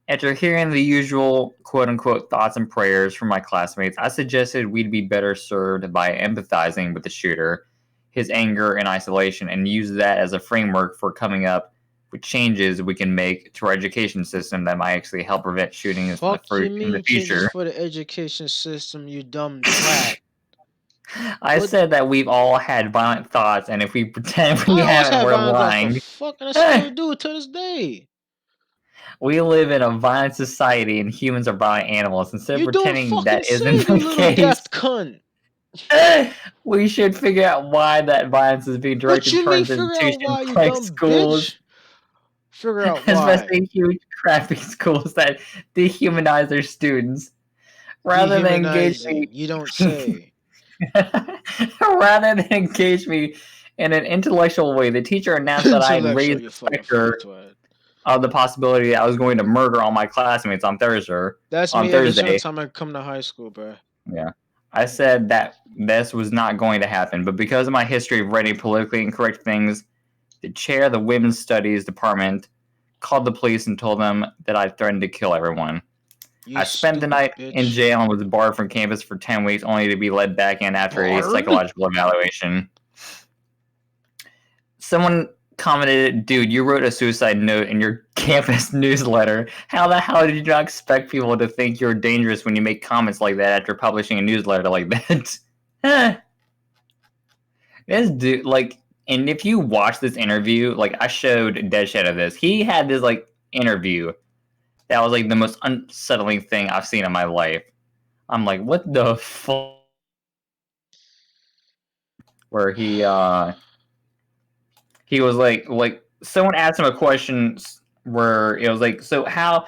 After hearing the usual quote-unquote thoughts and prayers from my classmates, I suggested we'd be better served by empathizing with the shooter, his anger and isolation, and use that as a framework for coming up with changes we can make to our education system that might actually help prevent shootings Fuck you in the mean changes future. for the education system, you dumb twat. I What- said that we've all had violent thoughts, and if we pretend we I always haven't, have we're violent thoughts, lying. the fuck, and I still do to this day. We live in a violent society, and humans are violent animals. Instead You of don't pretending fucking that say, isn't you the little case, daft cunt. we should figure out why that violence is being What directed you mean towards figure out institutions why, you like dumb schools, bitch? Figure out why. especially huge, crappy schools that dehumanize their students, rather than engage me. Dehumanizing, you don't say. Rather than engage me in an intellectual way, the teacher announced that I had Intellectual, raised you the fucking specter twat. of the possibility that I was going to murder all my classmates on Thursday. That's me every single time I come to high school, bro. Yeah. I said that this was not going to happen, but because of my history of writing politically incorrect things, the chair of the women's studies department called the police and told them that I threatened to kill everyone. I spent the night in jail and was barred from campus for 10 weeks, only to be let back in after a psychological evaluation. Someone commented, dude, you wrote a suicide note in your campus newsletter. How the hell did you not expect people to think you're dangerous when you make comments like that after publishing a newsletter like that? This dude, like, and if you watch this interview, like, I showed Deadshot of this. He had this, like, interview that was, like, the most unsettling thing I've seen in my life. I'm like, what the fuck? Where he was like someone asked him a question where it was like, so how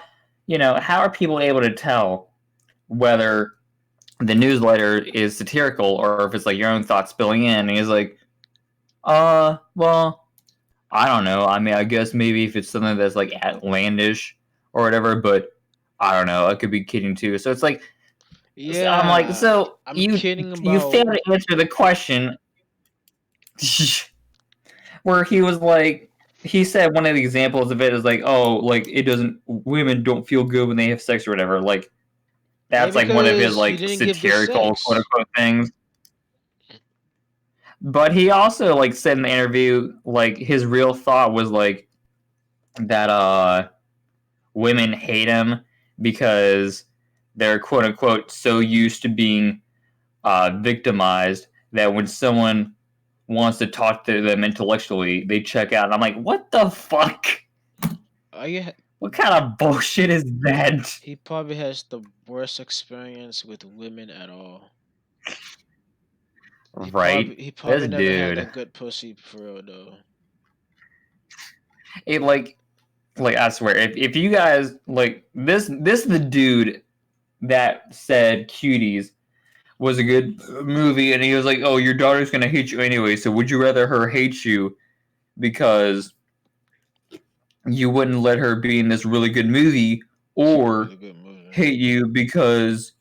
are people able to tell whether the newsletter is satirical or if it's like your own thoughts spilling in? And he's like, well, I don't know. I mean, I guess maybe if it's something that's like outlandish or whatever, but I don't know. I could be kidding too. So it's like, Yeah, I'm like, so I'm you kidding about... you failed to answer the question. Where he was like, he said one of the examples of it is like, oh, like women don't feel good when they have sex or whatever. Like, that's like one of his like satirical quote unquote things. But he also like said in the interview, like his real thought was like that women hate him because they're quote unquote so used to being victimized that when someone wants to talk to them intellectually, they check out. And I'm like, what the fuck? Yeah. What kind of bullshit is that? He probably has the worst experience with women at all. Right? He probably this never dude. had a good pussy for real though. It like I swear, if you guys like this is the dude that said Cuties was a good movie, and he was like, oh, your daughter's gonna hate you anyway, so would you rather her hate you because you wouldn't let her be in this really good movie, or hate you because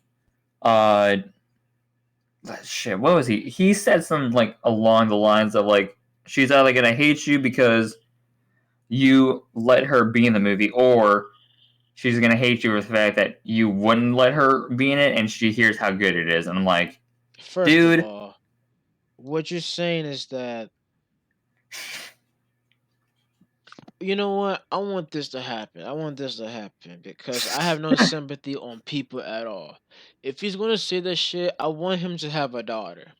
shit, what was he said something like along the lines of like, she's either gonna hate you because you let her be in the movie, or she's gonna hate you for the fact that you wouldn't let her be in it and she hears how good it is. And I'm like, dude, of all, what you're saying is that, you know what? I want this to happen. I want this to happen because I have no sympathy on people at all. If he's gonna say this shit, I want him to have a daughter.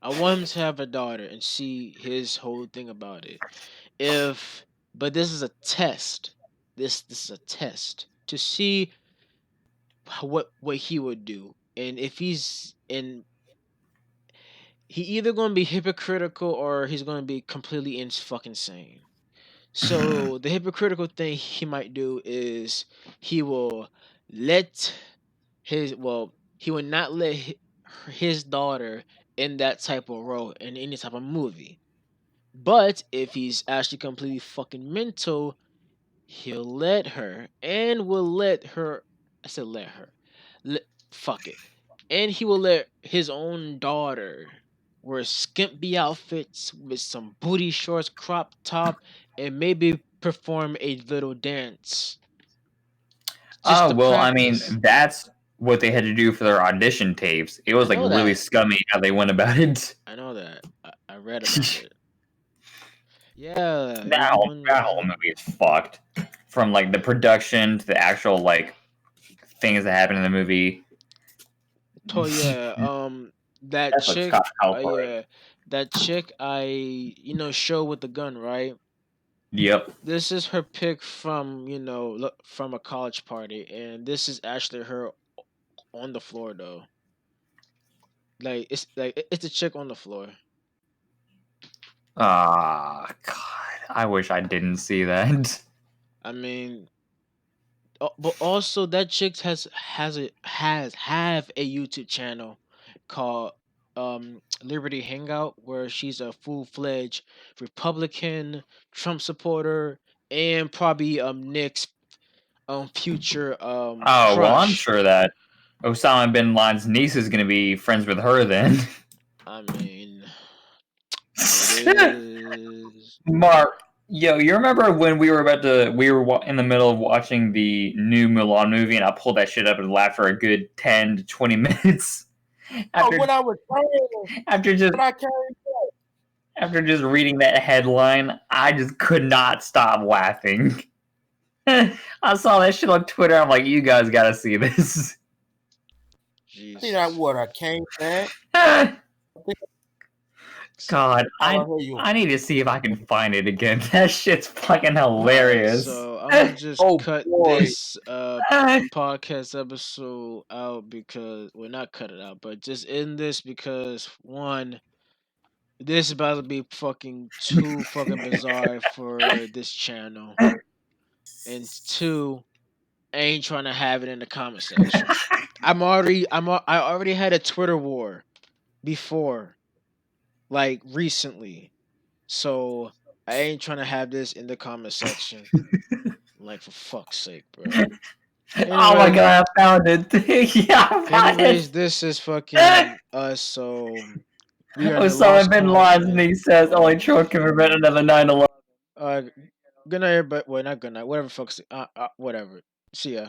I want him to have a daughter and see his whole thing about it. But this is a test. This is a test to see what he would do, and if he's in, he either gonna be hypocritical or he's gonna be completely fucking insane. So the hypocritical thing he might do is he will let he will not let his daughter in that type of role in any type of movie. But if he's actually completely fucking mental, he'll let her and will let her I said let her. Fuck it. And he will let his own daughter wear skimpy outfits with some booty shorts, crop top, and maybe perform a little dance. Just Oh to well, I mean practice. that's what they had to do for their audition tapes. It was I like know really that. scummy how they went about it. I know that. I read about it. Yeah, That even whole, when that whole movie is fucked. From like the production to the actual like things that happen in the movie. yeah, that That's like chick, Scott Calvary. yeah, that chick show with the gun, right? Yep. This is her pic from, from a college party, and this is actually her on the floor though. It's a chick on the floor. Ah, God. I wish I didn't see that. I mean, but also that chick has have a YouTube channel called Liberty Hangout, where she's a full-fledged Republican, Trump supporter, and probably Nick's future Oh, well, I'm crush. sure that Osama bin Laden's niece is going to be friends with her then. I mean, it is. Mark, yo, you remember when we were in the middle of watching the new Mulan movie and I pulled that shit up and laughed for a good 10 to 20 minutes? After, when I was playing, after just when I came after just reading that headline, I just could not stop laughing. I saw that shit on Twitter. I'm like, you guys gotta see this. Jesus. see that what I came back. God, Oh, I need to see if I can find it again. That shit's fucking hilarious. So I'm gonna just Oh, cut boy. this podcast episode out because not cut it out, but just end this because one, this is about to be fucking too fucking bizarre for this channel, and two, I ain't trying to have it in the comment section. I already had a Twitter war before, like recently, so I ain't trying to have this in the comment section. Like, for fuck's sake, bro. Oh my god, I found it. Yeah, I found Anyways, it. this is fucking us, so we are in the Osama lost bin cause, Laden, man. he says only Trump can prevent another 9/11. Good night, everybody. Well, not good night. Whatever, fuck's whatever. See ya.